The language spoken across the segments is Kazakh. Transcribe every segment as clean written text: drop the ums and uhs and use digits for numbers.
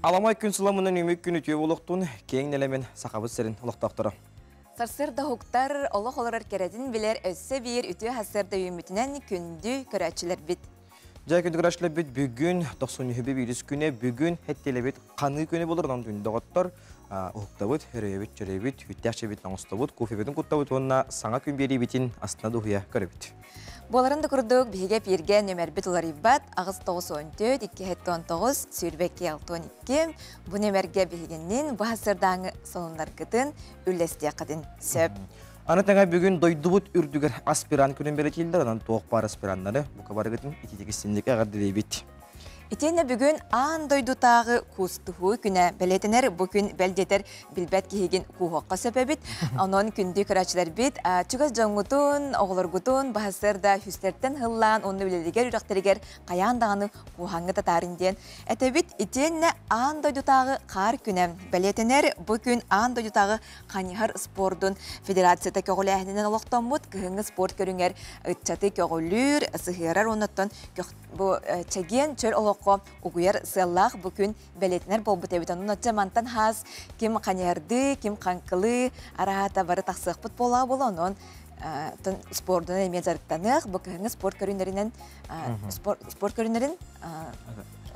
Аламай күн сыламынан өмек күн өтеу олықтың кең нелемен сақабыз сәрін олықтақтыры. Сарсырда хуктар олық оларар кередін білер өсі бейір үтеу хасырда өмітінен күнді көрәтшілер бит. Жай күнді көрәтшілер бит бүгін 92 бейріс күні бүгін әттелі бит қаны күні болырдан дүндіғаттар ұқтабыт, өрейбіт, жүрейбіт, үттәшебіт, наңыстабыт, кофебетін құттабыт, онына саңа күн бері бітін астына дұғыя көребіт. Боларында күрдік біге пирге нөмер біт олар иббат, ағыз 9-14, 2-19, сүйірбекке 6-12. Бұл нөмерге бігеннен бұл хасырдаңы сонынлар күтін үлесте қыдын сөп. Аны тәңі бүгін дойдыбыт үрдігер аспиран күнін бері келдер, анан тоқ бар аспиранлары бұқа бары күтін итетегі сендік әғардылей бит. Итені бүгін аң дойдутағы кустығы күні бәлетінер бүкін бәлдетер білбәт кейген куғаққа сөпәбіт. Онын күнді көрәтшілер біт. Чүгіз жоңғытын, оғылырғытын, бағасырда хүстерттен ғыллан, оны білелігер үріқтерігер қаяндағаны куғаңы татарынден. Әтәбіт итені аң дойдутағы қар күні бәлетінер бүкін аң дойдутағы қанихар спордың федерацията көғілі әхінен олықтан мұт күйіңі спорт көріңер үтчаты көғілір, сығырар оныттан чәген чөл олыққа угуяр сыллах бүкін бәлетінер бол бұтәбіт. Оның өтчә мантан хас кем қанерді, кем қанқылы, арағата бары тақсықпыт бола болу. Оның спордың әме зарыттанық, бүкіңі спорт көрінерінен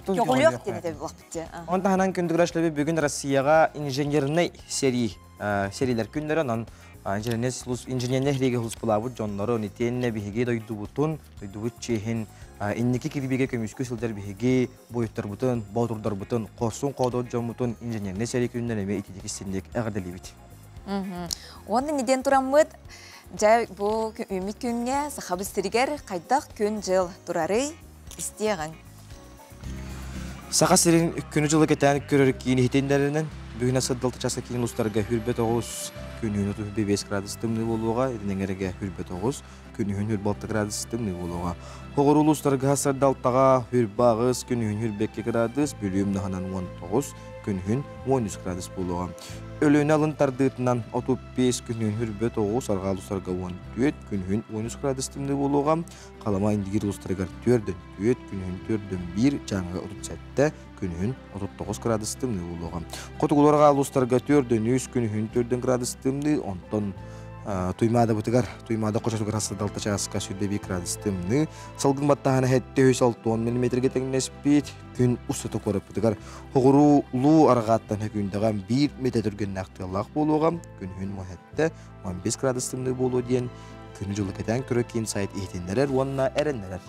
көғіліқ дені де бұлақ бітті. Онда ханан күндігір әшлебі бүгін Россияға инженерный серийлер күндері, оның инженерный хлеге хұлыс бұлабы жонлары, онетенне бігеге дойдубутын, дойдубут чейхін, иннеки кирбиге көмүскө сылдар биһиги бойуттар бутун, баутурдар бутун, корсун кодот жомутун инженерный серий күннен эме итидики синдик агадалибит. Оны неден тураммыт? Жай бу үмит күнгө сахабыз сиригер кайдак күн жыл турары истеген. Саха сирин күнү жылы кетен көрөр кийин хитендеринен бүгүн асыдалты часа кийин устарга хүрбет огус күнүнө 35 градус тымны болууга, эденеңереге хүрбет огус күнүнө 46 градус тымны болууга. Хоғыр ұлыстарға сардалтаға хүрбағыз күнігін хүрбекке градус, бөлімді ханан 19, күнігін 13 градус болуға. Өліні алынтардығытынан 35 күнігін хүрбет оғыз, арға ұлыстарға 14, күнігін 13 градус тымды болуға. Қалама индигер ұлыстарға 4, күнігін 4-1, жаңға 37, күнігін 39 градус тымды болуға. Қотығыларға ұлыстарға 4-3, күнігін 4 градус тымды, онтон Туймада бутыгар, туймада қошасугар хасадалта чагаска сүрбе 2 градус тымны. Салгын баттағаны хәтті 6-10 мм тәңнеспет, күн ұстаты көріп бутыгар. Хоғыру ұлу арғаттан хүндіған 1 метр түрген нақтылақ болуға, күн мұхәтті 15 градус тымны болу дейін, күн жылы кетен көрі кейін сайт ехтендерер, онына әрінлерер.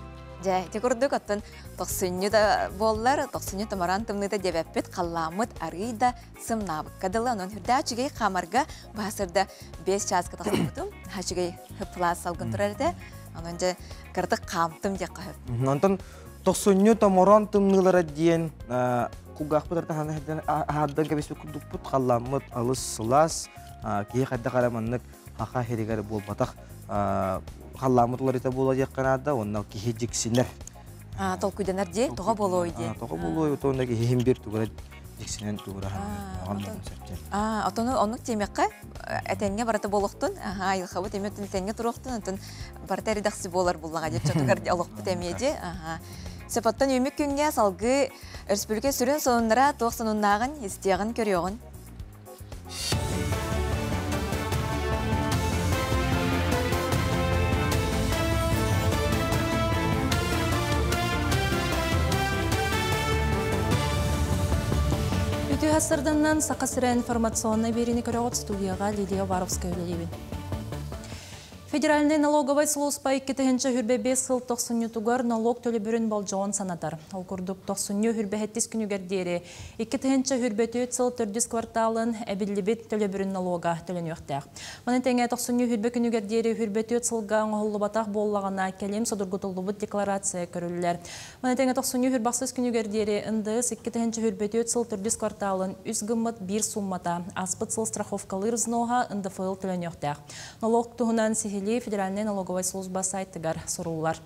Жай, текурдук аттан 90 да боллар, 90 тамаран тымныда дебеппет қалламыт арыйда сымнабык. Кадылы анон хүрдә чигей қамарға басырда 5 часқа тақсымытым, хачигей хыплас салгын тұрарды, анон жа кырдық қамтым дек қағып. Онтан 90 тамаран тымнылары дейін құғақ бұтардан хаддан кәбеспе күрдік бұт қалламыт, алыс сылас, кей қадда қараманнық ақа херегері бол батақ қалламытлар ета бола жаққанада, оннау кеге жексінер. Тол күденер де, тоға болу ойде. Тоға болу ойде, онда кеге бір тұғыра жексінен тұғыра ғанмағын сәрттен. Онық темеққа әтенге бараты болуқтын, айылқабы теметтін әтенге тұруқтын, бараты әридақсы болар болаға деп чатығар олық бұтәмеде. Сепаттан өмек күнге салғы өрспүлге сүрін сонынлара тоқсыныннағын істеғін көріоғын. Хасырданнан сақасыра информационный берini көріғыт студияға Лидия Варовская өлелебін. Федеральный налоговый служба 2-нче хүрбе 5 сыл 90 тугар налог төлі бүрін болжауын санатар. Ол күрдік 90 хүрбе 7 күнігердері 2-нче хүрбе 4 сыл 4 кварталын әбілібет төлі бүрін налога төлін өқтәқ. Мұны тәңе 90 хүрбе күнігердері хүрбе 4 сылға оңғылы батақ боллағына кәлем содырғытылыбыт декларация көрілілер. Мұны тәңе 90 хүрбақсыз күнігердері ындыз 2-нче хүрбе 4 сыл 4 кварталын үз гыммыт 1 суммата аспыт сыл страховкалы рызноға ындыфыл төлін өқтәқ. Налог тұғынан Федеральный налоговый служба сайтыгар сұрулар.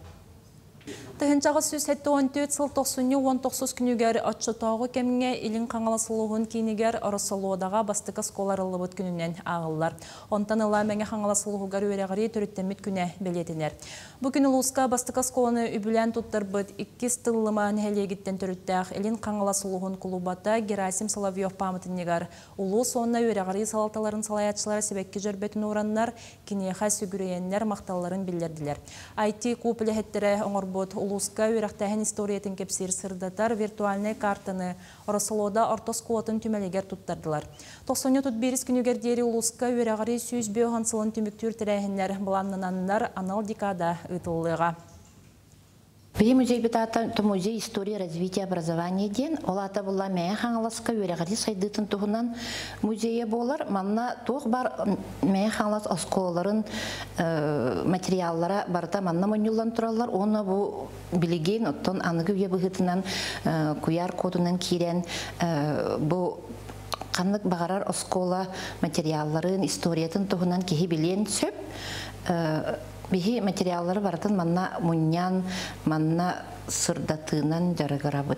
Тыһынчағы сүз 7-14 сыл 90-19 күнігер отчотауғы кемге илин қаңаласылығын кейінігер Оросолуодаға бастықы сколарылы бұд күнінен ағылылар. Онтан ыла мәңе қаңаласылығығар өрәғари түріттемет күні белетінер. Бұ күні Луска бастықы сколаны үбілен тұттар бұд 2 стыллыма нәлегіттен түріттәқ илин қаңаласылығын құлубата Герасим Соловьев памытыннегар. Улу сонна өрәғари салаталарын салаятшылары себекке жүрбетін ораннар, кенеха сүгірейеннер мақталарын білдерділер. IT купілі хеттері оңырбұд Улуска өрәқтәхін историятын кепсер сырдатар виртуальный картаны Оросолода ортос куатын түмелегер туттардылар. 90-41 күнігер дері Улуска өрәғари сүйіз беуған сылын түміктүр тірәхінлер бұланнананнар анал дикада ұтылыға. При музей битата то музей истории развития образования ден олата була мәе хаңласка өрәгәри сайдытын туһунан музейе болар манна тух бар мәе хаңлас осколарын материаллара барда манна монюллан туралар оны бу билеген оттон аныгы үе быгытынан куяр кодунан кирен бу канлык багарар оскола материалларын историятын туһунан кихи билен сөп Бихи материаллары бартын манна муньян, манна сырдатынан жарыгарабыт.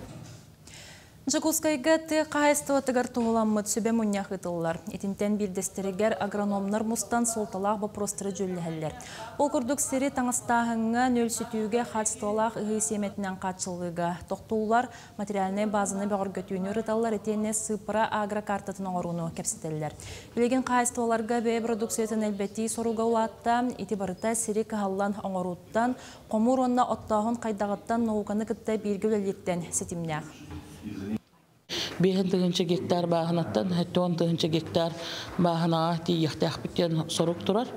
Жакускайга ты қайыстығы тігір туғыламмыд сөбе мұнях ұтылылар. Етінтен білдестерігер агрономнар мұстан солталақ бұпростыры жөлләлер. Ол күрдік сері таңыстағыңа нөл сүтіуге қатыстығылақ ұғы семетінен қатшылғыға. Тоқтулар материаліне базыны бәғыр көтүйіні ұрыталар етене сыпыра агрокартатын оңыруыны кәпсетелілер. Білеген қайыстығыларға бәй продукциятын әлбәтті соруға ұлатта, еті барыта сері қағалан оңыруыттан, қомыр онна оттағын қайдағыттан ноуғаны күтті бергілелеттен сетімнәқ. 5 гектар бағынаттан, 10 гектар бағынаға тиектәқ біттен сорук тұрар.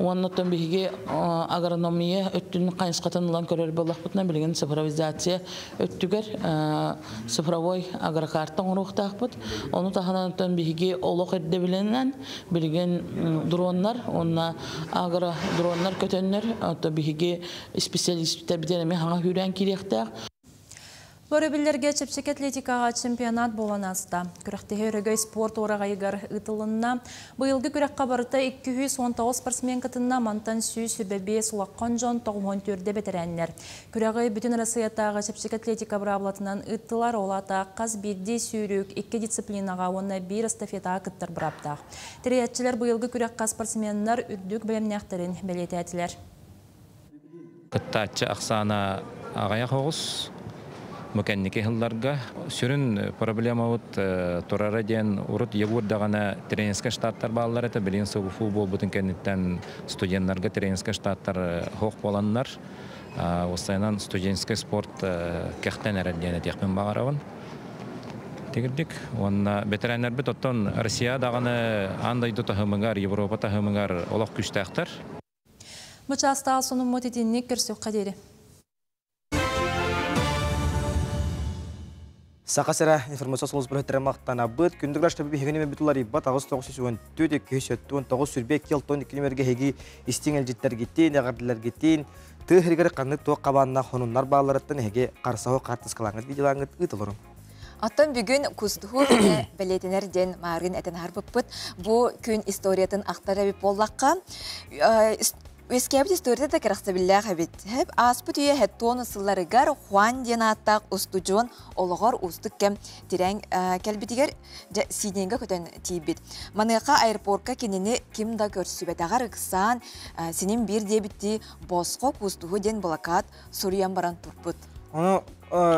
Оннаттан бейге агрономия өттін қайынсқатын ұлан көрер болақ бұтына білген цифровизация өттігер цифровой агрокарттан ұруқтақ бұт. Оны тағанаттан бейге олық әрді біленен білген дронlar, онна агро-дронlar көтенлер, бейге специалисттер бітенеме хаңа хүрен керектәқ. Бөрөбілерге чепчек атлетикаға чемпионат болан аста. Күрәқтегі өрігөй спорт орағайығар ұтылынна. Бұйылғы күрәққа барыта 219 спортсмен кытынна мантан сүй сүрбәбе сұлаққан жон 94-де бетерәнлер. Күрәғі бүтін Россиятағы чепчек атлетика бұрабылатынан ұттылар олата қаз бірде сүйрік 2 дисциплинаға оны 1 эстафетаға күттір бұраптақ. Тіреятчілер бұйылғы күрәққа спортсменнар үрдік бәлемнәқтерін бәлетәтілер. Күттәтчі ақсана ағая қоғыз. Мөкәннеке хылларга сүрін проблема от турара ден урут егурдагана тренерский штаттар баллар это билин футбол бутын кеннеттен студентларга тренерский штаттар хок боланнар осайнан студенческий спорт кехтен эрдене техмен багарабын тегердик онна ветераннар бит оттон Россия даганы андай тахымыгар Европа тахымыгар олак күчтәхтер Мычаста сонун мотитинник көрсөк кадери Сақасыра информация солыз бір өттірі мақтана бұд. Күндік рашты бігіне бітулар еббат ағыз 9-9 сүрбе келтон екілімерге хеги істеңел жеттер кеттен, ағардылар кеттен, тұғыргері қанық тоқ қабанына қонунлар бағаларыттан хеге қарсауы қартысқалаңыз видеолаңыз ұтылырым. Аттан бүгін күстіғу бәлетінерден мағырын әтін harбыппыт. Бұл күн историятын ақтар әбіп боллаққа. Өскәбіт историяда кәріқті білі қабет. Аспыт үйе әттуын ұсыларығар Хуан ден аттақ ұстуджуын олығар ұстық кәм тирәң кәлбетігер сиденгі көтен тейбет. Маныққа аэропортқа кенені кім да көрсібет. Ағар ұқсан сенен бір дебітті босқо күстіғу ден блокад сұриян баран тұрпыт. Оны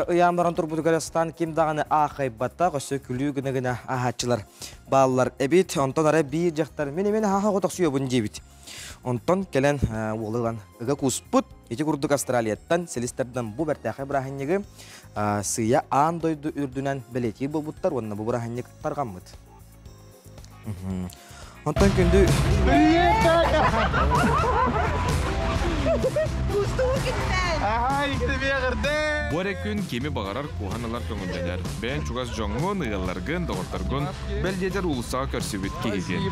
ұян баран тұрпыт көрестан кім дағаны ақайбатта қөсі күлі күнігіне ағатшылар балылар әбет. Онтан ара бір жақтар мен аға қотақ сүйе бұн дебет. Онтон келен олығын ұға күспұт, еті күрдік Австралияттан, селистерден бұ бәртәқі бірахыннегі сыя аң дойды үрдінен бәлеті бұл бұттар, онына бұ бірахыннег тарғаммыд. Онтон күнді... Бұре күн кемі бағарар қуғаналар көңілденер. Бән чуғас жоңғын, ұғаларғын, доғыртарғын, бәлдедер ұлысаға көрсебет кейген.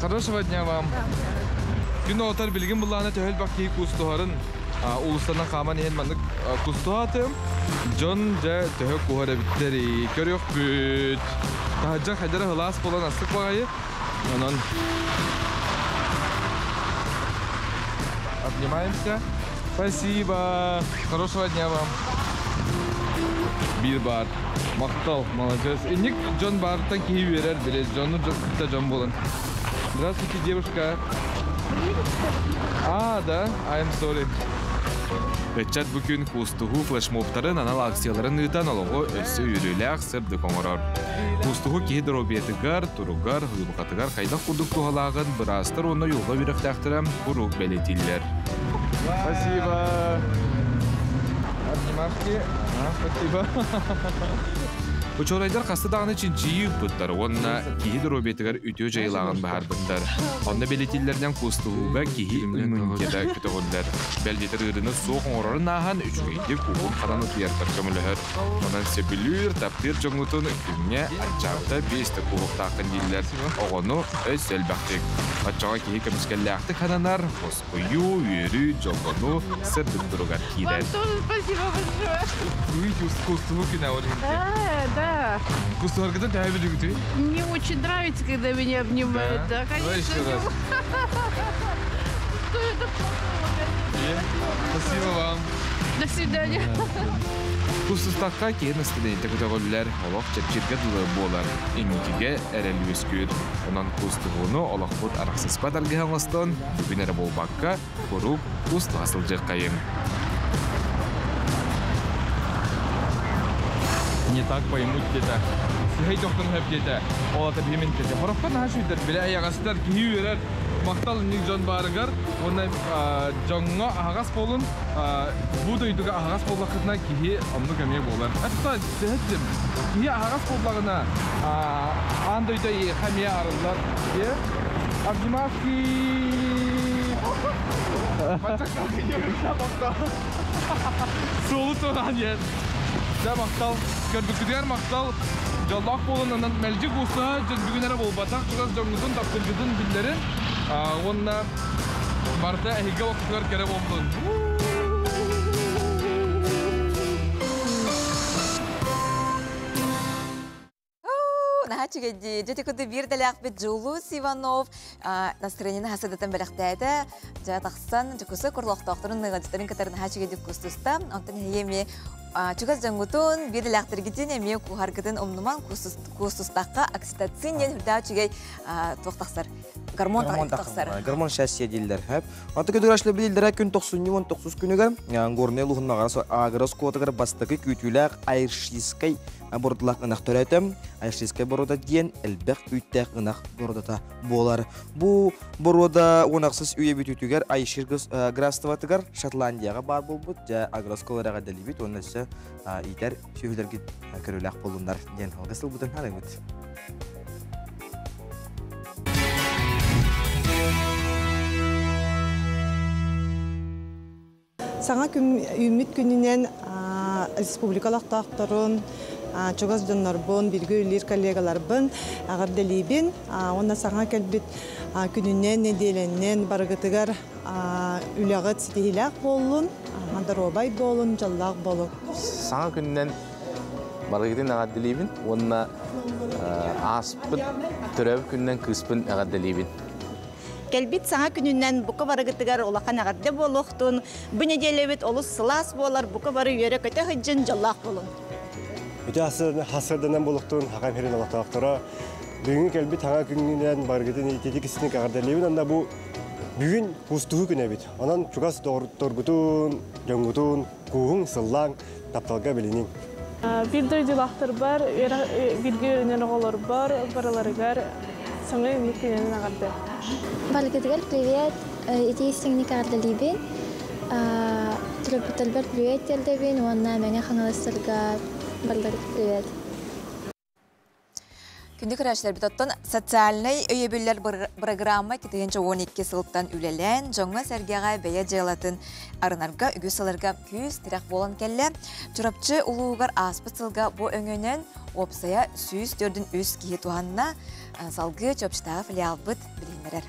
Хорошего дня вам. Күн оғытар білген бұлағына төхел бақ кей күстуғарын ұлыстана қаман ен маңдық күстуғатым. Жон жа төхел қуғары біттері, көрек бүт. Тағаджан қайдары ғылас болан астық бағайы. Онан обнимаемся. Спасибо. Хорошего дня вам. Bir бар. Мақтал, молодец. Ник Джон Бартан киһи берер, билет. Джонну да Джон болон. Здравствуйте, девушка. Да? I'm sorry. Бетчат бүкүн кустугу флешмобтарын анал акцияларын ытан олого өссө үйрүләк сырды коңорор. Кустугу киһи дробиетигар, туругар, хыйбыкатыгар кайдак курдук тухалагын бырастыр онно юлга биректактырам бурук белетиллер. Спасибо. Обнимашки. Спасибо. Учорайдар касты даганы için жийип буттар. Онна киһи дробиетигар үтө жайлаган бахар буттар. Онна белетиллерден кустууга киһи иммунитета күтөгөллөр. Белдетер ырыны соқ оңорорун ахан үчгөйдү кугун каданы туяртар көмөлөр. Онан себилүр таптыр жоңутун күнне ачарта бесте кугуктакын диллер. Огону өз элбактык. Ачага киһи көмүскелләкты кананар, хоскую, үйрү, жогону сырдык туругар кирер. Спасибо большое. Вы кустуу күнө олимпия. Да. Кустуаргада тәбилү күтү. Мне очень нравится, когда меня обнимают. Да, конечно. Спасибо вам. До свидания. Кустустакка кейін студенті күтөгөллер олақ чепчирге болар. Инникиге әрәл өскүр. Онан кустуғыны олақ бұд арақсыз падарғы аңыстан бүгін әрі болбаққа құруп куст асыл жыққайын. Не так поймут где-то. Сихай тоқтың хөп где-то. Олата беймен кете. Хораққан ашуйдыр. Біле аяғастар кейі өрер. Мақтал ник жон барығар. Оны жоңға ағас болын. Бұ дөйдіға ағас болақытына кейі омны көмей болар. Әтті сәттім. Кейі ағас болағына андойда қамия арылар. Обнимашки. Мачақтал кейі мақтал. Солы тұрған ен. Да мақтал, көрдікідер мақтал, жаллақ болын, мәлжі қоса, бүгінері бол батақ, тұрас жоңызын, таптыргызын білдерін, онына барда әйге уақытылар кәрі болдың. Нахачыгеди, жете күді бір дәләқ бет Жулус Иванов настроениені хасадатын бәліқтәді. Жатақсан, жүкісі құрлықтақтырын нығадыстарын катарын нахачыгеди күстуста. Антын хейеме чугас жаңғытын бір дәләқтіргіден әме құхаргыдың омнуман күстустаққа окситоцинен хүрдәучігей тоқтақсар. Гормон тақтақсар. Гормон шәсия дейілдер. Анты көдігірашлы білдері күн 90-90 күнігер. Ғорне лұғыннағарасы ағырас қуатығыр бастықы күйтіләқ айыршискай бордылақ ұнақ төрәтім. Айыршискай борода ден әлбәқ үттәқ ұнақ бородата болар. Бұ борода онақсыз үйе бүтүтігер айшырғыз графстватығыр Шотландияға бар бол бұд. Жа ағырас қолараға дәлі біт. Оны әсі итер сүйілерге көріләқ болындар. Ден алғасыл бұдан әрі бұд. Саңа үміт күнінен республикалық тақтырын, чоғаз жонларбын, бірге үйлер коллегаларбын, ағыр дәлейбін. Онда саңа кәлбет күнінен, неделенен барғытығар үліғыт сетейіләқ болын, мандаробай болын, жаллақ болын. Саңа күнінен барғытын ағыр дәлейбін, онда аспын, түрәбі күнінен күспін ағыр дәлейбін. Келбит саңа күнінен бұқы барығытығар олақан ағадды болуқтың, бұл неделебет олыс сылас болар, бұқы бары үйері көті хүджін жаллақ болын. Өте асырдынан болуқтың хақам херін олақтақтыра. Бүгін келбит саңа күнінен барығытын етеді кісінің ағардалебін, анда бұл бүгін құстығы күн әбет. Онан чуғас торгутун, жоңгутун, куғын, сыллаң, тапталға білінен. Bir duyduğular var, bir görünen oğullar var, baralarıgar sana ümit gününün ağırdı. Balgıdıgar, привет. Эти истинные карты либин. Трубуталбар, привет, телдебин. Уанна меня хангаластырга. Балдар, привет. Күндік рәшілер бітоттан социальный өйебілер программа кетегенше 12 сылыптан үлелен, жоңға сәргеға бәйе жайлатын арынарға, үгі сылырға күз тирек болан кәлі. Чұрапчы ұлуғар аспыт сылға бұ өңінен опсая сүйіз төрдің үз кейі туғанына салғы чөпштағы филиал бұд білінерер.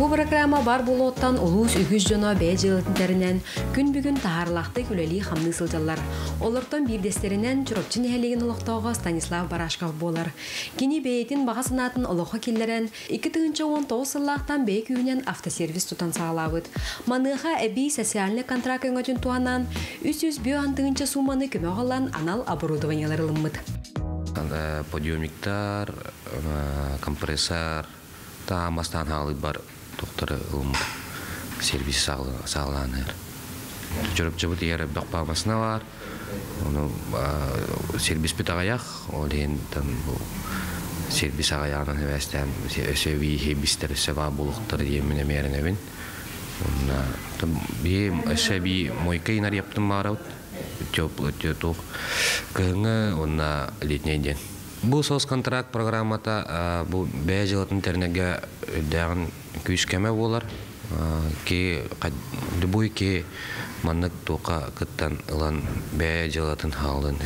Бу программа бар болоттан улус үгіз жона бәй жылытындарынан күн бүгін тағарлақты күлелі қамны сылжалар. Олардан бирдестерінен чүрөпчін әлеген ұлықтауға Станислав Барашков болар. Кені бәйтін бағасынатын ұлыққа келдерін 2019 сыллақтан бәй күйінен автосервис тұтан сағалауыд. Маныға әбей социальный контракт өңөтін туанан 300 антығынша суманы көмеғалан анал оборудованиялар ылыммыд. Подъемниктар, компрессор, тамастан халы бар доктор сервис сағыланыр. Жүріп жабыт егер бақпағасына бар, оны сервис біт ағаяқ, олен сервис ағаяғынан өстен өсеуі хебістер өсева болуқтыр еміне меріневін. Өсеуі мойка инар ептім барауд, өтіп кіңі онна летней ден. Бұл соцконтракт программата бұл бәй жылатын тернеге өйдәғын күйіскеме болар. Любой ке маннык тоқа кыттан ылан бәй жылатын халын.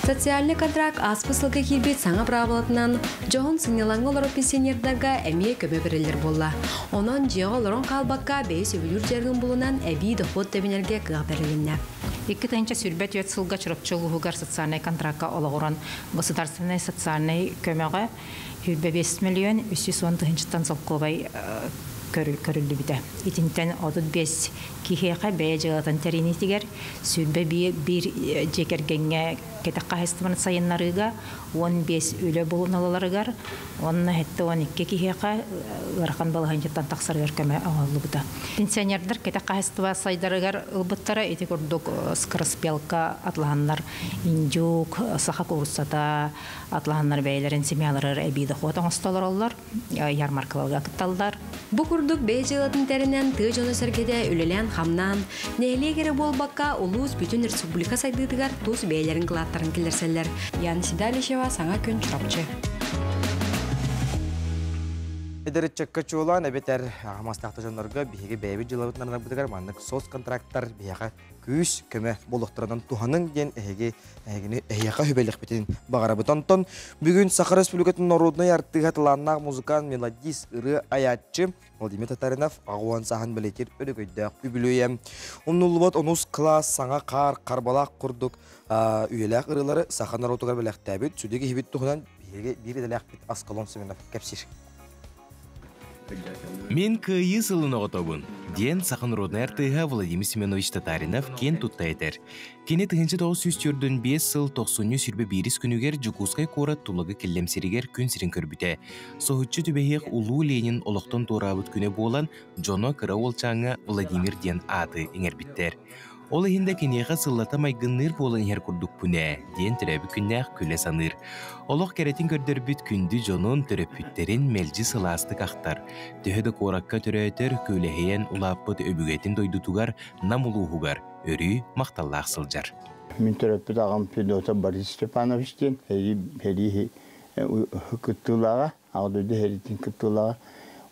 Социальный контракт аспысылға келбет саңа правалатынан жоғын сыңнелаңы олар пенсионердарға әмие көмі бірілер болла. Онын жеға оларын қалбаққа бәй сөбілер жерген болынан әбей доход дәбінерге қағдарылынна. 2-нче сүрбәт өтсілға чұрыпчылығығар социальный контрактқа олағыран государственный социальный көмеға 5 миллион 310-тан зылқылбай көрілді біді. Итінтен 35 кихеға бәй жылатын тәрінетігер сүрбә бір жекергенге кетаққа хестімін сайынларыға 15 өлі болуналарығар, онына әтті 12 кихеға ғырқан балығанчеттан тақсарығар көмі ағылы бұда. Пенсионердер кетаққа хестіва сайдарығар ұлбыттара еті көрдік скороспелка атлағанлар инжук, сақа курсата атлағанлар бәйлерін семияларыр әбейді қуатан ұсталар олар, ярмаркаларға кытталдар. Бұ күрдік бәй жылатын тәрінен тұғы жоны сәргеде өлелен қамнан, нәйлегері болбаққа ұлыс бүтін республика сайдыдығар тұз бәйлерін қылаттарын келерселер. Яны Сидалишева саңа күн чұрапчы. Эдерет чаккачы olan әбетер мастақты жонларға бейге бәйбі жылауытнарына бұдығар маннық соц контракттар бейға күйіс көмі болуқтырынан туғаның ден әйеға хүбәлік бетін бағара бұтантон. Бүгін Саха Республикатын Народной артыға тыланнақ музыкан мелодис ұры аятчы Владимир Татаринов ағуан сахан білетер өрігөйдәқ үбілуем. Оннулыбат онус класс саңа қарбалақ құрдық үйеләқ ұрылары Саха Народуғар біләқтәбіт сүдегі хебет тұғынан бір еділәқ бет Аскалон Семенов кәпсір. Мен күйі сылын оғытобын. Ден Сахан Родный артыға Владимир Семенович Татаринов кен тұтта етер. Кені 1995 сыл 90 сүрбе беріс күнігер Жукускай қора тұлығы келлемсерігер күн сірін көрбіте. Соғытчы түбәйек Улу Ленин олықтан торабыт күні болан Джоно Кыра олчаңы Владимир Ден аты еңербіттер. Ол ehinde kenеға сыллата майгынныр болан ер күрдік бүне, ден түрәбі күннәқ күлі саныр. Олық кәретін көрдір бүт күнді жонын түріппіттерін мәлжі сыластық ақтар. Төхеді қораққа түрәйтер көліхейен ұлаппыт өбігетін дойдутуғар намулуғығар, өрі мақталлақ сылжар. Мен түрәппіт ағам педота Борис Степановичтен, хәри күттілаға, ағдойды хәритін күттілаға,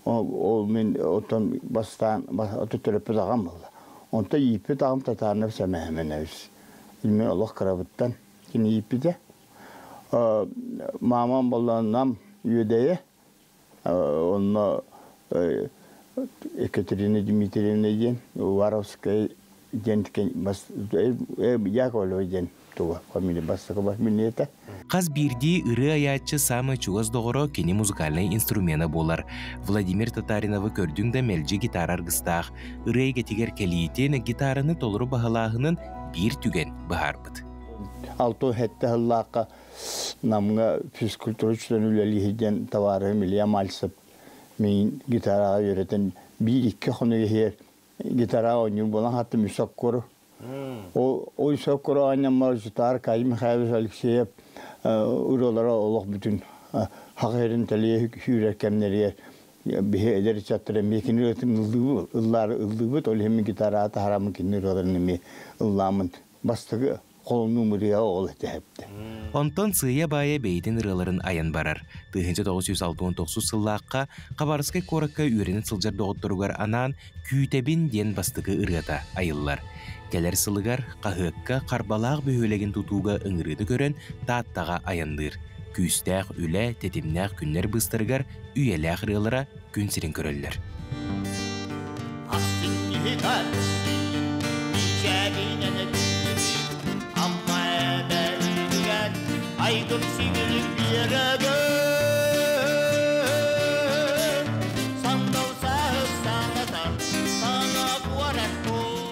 ол мен отын бастан, түрәппіт ағам болды. Онта ипет ағым Татаринов сәмәхімен әуіз. Илмен олық қырабыттан кені ипеде. Мамам болғаннам үйедейі. Онна Екатерина Дмитриевна ден, Варовская ден, Яковлева ден. Қаз бірді үрі аятчы самы чуғыз доғыры кені музыкальный инструмена болар. Владимир Татариновы көрдің да мәлжі гитар арғыстақ. Үрі әйгетігер кәлейтен гитарыны толыры бағалағының бір түген бағарбыд. Алты хәтті ғыллаққа намға физкультура үштен үлелігіден тавары милия малсып мен гитараға өретін бір-екі құны ехер гитараға ойныр болан хатты мүсақ көрі. Ой соккора аннамар жутар Кайым Михайлович Алексеев уролара олох бүтүн хагырын талие хүрекемнери бие эдер чаттыр мекини өтүн ылдыбыт ол хем гитарата харамын кинеродын ми ылламын бастыгы колуну мурия ол этепти. Онтон сыя бая бейдин ырыларын аян барар. 1969 сыллаққа Қабарыскай коракка үйренін сылжар доғыттыругар анан күйтебин ден бастыгы ырыта айыллар. Келер сылыгар қағыққа қарбалақ бөхөлеген тұтуға ыңырыды көрен тааттаға аяндыр. Күйістәқ үлі тетімнәқ күннер бұстырғар үйеләқ рылыра күн сірін көрелер.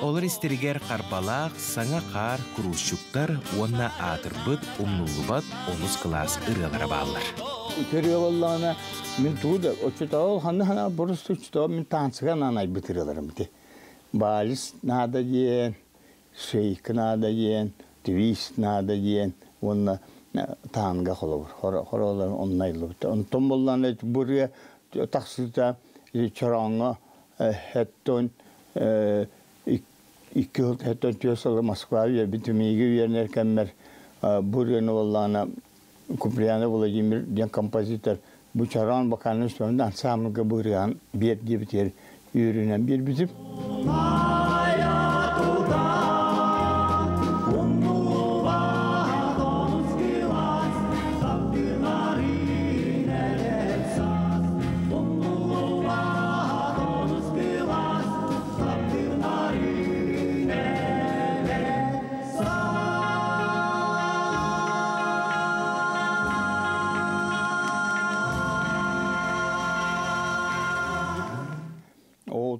Олар истеригер қарбалақ, саңа қар, күрушчуктар, онна атырбыт, умнулубат, онус класс ырылары балылар. Көріе боллағына, мен туыда, очетауыл, хана бұрыс түчтауыл, мен танцыған анай бітірілерім біте. Балис нада дейін, шейк нада дейін, твист нада дейін, онна таңға қолы бұр. Хоролар оннайлы біте. Онтон боллағына бұрия тақсыта чараңға әттон, İki yıl hatta diyorsalar Moskva'ya bir tümüge üyelerkenler buraya olana Kupriyan'a Vladimir diyen kompozitör bu çaran bakanın sonunda ansamlığa buraya bir gibi bir ürünen bir bizim.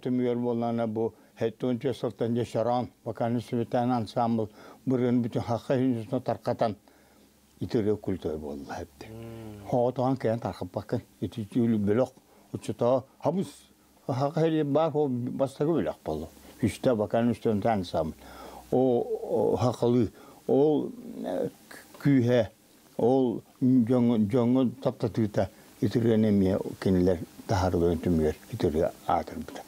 Tümüyer bolana bu hettonca sultanca şaran bakanın süveten ansambl burun bütün hakkı yüzüne tarkatan itire kültür boldu hepti. Hoğutan keyen tarkıp bakın itücülü blok uçuta habus hakkı heli bar ho bastakı blok boldu. Üstte bakanın üstünde ansambl. O hakkılı o kühe o jongu taptatıta itire nemiye keniler taharlı tümüyer itire atır bita.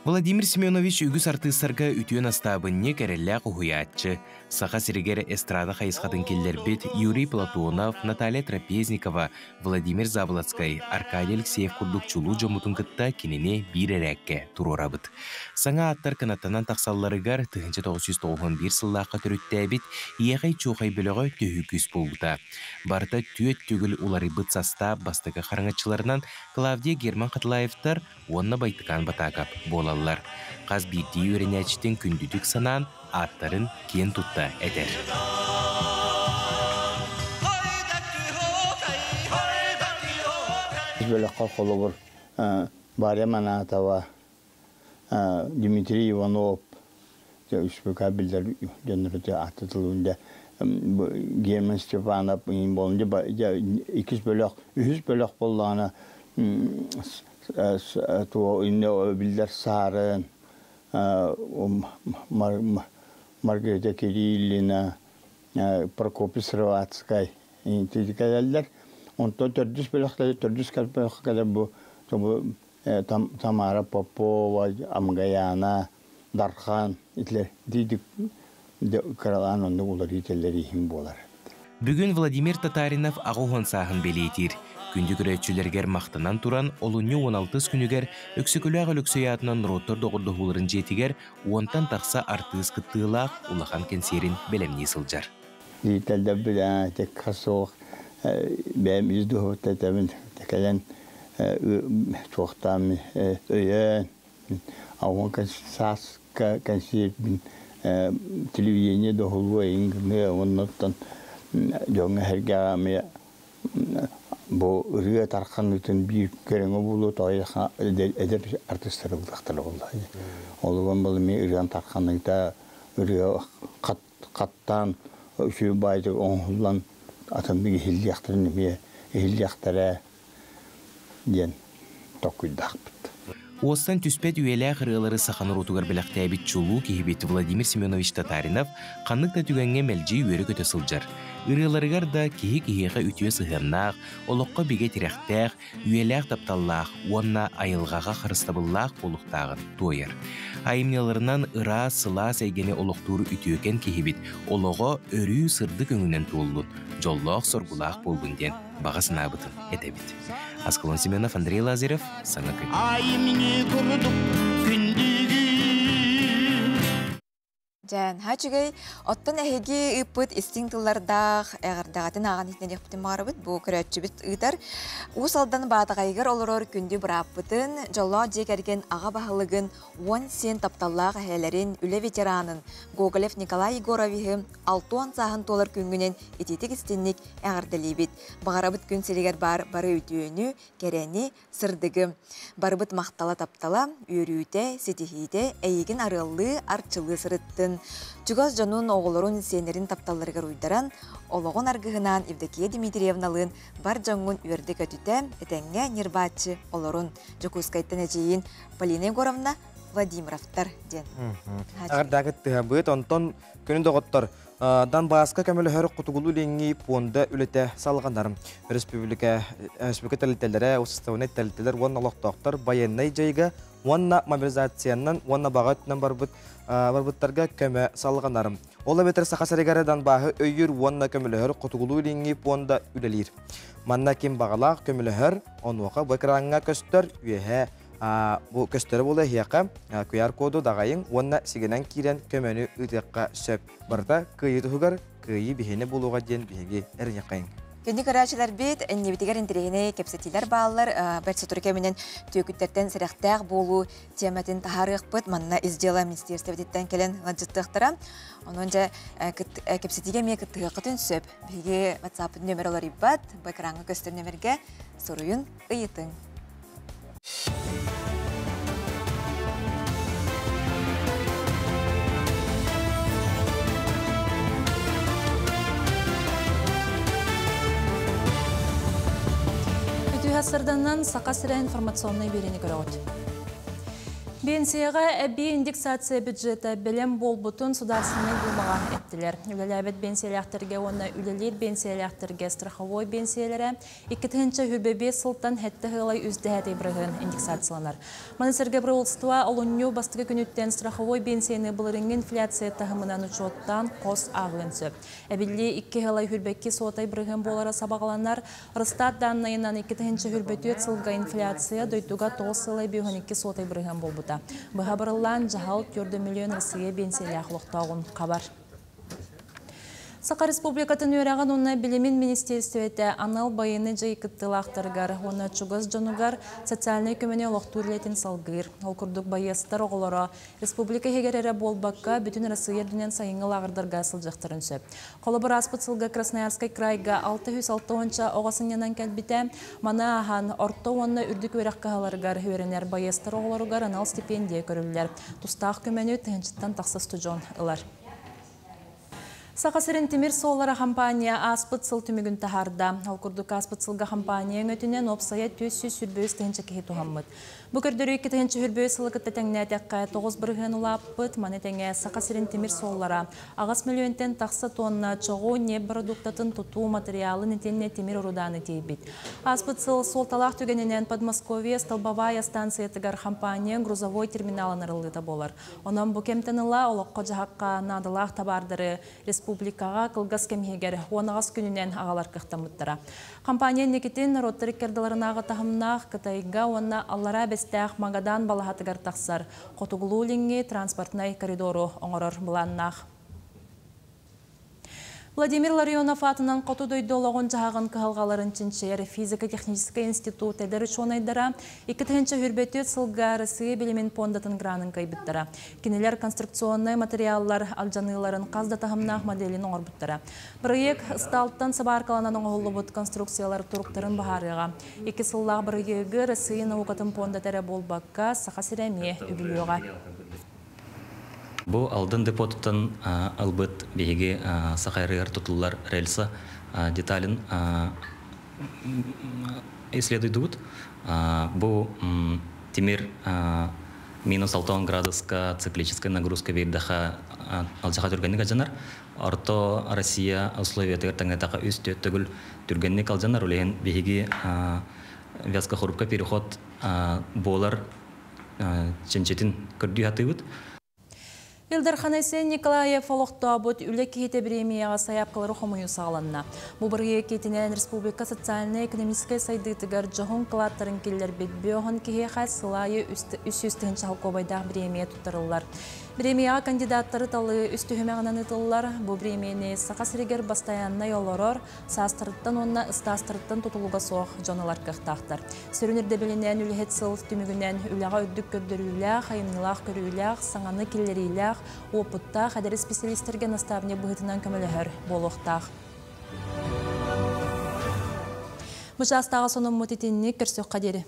Владимир Семенович үгіз артыстарға үтіен астабынне кәрелі құхуятчы. Сақа сірігер эстрада қайысқатын келдер бет Юрий Платонов, Наталья Трапезникова, Владимир Завладскай, Аркадий Алексеев күрдік чулу жомутын кітта кенене бір әрәкке тұрора бұд. Саңа аттар канаттанан тақсалларығар 1991 сыллаққа түрітті әбет еғай чоғай бөліғі түйі күз болғыда. Барда түйет түгіл улары бұд саста бастығы қараңатшыларынан Клавдия Герман Қатылаевтар онына байтықан батағап болалар. Қаз бейді өренәчтен күндүдік санан аттарын кен тұтта әдер. Бөліққа қолы бұр Баря Манатова, Дмитрий Иванов, Үспіка білдер жөніріте атытылуында Герман Степанов болынды 2 бөліқ, 3 бөліқ болғаны Bilder Saren, Margarita Kirillina, Prokopis Rovatskay, intitikalar. Ondan tördüs belakları, tördüs kalpakları bu Tamara Popova, Amgayana, Darkhan, itler dedik karalan onda uları itelleri him bolar. Бүгін Владимир Татаринов ағуған сағын белейтер. Күнді күрәтшілергер мақтынан туран, олуны 16 күнігер өксікілі ағыл өксөятынан роттор доғырды ғулырын жетігер, уантан тақса артыз қыттығылақ улахан кенсерін белемне сылжар. Дейтелді білі, тек қасоқ, бәм үзді ғыттатабын, текелен тоқтам өйен, ағуан сас кәнсербін телевидение доғылуы енгірме, оннаттан Jonge hergame bu rüya tarkan bütün bir kerenge bulu toy edep artistler ulaştırdı vallahi. Oğlum balı mi rüya tarkanlıkta rüya kattan şu baycık onhulan atan bir hilyaktırını mi hilyaktıra diyen tokuydak. Остан түспет үйелі қырылары сақаныр отуғар біліқті әбет чулу кейбеті Владимир Семенович Татаринов қаннықта түгенге мәлжи өрі көті сылжар. Үреларығар да кеге-кегеға үтіе сығырнақ, олыққа беге тірәқтәқ, үйеләқ тапталлақ, онна айылғаға қырыстабыллақ болуқтағын тойыр. Айымнеларынан ыра сыла сәйгені олықтуыры үтіекен кейбет, олығы өрі сырды көңінен туылдын, жоллақ соргулақ болдың ден бағасына бұтын әтәбет. Аскалон Семенов, Андрей Лазарев, Саңа күн. Жан, хачыгай, оттан әхеги үппіт истин тыллардақ, әғардағатын аған итнен екпітін мағарыбыт, бұл күрәтчібіт ұйтар. Уыз алдан батағайгар олырор күнді бұраппытын, жолла жекерген аға бағылығын 10 сен тапталлақ әхелерін үлі ветеранын Гоголев Николай Егоровихы 6 сағын толар күнгінен ететік істенник әғардалейбет. Бағарабыт күн селегер бары өтіөні, керені, сырдығы. Барыбыт мақтала таптала, үйрүйте, сетихейте, әйеген арылы, арчылы сырыттын. Чугас жанун оғылырын сенерін тапталарығар уйдаран, олығын арғығынан Евдокия Дмитриевналын бар жаңын үйерді көтіті, әтәңе нербатчы олырын. Жокускайттан әжейін Полина Егоровна Владимировтар ден. Ағырдағы тұхабыт, онтон күнін доғыттар. Дан басқа кәмелі хөрі құтығылу ленгі понда үлеті салғандарым. Республика тәлітелері, ұсыстауыны тәлітелер, онна лоқтақтар баяннай жайға, онна мобилизациянан, онна бағытынан барбыттарға көмі салғандарым. Ола бетер сақасарыгарыдан бағы өйір онна кәмелі хөрі құтығылу ленгі понда үлелер. Манна кем бағалақ кәмелі хөр, онуға бұқыраңға көстер үйе bu kösteri bolu hiyaka QR kodu dağayın onna sigenen kiren kömönü ıtıqqa söp barda kıyı tuhugar kıyı bihine buluğa den bihege ernyaqayın. Күнді көрәшілер бет, әннебетігер интерегіне кепсетилер бағалар, бәртсі кемінен түйекіттерден сіріқтәқ болу тематын тахарық бұд, манна издела министерстветтен келен ғаджыттықтыра. Онынша кепсетиге ме күттіғықытын сөп. Беге WhatsApp нөміролар иббат, бәкіраңы көстер нөмірге соруын ұйытын. Сырданнан сақасыра информационный берені көріғыд. Бенсияға әбі индексация бюджеті білім бол бұтын сударсыны болмаға әттілер. Үлеләбет бенсияліяқтерге, оны үлелер бенсияліяқтерге страховой бенсиялері 2-тінші хүрбебе сылттан әтті ғылай үздәді бірігін индексацияланар. Манысырға бір олыстыва олыню бастығы күніттен страховой бенсияны бұлырың инфляция тағымынан учоттан қос ағын сөп. Әбілі 2 ғылай хүрбекке сотай бірігін болары сабағаланар. Рыстат даннайынан 2-тінші хүрбеті сылға инфляция дойдуға 9 ғылай бүйін 2 сотай бірігін бол бұта. Бұға бірылан жағал 4 миллион рысыге бенсиялі ақылықтауын қабар. Сақа республикатын өрәған оны білімін министерстветі анал байыны жайкыттылақтырғар, оны чугыз жануғар социальный көміне олықтурлетін салғыр. Ол күрдік байыстар оғылары республика хегерері болбаққа бүтін рысыердінен сайыңыл ағырдарға сылжақтырын сөп. Қолы бір аспыт сылға Красноярскай крайға 606 оғасын янан кәлбіті, мана ахан орто оны үрдік өрәққағаларғар өренер байыстар оғыларығар анал стипендия көрілілер. Тұстақ көмені тәншіттен тақсыз тұжон ұлар. Сақасырын темір солара компания аспыт сыл түмігін тахарда. Ал күрдік аспыт сылға компания өтінен опсая 200 сүрбөз тәнчі кеге туғаммыд. Бүкірдірі 2 тәнчі хүрбөз сылғы тәтәңіне тәққа 9 бірген ұлаппыт, манетәңе сақасырын темір солара. Ағас миллионтен тақсы тонна чоғу не продуктатын тұту материалы нетенне темір ұруданы тейбет. Аспыт сыл сол талақ түгенінен Подмосковия Столбовая станция тігар компания грузовой терминалын ырылыда болар. Онан бүкемтініла олыққа жағаққа надылақ табардыры республикаға қылғас кемегер 10 күнінен ағалар қықтамыттыра. Компания некетін роттыры керділарынағы тахымнақ Қытайға онна аллара бәстәқ мағадан балағатығар тақсар. Қотығылу ліңге транспортнай коридору оңырыр бұланнақ. Владимир Ларионов атынан қоту дойдолығын жағын қығалғаларын чинчер физика-технический институт әдері шонайдара 2-тінші хүрбеті сылғарысы білімен пондатын гранын қайбыттара. Кенелер конструкционный материаллар алжаныларын қазда тағымнақ моделін оңырбыттара. Проект сталттан сабаркаланан оңғылы бұд конструкциялар тұрықтарын бағарыға. 2 сыллақ біргегі рысыйын ауқатын пондатары болбаққа сақасыреме үбілуға. Бұл алдын депотыптан албыт бейге сақайрығар тұтылылар рельса деталін исследуйдуд. Бұл темір минус 6 градуска циклическая нагрузка вердаха алжаха түргенник алжанар. Орто Россия условия тегер таңнетаға үсті түгіл түргенник алжанар. Олеген бейге вязка хорубка переход болар ченчетін көрді атыйбыд. Илдар Ханайсен Николаев олықта бұд үлі кейті премияға саяп қылыры қомыю сағаланна. Бұбырғы кетінен Республика социально-экономическай сайдытығар жоғын қылаттарын келер бет бөғын кейе қай сылайы үсістігін шалқобайдағы премия тұттырылар. Премия кандидаттары талы үстүхімеғынан ытылылар. Бұл премияны сақа сірегер бастаянна йолорор, састырыттан онна ыстастырыттан тұтылуға соқ жоналар қықтақтар. Сөрінерді білінен үліхет сыл түмігінен үліға үддік көрдіріліғ, хайымнылақ көріліғ, саңаны келлеріліғ, опытта қадәрі специалистерге наставне бұғытынан көмілігір болуқтақ. Мұжастағы соның мұтетініне көрсек қадері.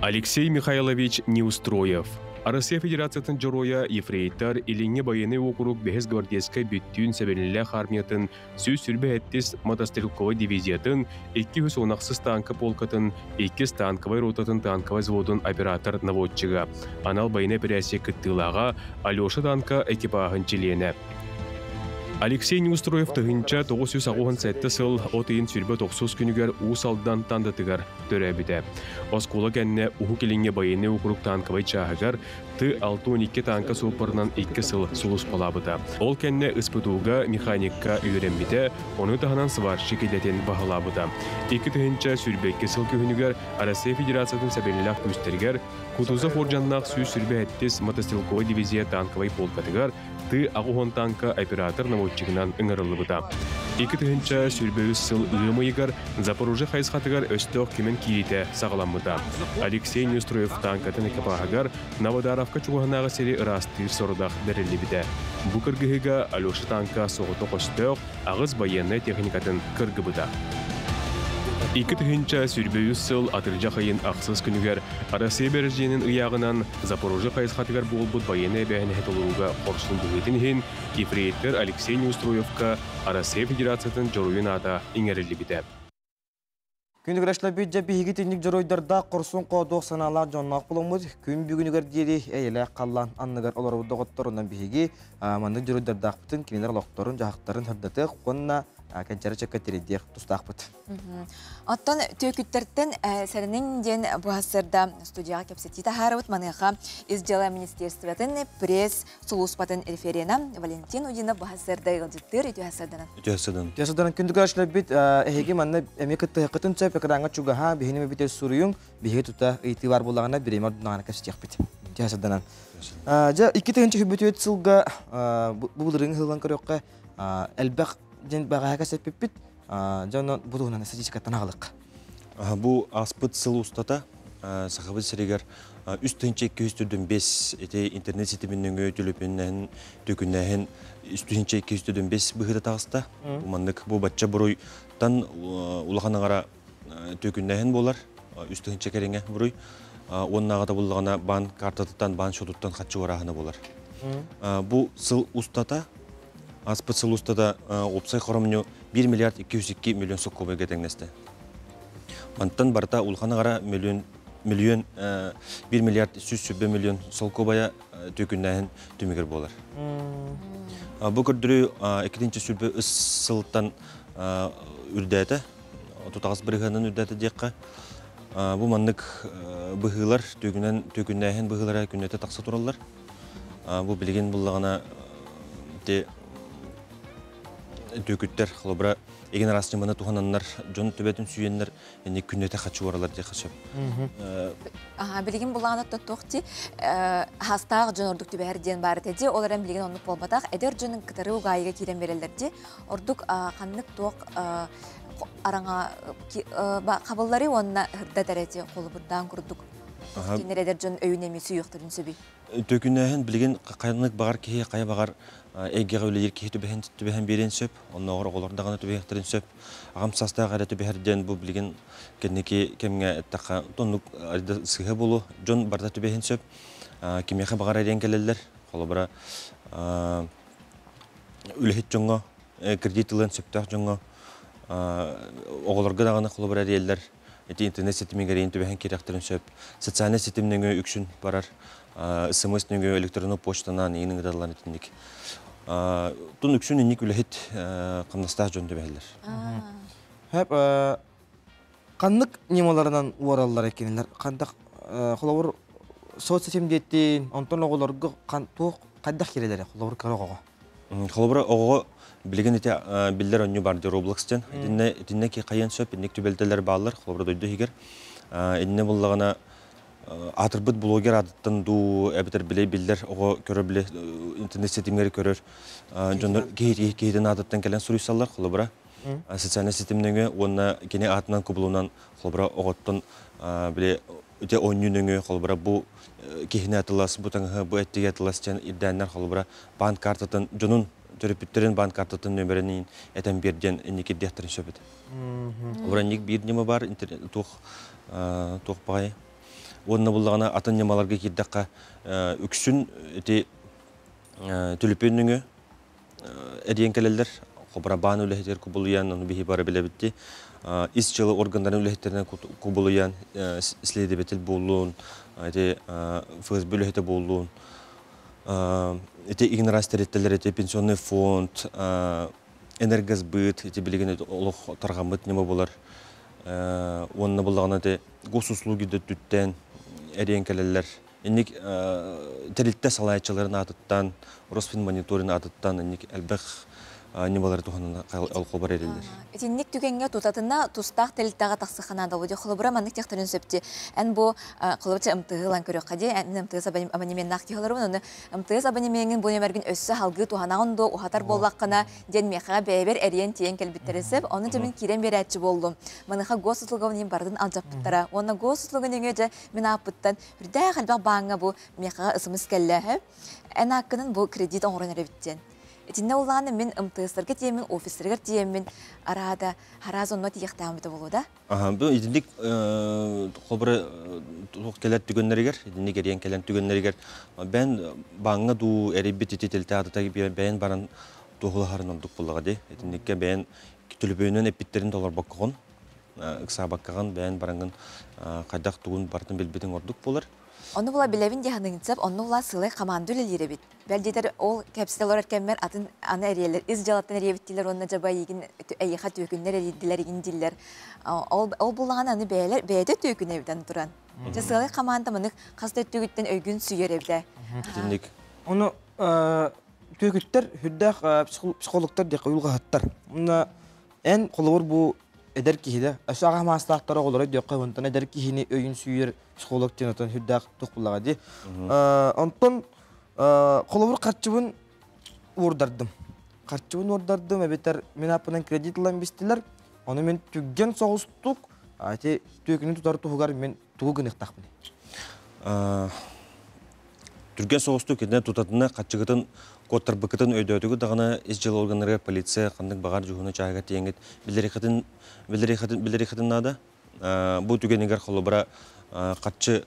Алексей Михайлович Неустроев. Россия Федерацияның жороя ефрейтар илиңе байыны округ бәхіз гвардейска бүттүүн сәбелілі армиятын сөз сүрбе әттес мотострелковый дивизиятын 200 онақсыз танка полкатын 2 танковый ротатын танковый заводын оператор наводчыға. Анал байыны операция кыттылаға Алеша танка экипағын чилені. Алексей Неустроев тығынча 990 сыл отыйын сүрбе 90 күнігер уыс алдан тандытығар төрәбіді. Оскола кәнне уху келінге байыны округ танковай чағығар Т-612 танка сопарынан 2 сыл сұлыс палабыда. Ол кәнне ыспытуға механикка үйренбіді, оны тағынан сварщик едетен бағылабыда. 2 тығынча сүрбе 2 сыл күнігер Россия Федерацияның сәбелілік күстергер, Кутуза Форджаннақ сүй сүрбе әттес мотострелковый дивизия танковай полкатығар Т-ағуған танка оператор наводчығынан ұңырылы бұда. 2 тығынча сүрбе сыл ұйымыйығар Запорожы қайсқатығар өстіқ кемен кейіті сағаламыда. Алексей Неустроев танкатын экипағығар Наводаровка чуғанаға сері ырастыр сорудақ дәрілі біді. Бұ кіргіғіға Алеша танка соғыты қостық ағыз байенны техникатын кіргі бұда. 2 тығынча сүрбе сыл атыржа қайын ақсыз күнігер Россия бәрженің ұяғынан Запорожы қайсқатығар болбұд байены бәйіні әтілуға қоршылын бұғетін хен ефрейтер Алексей Неустроевка Россия Федерацияның жоруын ата еңерілі біді. Күндігір әшләбі жәбі егі тенік жоройдарда құрсын қоадуқ саналар жоннақ бұлымыз. Күн бүгінігер дері әйелі қаллан анныгар олар ұдығыттарынан бігі маңдың жоройдарда ақпытын кенелер лоқтарын жағықтарын хырдаты қонына кәнчәрі чәккәттередер тұстақ бұт. Оттан төкіттерттен сәрінің ден бұғасырда студияға кәпсетті тахарывыт маныға изжала министерстветін пресс сұлуспатын референа Валентин Удина бұғасырда ғылжыттыр Үтіғасырдан күндігір әшләбіт әйеге манны әмекітті қытын сөп әкіраңға чуғаға бейінеме бітер сұрыйын бейге тұта ұйты бар болағына біреме ордынағына кәпсетек біт. Үтіғасырданан. Жа 2 тігінші хүбіті өт сылға бұлырың ғылған көріққа әлбәқ Ден бағаға кәсеппіп біт, жауынан бұдуғынан статистикаттан ағылық. Бұл аспыт сыл ұстата, сақабыт сірегер, үстінші 205 ете интернет сетіменнің өтіліпінен, төкіннәхін үстінші 205 бұғыда тағыста. Бұмандық бұл батча бұройдан ұлғанағара төкіннәхін болар, үстінші кәреңе бұрой. Оның ағада бұлғана бан картатыттан, бан шотыттан қатшы орағына болар. Бұл сыл ұстата, Аспыт сыл ұстада опсай қорамыны 1 миллиард 202 миллион соққобай кетеңнесті. Мантан барта ұлғанығара 1 миллиард 100 миллион соққобая төкіннәхін төмегер болар. Бұл көрдірі 2-ші сүрбі үс сылттан үрдәті, тұтағыз бірғанын үрдәті деққа. Бұл маңнық бұғылар, төкіннәхін бұғылара күннеті тақса тұралар. Бұл білген бұллағана төкіттер, қолыбыра еген арасының мана туғананлар, жон төбетін сүйенлер, әне күннеті қатшы оралар де қашып. Білген бұлағына тұттуқти, хастағы жон ордық төбе әрден бары тәде, оларан білген онық болмадақ, әдер жонын қытары ұғайыға кейден берелерде, ордық қаннық тоқ араңа қабыллары онына ғырда дәрәде қолы бұрдан күрдік. Кенередер жон өйінеме сүйіқтірін сөбей. Төкіннәхін білген қайынлық бағар кейі, қай бағар әйгеға өлі еркеге төбәхін берен сөп, онына оғыр оғыларындағына төбәхтерін сөп. Ағам састағы әрі төбәхерден бұл білген кәдінеке кәміңе әттіға тонлық әрді сығы болу, жон барда төбәхін сөп. Кемеқі бағар әрен кәлелер, қолы бұра үліхет жоңға, кредитілін сөптақ жоңға, оғыларға дағаны қолы бұра әрелер. Интернет сетіменгер ең төбәхін керектерін сөп. Социальный сетімнің үкшін барар. СМС-нің электронный почтанан еңінің ғадаларын етіндік. Тұн үкшін енік үліхет қамнастағы жөнді бәлілер. Әп, қандық немаларынан уаралылар екенілер? Қандық қолауыр соцсетим деттин, онтон оголорго туох кайдах керелер, холобур карого. Холобур ого билген ите биллер онню барды Roblox-тен. Динне ки кайын сөп, инник түбелтелер баалар, холобур дойду хигер. Инне буллагана атырбыт блогер адыттан ду эбитер билей биллер ого көрөр биле интернет сетимгери көрөр. Жонор кейден адыттан келен суруйсаллар холобура. Социальный сетимнеге онна кене атынан кубулунан холобура оготтон биле үте оннюнөңө холобура бу кехине атылас бутаңга бу эттиге атылас чен ирдәннәр холобура банк картатын жонун төрөпүттерин банк картатын нөмерин этен берден инники дехтерин сөбөт. Холобура ник бир неме бар интернет тух бай. Онна буллагана атын немаларга кирдакка үксүн эти төлөпөнүңө эдиен келелер холобура бан үлехтер кубулуян аны бихи бары билебитти. Из жылы органдарын үлехтеринен кубулуян исследователь болуун, эти ФСБ үлехте болуун, эти игнорастереттелер, эти пенсионный фонд, энергосбыт, эти билеген олох таргамыт неме болар. Онна буллагана эти госуслуги дөттүттен эриен келелер. Инник терилтте салайчыларын атыттан, Росфинмониторин атыттан, инник элбек немалар туханна алкобар эрелер. Этинник түгенге тутатына тустак телтага таксыханада боди холобура маннык техтерин сөпти. Эн бу холобча МТГлан көрөк кади, эн МТГ абонемент нактыгыларын уну МТГ абонементин бу немерген өссө халгы туханагында ухатар боллаккана ден меха бебер эриен тиен келбиттересеп, аны жамин кирен берәтчи болдум. Маныха госуслугын бардын алжаптыра. Оны госуслугын эге мен апыттан үрдә халбак баңга бу меха ысымыз келләһе. Эн акынын бу кредит оңрон эребиттен. Этинне уланы мен МТСларга тиемин, офислерге тиемин арада харазонно тиектамы да болуда. Бу идилик холбура келет түгөннөргөр, идинник эриен келен түгөннөргөр. Ben баңга ду эрибит тетелте адатаги бен баран тухулахарын олдук буллага ди. Идинникке бен төлөбөнөн эпиттерин доллар баккаган, ыкса баккаган бен баранган кайдак тугун бартын билбетин ордук болар. Onu bula bilevin dihanıncap, onu bula sılay kamandu lelire bit. Beldeler ol kapsitler erkenmer atın ana eriyeler, iz jalattan eriye bittiler, onun acaba yigin eyha tökünler eridiler, indiller. Ol bulağın anı beyler, beyde tökün evden duran. Sılay kamandu manık kastet tökütten öygün süyer evde. Dinlik. Onu tökütler, hüddek psikologlar diye yulga hattar. Ona en kolor bu eder kihide. Aşağı maslahları olur diyor kavundan eder kihini öygün süyer psikolog tenatan hüddek tukbulaga di. Ondan kolor kaççıbın ordardım. Kaççıbın ordardım. Ebeter men apından kredit alan bistiler. Onu men tüggen soğustuk. Ati tökünü tutar tuğugar men tuğugın iqtaqbın. Türgen soğustuk edine tutatına kaççıgıtın Kotar bıkıtın ödödüğü dağına izcil organlara polisiya kandık bağır juhunu çayga tiyengit bildirikatın nada bu tügenigar kolubara kaççı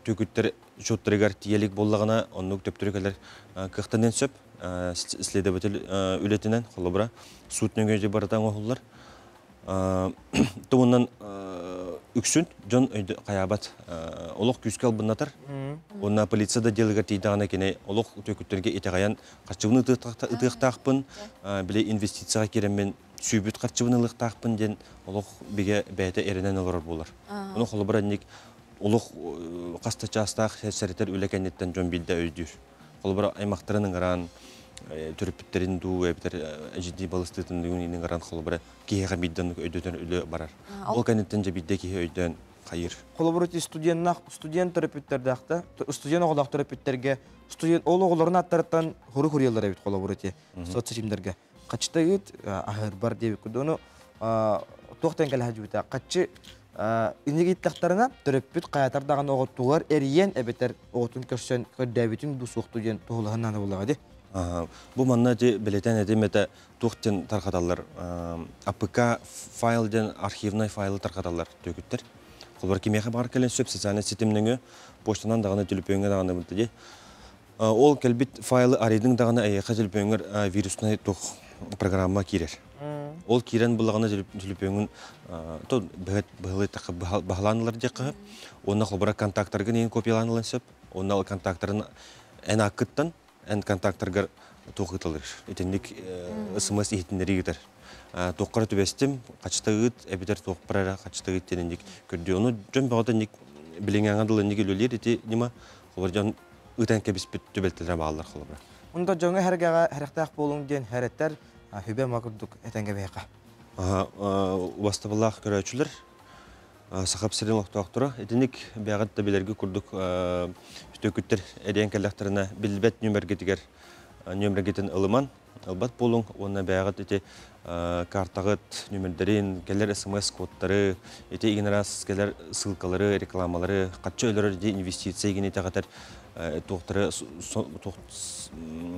tüküttер şottarigar tiyelik bollağına onluk töptürükeler kıhtanen söp isledebetil ületinen kolubara suutun gönce baratan oğullar Tuğundan үксүн жон өйді қаябат олық күскі албыннатар. Онна полицияда делігер тейдағына кене олық төкіттерге етеғаян қарчыбыны ұтықтақпын, біле инвестицияға кереммен сүйбіт қарчыбыны ұлықтақпын ден олық беге бәйті әрінен олар болар. Оны қолы бір әнек олық қастача астақ сәреттер өлекәнеттен жон білді өйдір. Қолы бір аймақтарының ғаран түріпіттерін ду, әбітер әжидей балыстығын үйінің ғаран қолы бір кейеға биддан өйден өлі барар. Ол кәнеттен же бидде кейе өйден қайыр. Қолы бір өте студент түріпіттерді ақты, студент оғылақ түріпіттерге, ол оғыларын аттарыттан құры-құрыялар әбіт қолы бір өте соцсетимдерге. Қачыта ет, ағыр бар деп күрді, оны тоқтан кәлі әжі өте. Қачы инегейттақтарына түріпіт қаятардаған оғыттуғар әріен әбетер оғытын көрсен көрдәбетін бұсуқты ден тоғылығынан болаға де. Бу манна же билетен эдемете тухтен таркаталар APK файлден архивный файлы таркаталар төкүттер. Колбар кимеге бар келен сөп социальный сетимнеңе почтанан дагына төлөпөнгө дагына бутти. Ол келбит файлы аридин дагына аяка төлөпөнгөр вирусный тух программа кирер. Ол кирен булагына төлөпөнгөн то багланылар жакы. Онна колбар контакттарга нен копияланылын сөп. Онна контакттарын эн акыттан en kontaktargar toqıtılır. Etendик SMS ihtinleri gider. Toqara tübestim, qaçtağıt, ebiter toqparara qaçtağıt tenendik kördü. Onu jön bağda nik билиңәңә дылын нигелүлер ити нима хобаржан ытан кебис бит төбелтелер баалар хылыбра. Унда жаңы һәргәгә һәрәктәк болуң дигән һәрәттәр хүбә макырдык этәнгә бәяка. Убастабыллах көрәчүләр. Сахап сирен лохтоктора. Этиник бәгат та биләргә курдук төкүттер эдән кәләхтеренә билбет нөмергә тигәр нөмергәтен ылыман. Албат болуң оны бәгат ите картагыт нөмерләрен, келер SMS кодтары, ите игнорас келер ссылкалары, рекламалары, катчы өлөр ди инвестиция гене тагатар тоқтары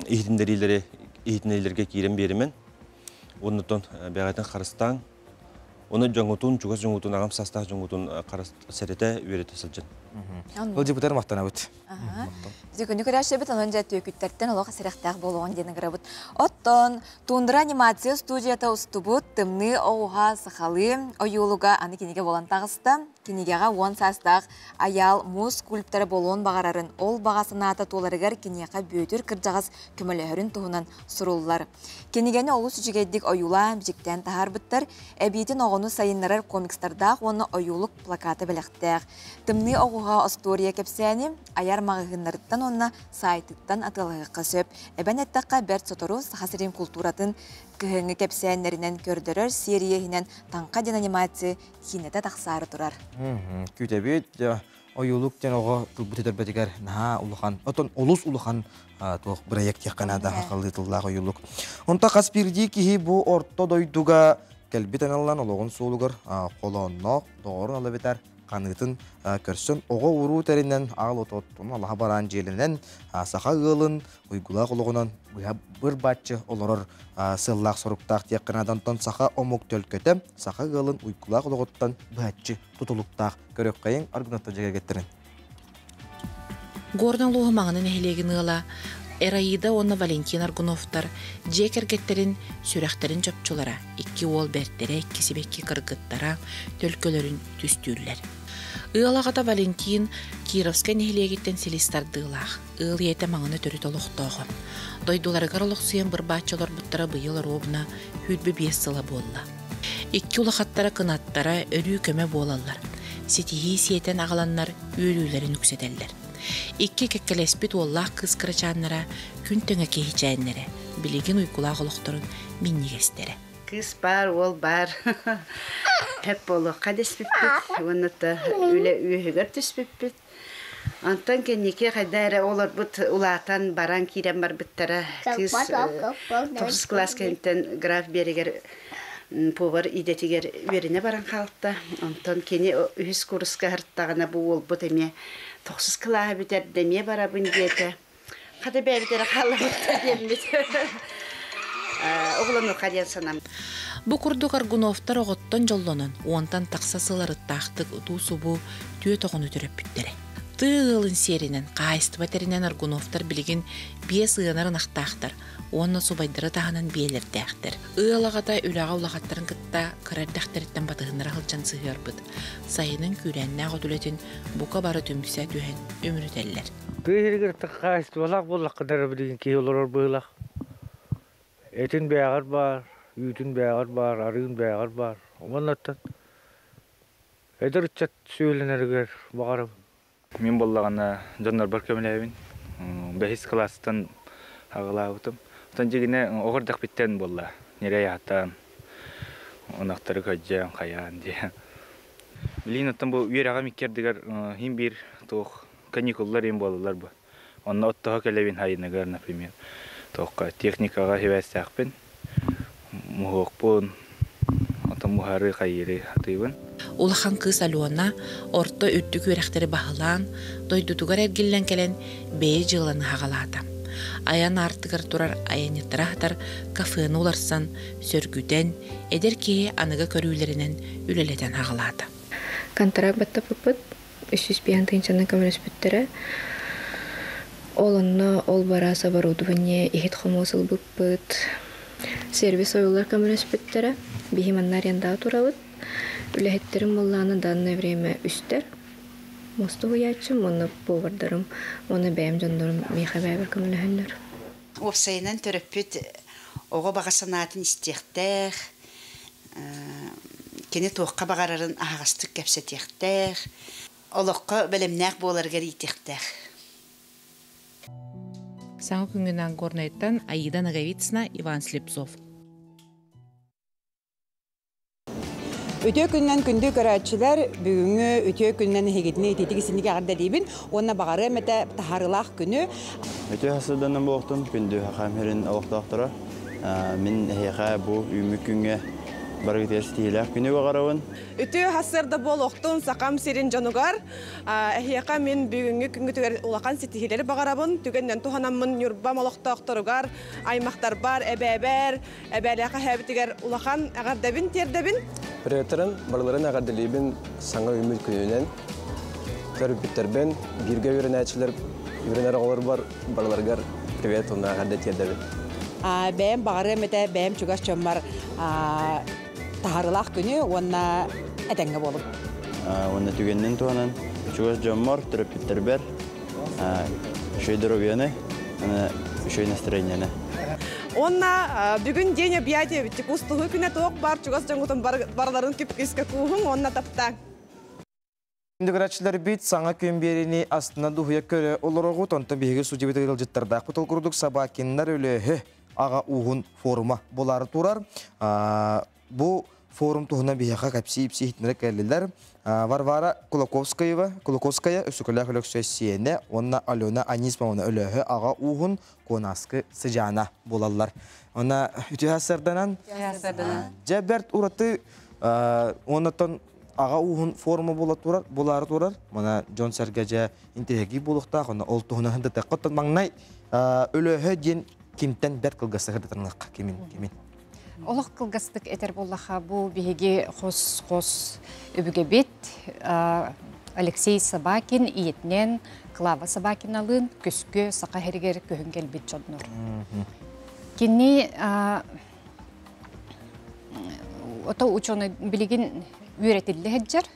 ихтиндерилери ихтинелерге кирен беремен. Оннотон бәгатен Карыстан оны жаңутун, чугас жаңутун, агам састах жаңутун сәрете үйрете сылжын. Ол депутар мақтана бұд. Күні көрәші біт, онын жәті өкіттерттен олуға сәріқтақ болуған дені қыры бұд. Оттон, туындыра анимация студията ұсты бұд, тымны оуға сықалы, ойуылыға аны кенеге болан тағысты. Кенегеға 10 састақ аял мұз кульптары болуын бағарарын ол бағасына ата толарығар кенеға бөтір кіржағыз көмілерін тұғынан сұрулар. Кенегені олу сүжігедік ойула бжіктен тағар бұттыр, әбейтін оғыны сайынларар комикстардақ оны ойулық плакаты біліқтәқ. Тымны оғыға история кепсәні аяр мағығынларыттан онына сайтыттан атылығы қысып, әбән әттіққа бәрт сотору сақасырын культуратын күйіңі кепсәнлерінен көрдірір сериехінен таңқа ден анимация хинеті тақсары тұрар. Күтәбет ойулук тен оға бұтетер бәтігер наға ұлыған, отын олыс ұлыған тоқ проект яққанада қақылытылдағы ойулук. Онта қаспирді кейі бұл орта дойдуға кәлбет аналан олығын соғылығыр қолоннақ доғырын алы бетер қанытын көрсін. Оға ұру тәрінен ағыл ототтың Аллаға баран желінен сақа ғылын ұйгылақ олығынан бір бәтші олырыр сыллақ сұрықтақ текқанадан сақа омық төлкөті сақа ғылын ұйгылақ олығыттан бәтші тұтылықтақ көрек қайын аргунатты жеге кеттірін. Гордан луғы мағының әйелеген ұғыла Эраида оны Валентин Аргуновтар жекергеттерін сүрәқтерін жопчулара, 2 ол бәрттері, 2 себекке кыргыттара, төлкөлерін түстүрлер. Ыалағата Валентин Кировска нехилегеттен селистардылақ. Ыал ете маңыны төрі толықтауғы. Дойдуларығар олықсыйын бір бачылар бұттара бұйыл робына хүлбі 5 сыла болла. 2 улақаттара кынаттара өрі көмі болалар. Сетихи сиетен ағаланлар өлілерін үкседелдер. 2 кеккелеспит оллақ кыз кырачаннара күн төңе кейчәннәре билеген уйкулақ олықтырын миннигестері. Кыз бар, ол бар. Хәп болу қадеспіппет, оныты үлі үйігір түспіппет. Антон кенеке қайдары олар бұт улатан баран кейрен бар біттара. Кыз 9 класс кенттен граф берегер повар идетігер өріне баран қалыпты. Антон кене үйіз курсқа ғырттағына бұл ол бұт әме 9 класс бітер деме бара бұн деті. Қады бәбітері қалығытты дембет. Оғылыны қаден санам. Бұ күрдік Аргуновтар оғыттан жолланын, оңтан тақсасылары тақтық ұту сұбу түйе тоғыны түріп бүттірі. Тығылын серінен, қайысты бәтерінен Аргуновтар білген 5 ұғынарын ақтақтыр, оны сұбайдыры тағынан бейлерді әқтір. Ұғылағата үліға ұлағаттарын күтті қырардақтырыттан батығыныр ғылчан сығыр бұд. Сайының күрәніне ағыдулетін бұқа бары түмсә түйен өмірітелілер. Түйергірті қайысты олақ болақ қыдары білген кей олар бұғылақ. Этин бәғар бар, үйтін бәғар бар, арығын бәғар бар. Оңанаттан әдір үтчат сөйленергер бағарым. Мен болағана жондар бар көміләйбін. 5 класстан ағылауытым. Отан жегіне оғырдақ біттен болла. Нерей аттан, онақтары көджен, қаян де. Білейін оттан бұл үйер аға меккердігер хим бір тоқ каникуллар ем болалар бұл. Онна оттаға кәлебін хайынығар, например. Тоққа техникаға хевәстәқпен, мұхоқпын, отан мұхары қайыры атыйбын. Улахан кыз Алуана орто үттік өрәқтері бағылан, дойдутугар әргеллен кәлен бәйі жыланы хағалата. Аян артығыр тұрар аяниттырақтар кафені оларсан сөргүден, әдер кейі анығы көрілерінен үлеледен хағалата. Контракт бәтті бұпыт, 305 тыңчанын көміріс бүттірі. Олынна ол бараса оборудование ихит хомосыл бұппыт. Сервис ойылар көміріс бүттірі. Бихиманнар янда турабыт. Үләхеттерім болланы данное время үстер. Мосты хуячым, оны повардарым, оны бәйім жондырым мейха бәйбір көміліхілер. Опсайынан түріппіт оғы бағасанатын істектәқ, кені тоққа бағарарын ағастық кәпсетектәқ. олыққа білімнәк боларғар итектәк. Саңы күнгінен горнайттан Аида Наговицына, Иван Слепцов. Өтө күннен күнді көрәтшілер бүгінгі өтө күннен хегетіне тетігісінеге ағардалейбін. Онына бағары мәті тахарылақ күні. Өтө хасыданын болықтым, күнді хақамерін олықтақтыра. Мен хеға бұл үймі күнге барғытер стейләк күні бағарауын. Өтө хасырда болықтым, сақам серін жануғар. Әхеқа мен бүгінгі күнгі түгер улақан сетихелері бағарабын. Түгеннен туханамын юрбам олықтақтырығар, аймақтар бар, әбәбәр, әбәләқа әбітігер улақан ағардабын, тердабын. Приветтерін, барларын ағардалейбін саңа өмір күнінен. Төріпіттербен, бірге үйренәтшілер, үйренер олар бар, барларғар привет, оны ағарда тердабын. Бәйім бағары мәті бәйім чүгаш чөммар тахарылақ күні онына әтәңгі болып. Онына түгеннен туғанан чүгаш жөммар, түріпіттер бәр, шөйдір ойыны, шөй настроенияны. Онына бүгін дене бияде күстіғі күні тоқ бар, чүгас жоңғытын барларын күпкеске күхің, онына тапта. Үндігірәтшілер бейт саңа күйін беріне астына дұхыя көрі олырығы тонтын бейгі судебеті ғылжыттардақ бұтыл күрдік сабакенлер өлігі аға уғын форума болары тұрар. Бұл форум тұғына бейіға кәпсейіп сейтінірік әлілер. Варвара Кулаковская өсікілі өксөссиені, онына Алена Анисмауына өлігі аға уғын қонасқы сыжана болалар. Ona ütühasardanan Cebert urati onatan ağa uhun formu bolar turar. Mana John Sergeje intihegi buluqta ona oltuğuna hında taqattan mangnay ölöhö den kimten ber kılgası hırdatırnaq kimin. Олық қылғыстық әтер болаға бұл бейге қос өбіге бет Алексей Собакин иетнен Клава Собакин алын көскі сақа хәргер көхінгел бет жодныр. Кенне ота ученый білеген үйретілі әджер.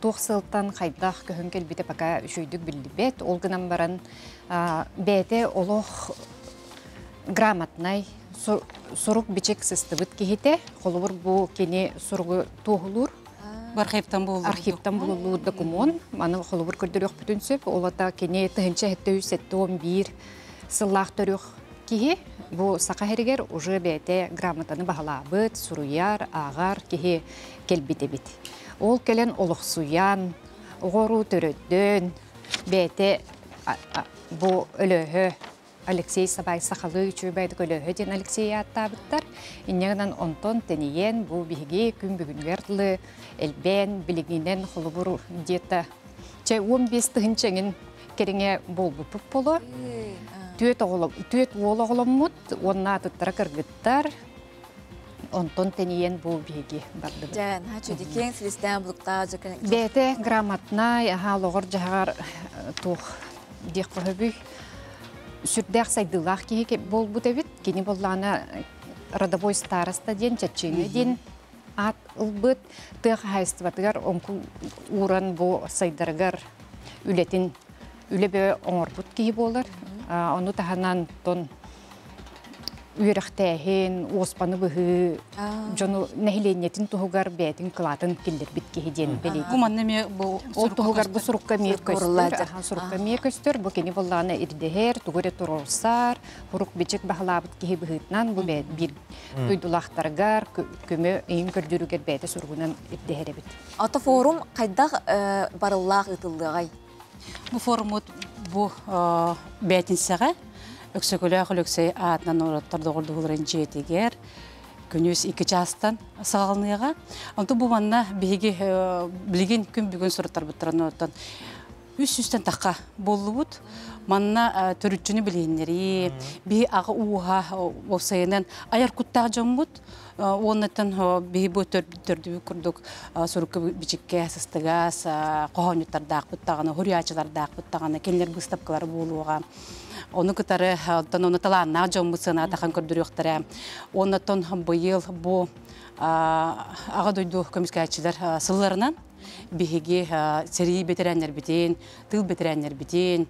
Тоқсылтан қайдақ көхінгел беті пака үшүйдік білді бет. Олғынан баран бәйті олық грамотнай Сорук бичек сыстыбыт кехете, холовыр бу кене соругу тоғылыр. Архивтан болулur документ. Маны холовыр көрдөрөк бүтүн сөп. Олата кене тыгынча 711 сыллах төрөк кихи. Бу сака херигер уже бете грамотаны багалабыт, суруяр, агар кихи келбитебит. Ол келен олуксуян, огору төрөдөн бете бу өлөһө Алексей Сабай Сахалы чөйбайды көлөһө ден Алексей аттабыттар. Иннегінен онтон тенейен бұл бігі күн бүгінгерлі әлбен білігінен холыбыр дета. Чай 15 тығынчаңын керіңе бол бұпып болу. Түйет ол оғылыммыд, онына тұттыра кіргіттар. Онтон тенейен бұл бігі барды. Жан, чөдекен сілістен бұлықта жүкін. Бәті грамотна, лоғыр жағар тұқ дек бұғы Сүрдәк сайдылақ кейке бол бұд әбет, кені болланы родовой староста ден, чатчыны ден ат ұлбыд, тұқ хайстыватығар, онку уран бұл сайдарығар үлетін үлебе оңыр бұд кейі болыр. Оны тағанан тон үйріқтәйін, оспаны бұғы, жону нәхіленетін тұғығар бәйтін қылатын келдер бит кейі ден білейді. Ол тұғығар бұл сұрыққа мейір көстір, бұл кені болланы ирдігер, тұғыры тұрылсар, ғұрық бечек бағылабыт кейі бұғытнан бұл бәйт бір көйдулақтарғар, көмі үйін көрдірігер бәйті сұрғынан ирдігер әбіт. Аты форум қайдақ барыллақ ұтылдығай? Бұл форумыт бұл бәйтін сәға, Өксөкөлі өксөй атынан ораттарды олдығылырын жетегер, күніз 2 жастан сағалыныға. Онты бұл манна білген күн бүгін сұраттар бұттырын оттан. Үс-үстен таққа болы бұд. Манна түрітчіні білгенлері, бей аға уға осайынан аяр күттағы жон бұд. Онытын бей бұл түрді күрдік сұрықы бічікке сыстығас, қоғанеттардақ бұттағаны, хұриячылардақ бұттағаны, келер бұстапқылары болуға. Оны күтары, оны таланна жомбысына таққан көрдіріқтірі. Оны тон бұйыл бұл аға дойду көміскәтшілер сылларынан бігеге сәрі бетерәнер бітен, тыл бетерәнер бітен,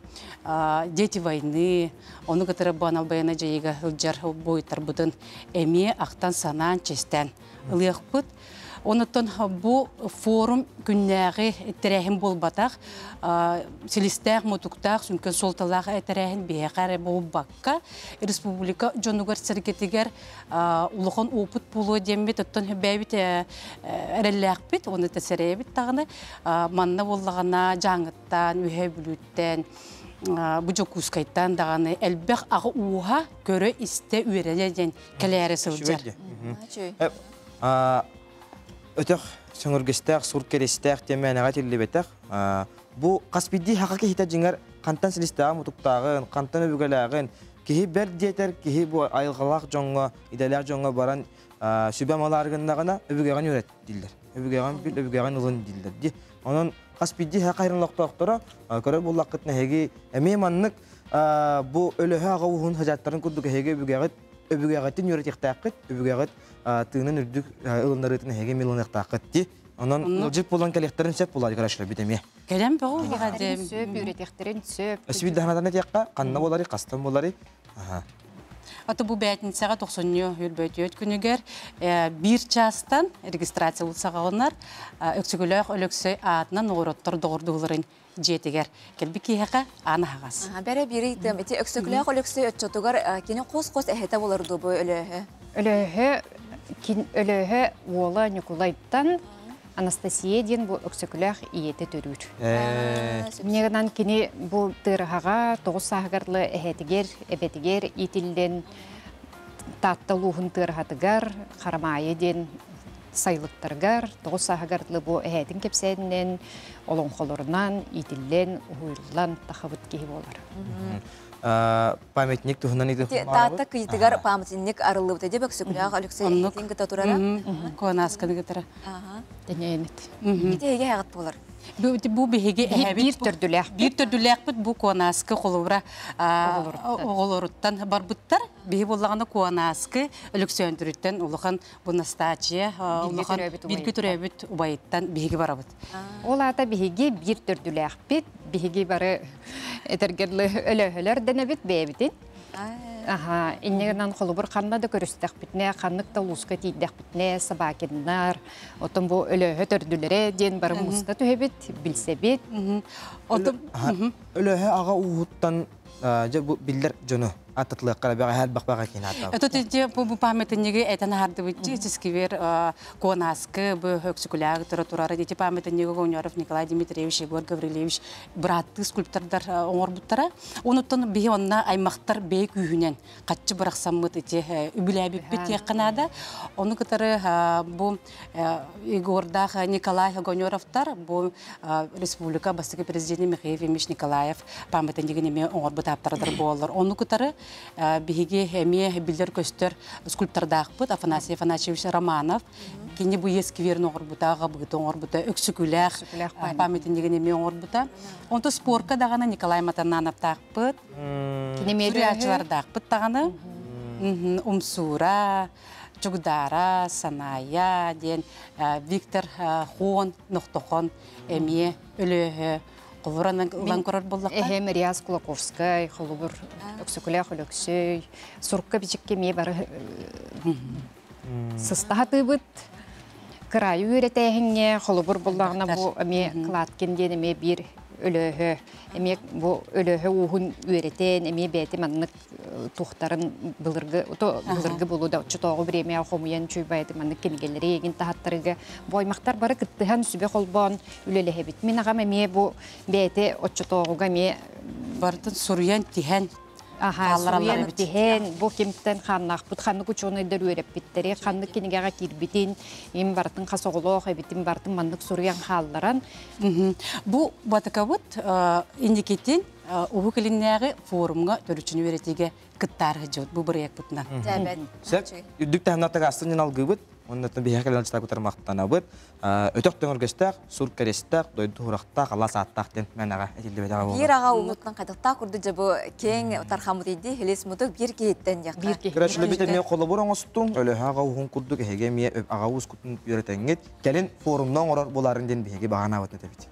дети войны, оны күтары бұған албайына жайыға ұлжар бойыттар бұдын әме ақтан санан честен ұлық бұд. Онуттан бу форум күннәге терәһин булбатак, селистәк мотуктак сүнкән солталак терәһин бехәре булбакка республика жонугар сәргетигәр улухан опыт булу дембет оттан бәбит әрәлләкбит, оны тәсәрәбит тагыны манна буллагана жаңыттан, үһә бүлүттән bu jokускайттан даганы әлбәк ага уха көрө исте үрәләдән кәләре сылҗар. Өтөх сөңөргестәк, суркерестәк темәнәгә тиллебетәк. Бу каспиди хакыки хита җиңәр кантан селистәгә мутуктагын, кантан үгәләгән, киһи бер диетер, киһи бу айылгалак җонга, иделәр җонга баран сүбәмаларгында гына үгәгән үрәт дилләр. Үгәгән улын дилләр. Ди, анын каспиди хакайрынлыктактыра, көрә буллакытны һәги әмеманнык бу өлөһә агыуын хаҗаттарын күрдүк һәге үгәгәтен үрәтәктәкыт, үгәгәт тыгынын үрдүк ылындарытын һәге милонактакыт ди. Анан җип булган кәләхтәрен сөп булар карашлар битеме. Кәләм бу гадәм сөп үрәтәктерен сөп. Әсбидәһнәдән якка канна булары, кастан булары. Аты бу бәйтинсәгә 90-нчы үрбәтөт күнегәр бир частан регистрация булсаганнар өксөгөләк өлексө атнан ороттор догордуларын жетегәр. Келбики хакы аны хагас. Бәре бири тем ити өксөгөләк өлексө өтчотугар кине кос-кос әһәтә булыр ду бу өлөһе. Өлөһе Вола Николайттан Анастасия ден бу өксөкүләк иете төрүр. Негенан кини бу тырхага 9 сагырлы эһетигер, эбетигер итилден татталуһун тырхатыгар, карамайы ден сайлыктаргар 9 сагырлы бу эһетин кепсеннен олонхолорунан итилден уйлан тахабыт киһи болар. Памятник туһунан иде. Тата кыйтыгар памятник арылып дип өксөкүләк Алексей Тинге татурара. Конасканы гытара. Дененет. Итеге хагат булар. Бу беге бир төрдүләк. Бир төрдүләк бит бу конаскы холубра оголоруттан барбыттар. Беге буллаганы конаскы Александрыттан улухан бу Настачия улухан бир көтөрөбүт убайыттан беге барабыт. Ол ата беге бир төрдүләк бит. Беге бары этергерле өлөһөлөр денебит бебитин. Иннегенан холубур канна да көрүстәк битне, каннык та луска тийдәк битне, сабакиннар, отон бу өлөһө төрдүләре ден бары муста төһебит, билсебит. Өлөһө ага уһуттан бу биллер жону ататлык карабага һәр бакбага кината. Это те бу памятниге этен харды витчискивер конаскы бу хөксүкүләг турары дите памятниге Гоняров Николай Дмитриевич Егор Гаврилевич браты скульптордар оңорбуттара. Онуттан бионна аймактар бей күйүнен катчы быраксаммыт ите үбүләбип бит якынада. Оны кытары бу Егорда Николай Гонyaровтар бу республика бастыгы президенты Михаил Ильич Николаев памятниге неме оңорбутаптардар болар. Оны кытары биһиги эме билдер көстөр скульптордаакпыт Афанасий Афанасьевич Романов кини бу ескивер оңорбутага оңорбута өксүкүләк памятниге неме оңорбута. Онто спорка дагана Николай Матананов таакпыт. Кини медиачылардаакпыт таганы. Умсура, Чугдара, Саная ден Виктор Хон Ноктохон эме өлөһө Лан корор боллакка. Мариас Кулаковская, холубур өксөкүләк өлөксөй, суркка бичикке ме бары сыстатыбыт. Краю үретәһиңне холубур боллагына бу ме клаткин дене бир өлөһө. Эме бу өлөһө уһун үретен эме бәте маннык тухтарын былыргы булуда чотогы бремия хомуян чуйбайды маннык килгелери эгин тахаттарыга боймактар бары кыттыхан сүбе холбон үлелехебит. Мен агам эме бу бәте очотогуга ме бартын сурьян тиһен Суян тиһен бу кемтен ханнах бут ханны кучоны да үреп биттери ханны кинигага кирбитин им бартын хасоголох эбитин бартын маннык сурьян халларан. Бу батакабыт индикетин уху килиннәге форумга төрүчүн үретиге кыттар жот бу бирек бутна. Сәп үдүк тәһнәтәгә астын алгыбыт. Оннан бихәкәлән стакутар мактанабыт. Өтөк төңөргәстәк, сур керестәк, дойду хурактак, Алла сааттак ден мәнәгә әтилдебәдә булды. Бир ага умуттан кайдыкта курды жабы кең тархамыт иди, хелес мутук бир киеттен якка. Грәчле бит мен коллабор оңостун, өле ага уһун курдук һәгә ме ага уз кутун йөрәтәнгет. Кәлен форумнан орар буларын ден биһәге багана бит бит.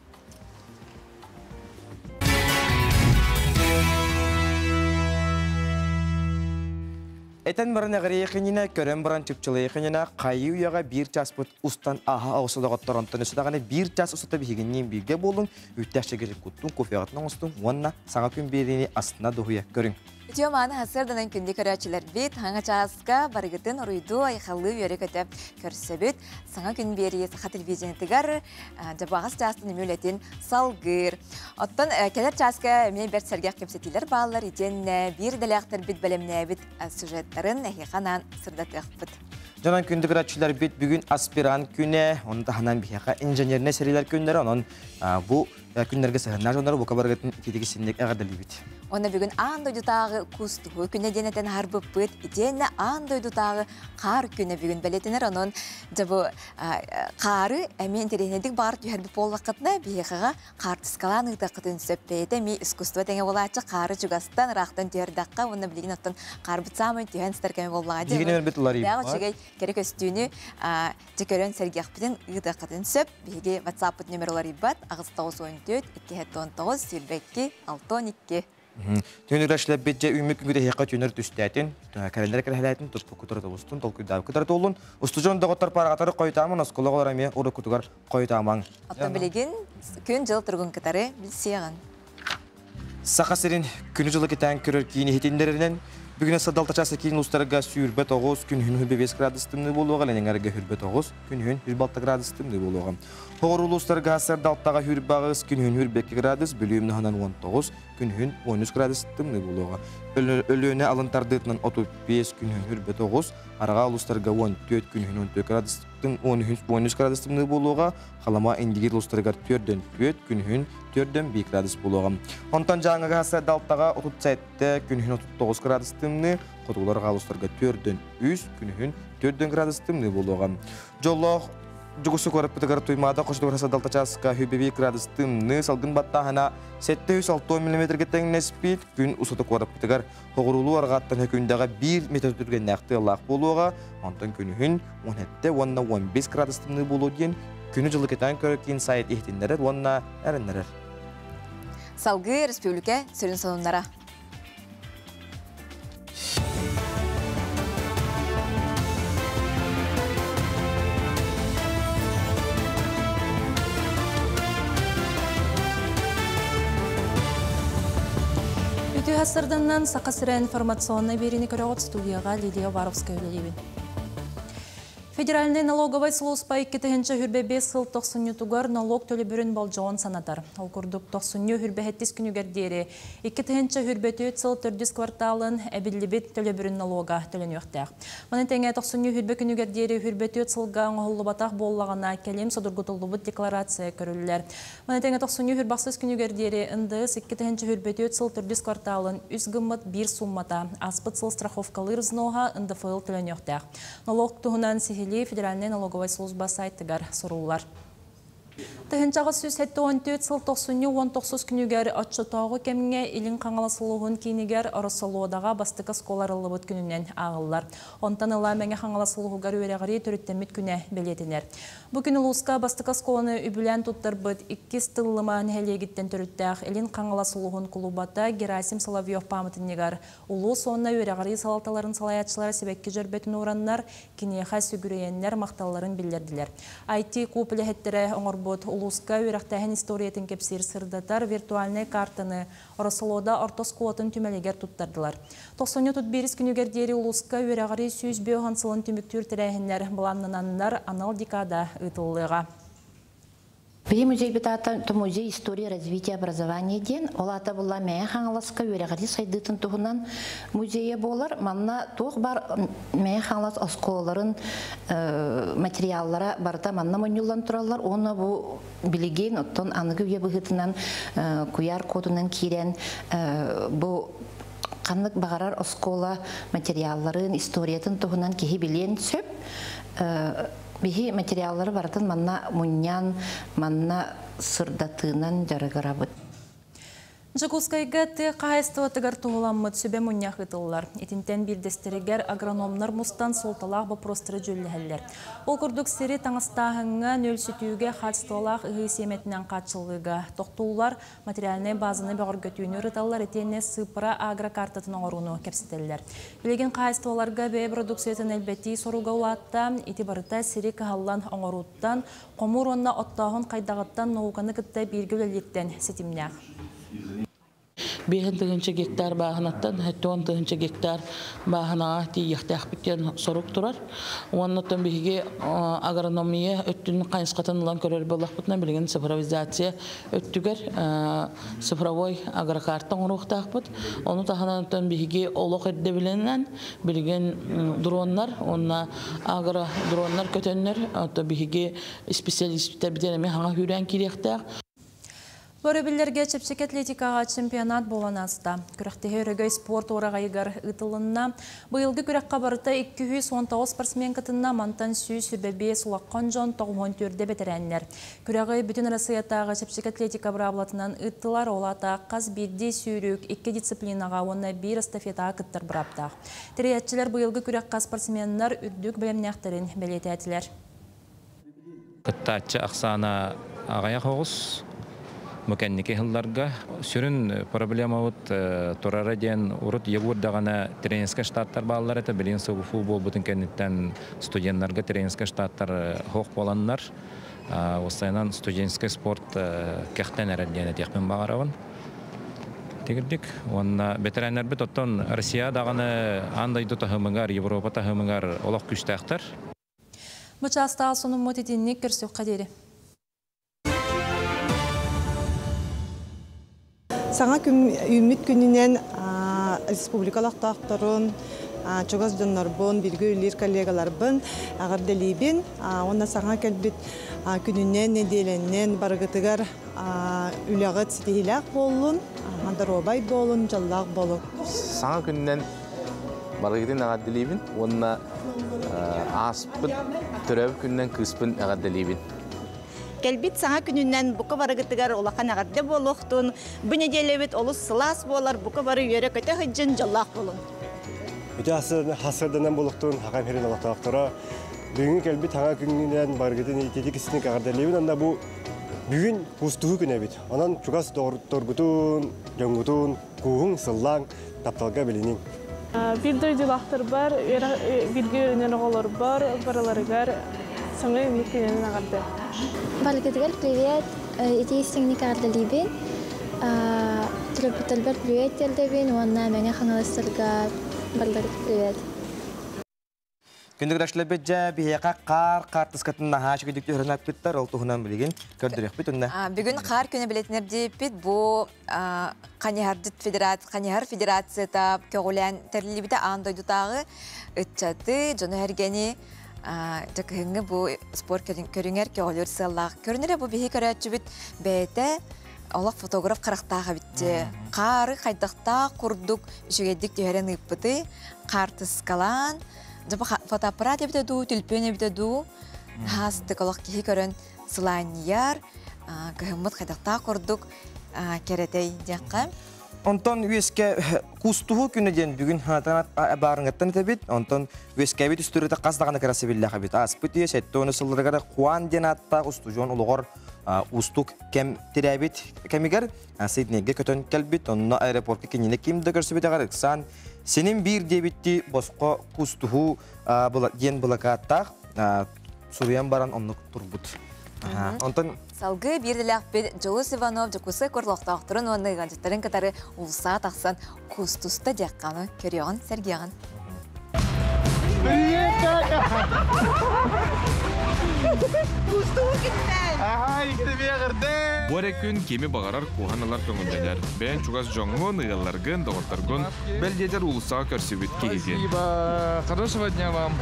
Этен баран агырыйхынына көрөн баран чыпчылыйхынына кайы уяга бир часпыт устан аха осудагы торонтон өсөдаганы бир час усата бигиннен бирге болун үттәшче керек куттун кофеятның устун онна саңа күн берини астына дохуя көрүң. Тиоманы хасырданын күнді көрәчілер бет, хаңа часка баргытын ұруйду айқалы өрі көтіп көрсөбіт. Саңа күн бері сақа телевизионетігар жабағыз частын мүлетін салгыр. Оттан келер часка мен бәрт сәргек кемсетілер бағалар етен бір дәліқтір бит бәлемне бит сюжеттарын әхиқанан сырдатық бұд. Жанан күнді көрәчілер бет бүгін аспирант күні, оны таханан бияқа инженеріне сәрелер күндері, онын бұл күндерге сағынар жонары бұқа барғатын тетігісіндек әғадалі бет. Оны бүгін аң дойдутағы күстіғі күні денетен харбып бұд, етені аң дойдутағы қар күні бүгін бәлетінер, оның жабы қары әмен теренедік бар түйербіп болуақытына бейіқаға қар тұскалан ұйтақытын сөппейді, ми үскүстіва тәңе болачы қары жүгастан, рақтан түйердаққа, оны білген оттан қар бұтсамын түйен сітіркеме болуағады. Керек өстүйіні жекерен сәргеқпіден ұйдақытын сөп, бейге WhatsApp нөмерлері бат, ағыз 914-219 сүйілбәкке 612. Төнір әшіліп бетже үймік күнгіде хеқа төнір түстәтін, кәлендер кәрхәләтін, тұтпы күтірді ұстын, тұл күдді күтірді олын. Ұстыжон дұғыттар парағатары қойытамын, осқылы олар әме ұры күтігар қойытаман. Аттан білеген күн жыл тұрғын кітары білсеған. Сақасырын күні жылы кетен көрір кейіні хетендерінен бүгін садалтачасы кейін ұстарға сүйірбет оғыз, күн хүн 5 градустымны болуға, ләнен әрге хүрбет оғыз, күн хүн 6 градустымны болуға. Хоғыр ұлыстарға сардалттаға хүрбағыз, күн хүн 2 градус, бөлімні ханан 19, күн хүн 13 градустымны болуға. Өліөне алынтардытынан 35, күн хүн хүрбет оғыз, араға ұлыстарға 14, күн хүн 13 градустымны болуға, қалама индигер ұлыстарға 4-4, күн хүн 4-5 градус болуға. Онтан жаңыға сардалттаға 37, күн хүн 39 градустымны, қотулар ғалыстарға 4-3, күн хүн 4 градустымны болуға. Жоллық Жүгісі көріп бітігір тұймада қошты садалта часқа 2 градустымны салғын батта хана 706 мм тәңіне спид күн ұсыты көріп бітігір қоғырулу арғаттан өкіндегі 1 метр түрген нәқті лақ болуға, онтан күні хүн 17-15 градустымны болу дейін күні жылы кетен көріп кейін сайет ехтендерер, онына әрінлерер. Салғы республика сөрін сонынлара. Хасырданнан сақасыра информационный берені көріғыт студияға Лидия Варовская өлелебін. Федеральный налоговый служба 2-нче хүрбе 5 сыл 90 тугар налог төлі бүрін болжауын санатар. Ол күрдік 90 хүрбе 7 күнігердері 2-нче хүрбе 4 сыл 4 кварталын әбілібет төлі бүрін налога төлін өқтәқ. Маны тәңе 90 хүрбе күнігердері хүрбе 4 сылға оңғылы батақ боллағына кәлем содырғытылыбыт декларация көрілілер. Маны тәңе 90 хүрбақсыз күнігердері ындыз 2-нче хүрбе 4 сыл 4 кварталын үз гыммат 1 суммата аспыт сыл страховкалы рызноға НДФЛ төлін өқтәқ. Налог тұғынан Федеральный налоговый служба сайтыгар сұрулар. Тыхынчағы сүз 7-14 сыл 90-19 күнігер отчетауғы кеміңе илін қаңаласылығын кейінігер ұрысылуыдаға бастықы сколарылы бұд күнінен ағылар. Онтан ыла мәңе қаңаласылығығар өрәғари түріттемет күні белетінер. Бұ күні ұлысқа бастықы сколаны үбілен тұттыр бұд 2 стылыма нәлегіттен түріттәқ илін қаңаласылығын құлубата Герасим Соловьев памытынегар. Ұлы сонына өрәғари салалталарын салаятшылары себекке жүрбетін ұраннар, кенеға сүгірейенлер мақталарын білдерділер. IT көпілі әттірі оңырбұд ұлысқа өрәқтәхін историятын кепсер сырдатар виртуальный картаны орысылода ортос қуатын түмелегер тұттардылар. 90-1 күнігердері ұлысқа өрәғари сүйіз беуғансылын түміктүр тірәхінлер бұланнананлар анал дикада ұтылыға. При музей битата то музей истории развития образования ден олата була мәе хаңласка өрәгәри сайдытын туһунан музейе болар манна тух бар мәе хаңлас осколарын материаллара барта манна монюллан туралар оны бу билеген оттон аныгы үе быгытынан куяр кодунан кирен бу каннык багарар оскола материалларын историятын туһунан киһи билен сөп Бихи материаллары бартын манна муньян, манна сырдатынан жарыгарабыт. Жакускайга ты қайыстығы тігір туғыламмыт сөбе мұнях ұтылылар. Етінтен білдестерігер агрономнар мұстан солталақ бұпростыры жөлліхәлілер. Ол күрдік сері таңыстағыңа нөл сүтіуге қатыстылақ ұғы семетінен қатшылғыға. Тоқтулар материаліне базыны бәғыр көтүйіні рыталылар етенне сыпыра агрокартатын оңыруыны кәпсетелілер. Білеген қайыстыларға бәй продукциятын әлбәтті соруға уатта, еті барыта сері кағалан оңыруыттан, қомыр онна оттағын қайдағыттан ноуғаны кітті бергілелеттен сетімнәқ. 5 гектар бағынаттан, 10 гектар бағынаға тиектәқ біттен сорук тұрар. Оннаттан бейге агрономия өттін қайынсқатын ұлан көрер болақ бұтына білген цифровизация өттігер цифровой агрокарттан ұруқтақ бұт. Оны тағанаттан бейге олық әрді біленен білген дронlar, онна агро-дронlar көтенлер, бейге специалисттер бітенеме хаңа хүрен керектәқ. Бөрөбілерге чепчек атлетикаға чемпионат болан аста. Күрәқтегі өрігөй спорт орағайығар ұтылынна. Бұйылғы күрәқ қабарыта 219 спортсмен кітінна мантан сүй сүрбәбе сұлаққан жон тоғын түрде бетерәнлер. Күрәғі бүтін Россиятағы чепчек атлетика бұраблатынан ұттылар олата қаз бірде сүйрік 2 дисциплинаға оны 1 эстафетаға кіттір бұраптақ. Тіреятчілер бұйылғы күрәққа спортсменнар үрдік бәлемнәқтерін бәлетәтілер. Күттәтчі ақсана ағаяқ оғыз. Мөкәннеке хылларга сүрін проблема от турара ден урут егурдагана тренерска штаттар баллар это билин футбол бутын кеннеттен студентларга тренерска штаттар хок боланнар. Осайнан студенческий спорт кехтен эрдене техмен багарабын. Тегердик, онна ветераннар бит оттон Россия даганы андай тахымыгар, Европа тахымыгар олақ күчтәхтар. Мычаста сонун мотитинник көрсөк кадери. Саңа үміт күнінен республикалық тақтырын, чогаз жоннарбын, бірге үйлер коллегаларбын, ағырделейбін. Онда саңа кәлбет күнінен, неделенен барғытығар үліғыт сетейіләқ болын, мандаробай болын, жаллақ болын. Саңа күнінен барғытын ағырделейбін, онда аспын, түрәбі күнінен кыспын ағырделейбін. Келбит саңа күнінен бұқы барығытығар олақан ағадды болуқтың, бұл неделебет олыс сылас болар, бұқы бары үйері көті хүджін жаллақ болын. Өте асырдынан болуқтың хақам херін олақтақтыра. Бүгін келбит саңа күнінен барығытын етеді кісінік ағардалебін, анда бұл бүгін құстығы күн әбет. Онан чугас торгутун, жоңгутун, куғын, сыллаң, тапталға білінен. Bir duyduğular var, bir görünen oğullar var, baralarıgar саңа үміт күнінен ағарды. Балгыдығар, привет. Етейістіңні қардалибін. Тұрып-тұлбар привет елдебін. Онна мәне қаңалыстырға балдар привет. Күндік рәшілі жа бейеқа қар тұскатынна хаашы күдікті үрінап күттар, ол тұғынан білеген көрдірек біт үнна. Бүгін қар күні білетінер дейіп біт, бұл Қанияр Федерацията көгілен тәрілі андойдутағы үтчаты, жоны әргені Жакыңы бұл спорт көріңер кеғолыр сыллақ. Көрінері бұл бейі көрәтші біт бәйті олақ фотограф қарақтаға бітті. Қары қайдақта құрдық үшігедік дейерен ұйппыды. Қартыс қалан. Фотоаппарат ебіті ду, түлпен ебіті ду. Хастық олақ кейі көрін сыланияр. Көхімміт қайдақта құрдық керетей деққа. Онтон үеске кустуһу күнеден бүгүн хатанат барыңыттан тебит, онтон үеске бит үстүрөтө каздагана карасы биллаха бит. Аспытые сеттоны сылдыргара куан денатта устужон улугор устук кем тирабит кемигер Сиднейге көтөн келбит, онно аэропортка кинине кимде көрсөбүт агарыксан. Сенин бир дебитти боско кустуһу ген булакаттак сурян баран оннук турбут. Онтон Салгы бирділәқ бет Жоус Иванов жүкісі көрліқтақтырын оны ғанжеттарын қатары ұлса тақсан кустуста дияққаны көріған сәргеған. Бұр күн кеми бағарар куханалар көңінденер. Бән чугас жоңғын, ұғаларғын, доғыртарғын, бәлдедер ұлысаға көрсі бет кейген. Хорошего дня вам.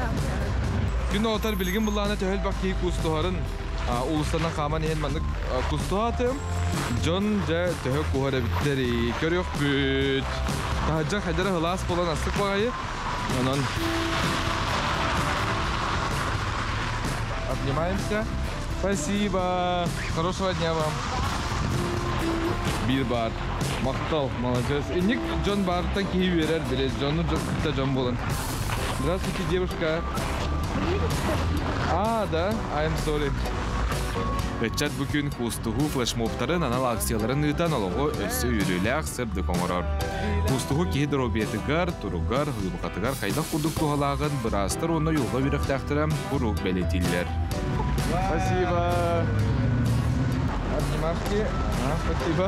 Күн оғытар білген бұлағына төхел бақ кей кустуғарын Uluslarına kaman ehen mandık kustuhatım. John ja töhök kuhara bitteri. Körüyor büt. Tahacak haydara hılas bolan astık bağayı. Ondan. Обнимаемся. Спасибо. Хорошего дня вам. Bir bar. Мақтал, молодец. Ник Джон Бартан киһи берер, билет. Джонну да Джон болын. Здравствуйте, девушка. Да, I'm sorry. Өтчат бүкін кустуху флешмобтарын анал акцияларын үтан олығы өссі үйріләқ сырды коңырар. Кустуху киһи дробиетігар, туругар, хұйбықатығар қайдақ күрдік туғалағын бірастыр оны юлға үйріқтәқтірім құруқ бәлетілер. Спасибо. Обнимашки. Спасибо.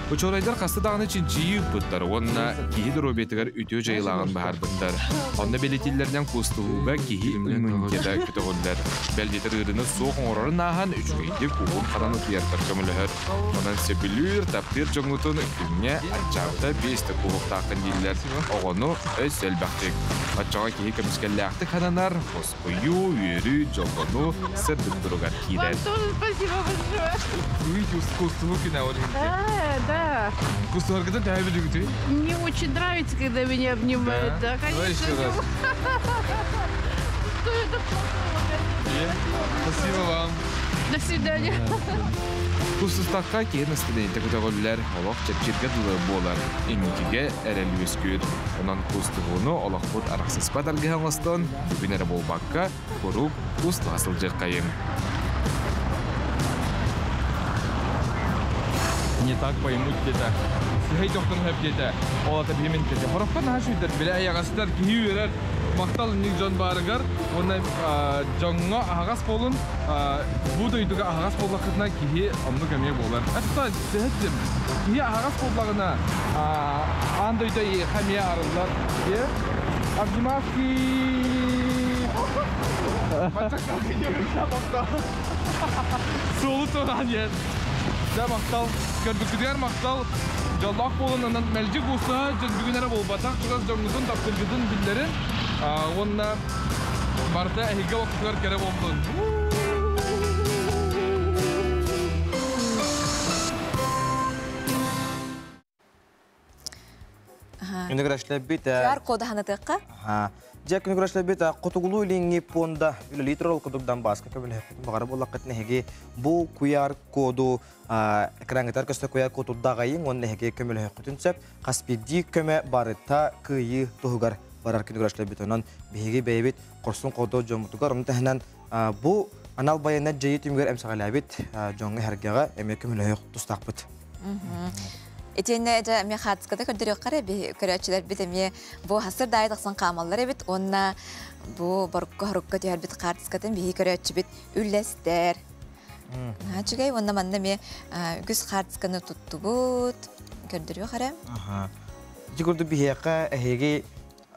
Учорайдар қасты дағыны чинчиі бұттар, онына киһи дробиетігар үтеу жайылағын бағар бұттар. Онна белетілерден кустухуға киһи иммунитеті күтіғылдар. Бәлдетір ұрыны соқ оңырарын ағын үшкейді күғын қадан ұтыяртар көмілігір. Онан себілір таптыр жоңғытын күнне атчағыда бесті күғықтақын дейлер. Оғыны өз сөлбәқтік. Атчаға киһи көміскәлі ақты қананар, қоспойу, үйері, жоғыны, сырдық тұрығар кейдер. Спасибо большое. Кустуху күнә орын. Кустухар когда ты обидел? Мне очень нравится, когда меня обнимают. Да, конечно. Давай еще раз. Что это? Спасибо вам. До свидания. Кустустаққа кейін студенті күтіғылілер олақ чәпчерге дұлы болар. Емекеге әрәл өскүйд. Онан кустығыны олақ бұд арақсыз падарғы аңыстан бүгін әрі болбаққа құруп кусту асыл жыққайым. Не так поймут где-то. Сихай доктор хэп где-то. Олата беймен где-то. Хорапқа наға шүйдер. Біле аяғасыдар кейі өрер. Мақтал ник жон барығар. Оны жоңға ағас болын. Бұ дөйдігі ағас болақытына кейі омны көмек болар. Әтті сәттім. Кейі ағас болағына андойда қамия арылар. Обнимавки. Мачаққа кейі Солы тоған ен. Да мақтал, көрдікідер мақтал, жаллақ болынынан мәлжік болса, жүз бүгін әрі бол батақ, тұрас жоңғыдың, тапсырғыдың білдерін, онына барда әйге уақытығар кәрі болдың. Үні көрәшілі бет... QR коды ханытыққа? Жек үні көрәшілі бет құтығылу үліңі понда литр ол құдығдан басқа көбілі бағары болақ қытын әге бұл QR коду экранғытар көсті QR коду дағайын оның әге көмілі құтын сөп қаспеді көмі барыта күйі тұғығар барар күні көрәшілі бет онан бейге бейбет құрсын коду жомытығар оның тәхінен бұл анал байына жайы түмгер әмсағалы әбет жоңғы әргеға әме көмілі тұстақ бұд. Этенне эже ме хатскада көрдөрөк кара көрөчүлөр бит эме бу хасыр дайдыксан камаллар бит онна бу борукка дер бит хатскатын би көрөчү бит үллестер. Ачыгай онна манда ме күз хатсканы туттубут көрдөрөк кара. Жигурду бияка эге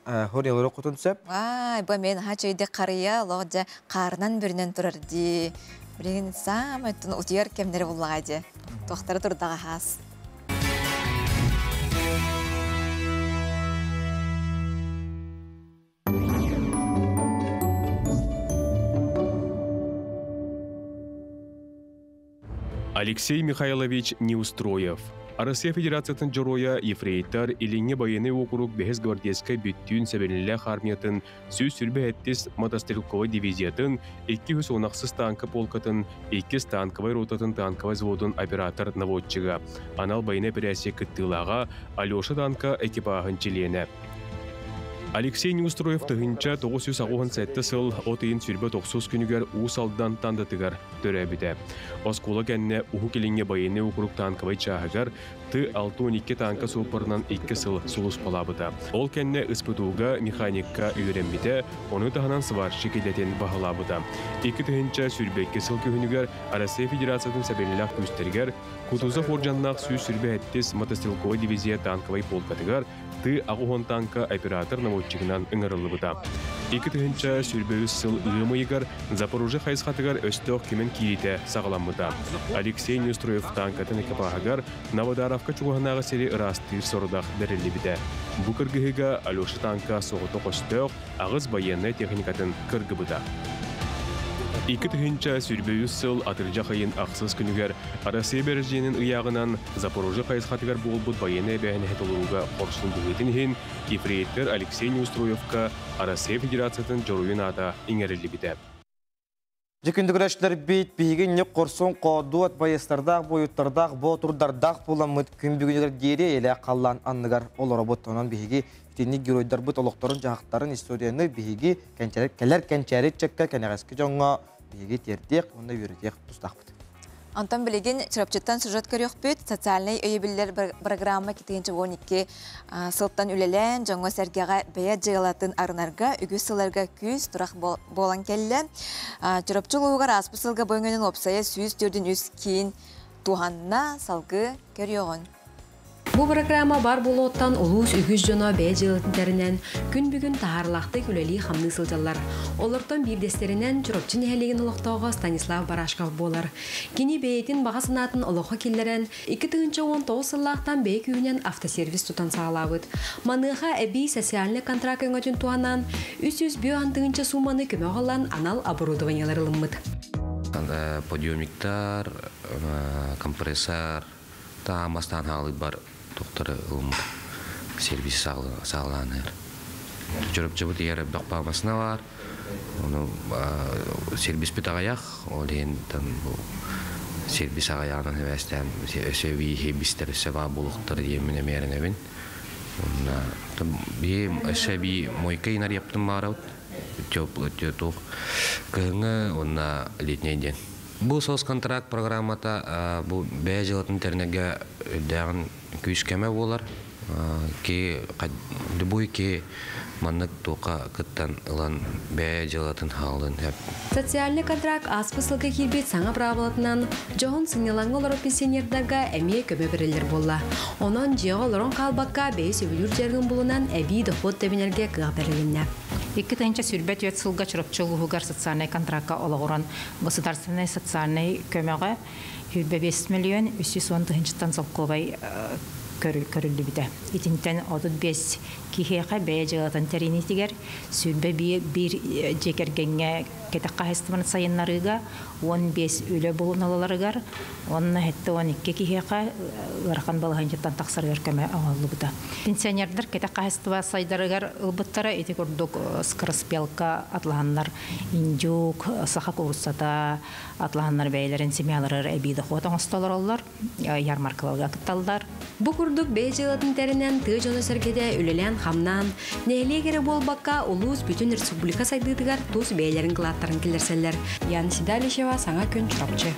хорелор окутун сөп. Вай, бу мен хачыйды карыя ложа карнан биринен турар ди. Бирин сам өттүн утуяр кемдер буллагы. Токтары турдага хас. Алексей Михайлович Неустроев. Россия Федерацияның жороя ефрейтар илиңе байыны округ бәхіз гвардейскай бүттүүн сәбелінлі хармиятын сөз сүрбе әттес мотострелковый дивизиятын 200 онақсыз танкі полкатын 2 танковай ротатын танковай заводын оператор наводчыға. Анал байыны пірәсе күттілаға Алеша танка экипағын чилене. Алексей Неустроев тыгынча 997 сыл отыйын сүрбе 90 күнігер уысалдан тандатыгар төрәбіде. Оскола кәнне уху келіңе байыны округ танковай чағығар Т-62 танка сопарынан 2 сыл сулус палабыда. Ол кәнне ыспытуға механикка үйренбіде, оны тағынан сваршы келетін бағалабыда. 2 тыгынча сүрбе 2 сыл күнігер Россия Федерацияның сәбелілік көстергер, Кутуза форжаннақ сүйіз сүрбе әттес мотострелковый дивизия танковай полкатыгар Т-60 танка оператор наводчығынан ыңырылыбыда. 2 тыгынча сүрбе 3 сыл ұйымыйгар Запорожье хайсқатыгар өстіқ кемен кирите сағаламыда. Алексей Неустроев танкатын экипағығар Новодаровка чуғанағы сері ырастыр сорудақ дәрелі біде. Бұ кіргіға Алеша танка соғыты қостық ағыз байенны техникатын кіргібіда. 2 тыгынча сүрбе 3 сыл атыржа қайын ақсыз күнігер Россия бәрженің ұяғынан Запорожье хайсқатыгар болбұд байенны бәйін әтілуға қоршын бұғетін хен ефрейтер Алексей Неустроевка Россия Федерациятын жоруын ада еңерілі біде. Жекінді күрәшілер бейт бейген не қорсон қоғдуат байыстардақ, бойыттардақ, бұтырдардақ боламыд күн бүгінігер дейре елі қаллан анныгар олары бұттанан бейге тенік геройдар бұт олықтарын жағықтарын историяны бейге кәлер кәнчәрі чәкка кәнәғасқы жоңға бейге тердек, онда үйретек тұстақ бұд. Антон білеген чырапчыттан сюжет көрек бүт, социальный өйебілер программа кетігінші 12 сылттан үлелен, жоңға сәргеға бәйә жығылатын арынарға, үгі сыларға күз тұрақ болан келі. Чырапчылығығар аспы сылға бойыңының опсая сүйіз түрдің үз кейін туғанына салғы көріоғын. Бу программа бар болуттан улус үгіз жона бәй жылытындарынан күн бүгін тағарлақты күлелі қамны сылжалар. Олардан бирдестерінен чүрөпчін әлеген ұлықтауға Станислав Барашков болар. Кені бәйтін бағасынатын ұлыққа келдерін 2019 сыллақтан бәй күйінен автосервис тұтан сағалауыд. Маныға әбей социальный контракт өңөтін туанан 300 антығынша суманы көмеғалан анал оборудованиялар ылыммыд. Подъемниктар, компрессор, тамастан халы бар доктор сервис сағыланыр. Жүріп жабыт егер бақпағымасына бар, оны сервис біт ағаяқ, олен сервис ағаяғынан өстен өсөбей хебістер өсөба болуқтыр емін әмерін әбін. Өсөбей мойка инар ептім барауд, өтөп кыңы онна летнейден. Бұл соғыз контракт программата бұл бәй жылатын тернеге өйдәғын күйіс кәмә болар. Любой ке маннык тоқа кыттан ылан бәй жылатын халын. Социальный контракт аспысылға келбет саңа правалатынан жоғын сыңнелаңы олар пенсионердарға әмей көмі бірілер болла. Онын жеға оларын қалбаққа бәй сөбілер жерген болынан әбей доход дәбінерге қағдарылынна. 2-нче сүрбәт өт сылға чұрыпчылығығар социальный контрактқа олығыран государственный социальный көмеға 5 миллион 310-тан сылқылбай көрілді біді. Итінтен 35 кихеға бәй жылатын тәрінетігер сүрбә бір жекергенге кетақ қағыстымын сайынларыға 15 өлі болын алаларығар, онына әтті 12 кихеға ғырқан балығанчыттан тақсарғар көмі ағалы бұда. Пенсионердер кетақ қағыстыва сайдарығар ұлбыттара еті көрдік скороспелка атлағанлар инжук, сақақ ұрысата атлағанлар бәйлерін семиялары әбейді қуатан ұсталар олар, ярмаркаларға күтталдар. Бұ күрдік бәй жылатын тәрінен тұғы жоны сәргеде үлелен хамнан, нәйлегері болбаққа улус бүтін республика сайдыдығар тұз бәйлерін қылаттарын келерселер. Яны Сидалишева, Саңа күн чұрапчы.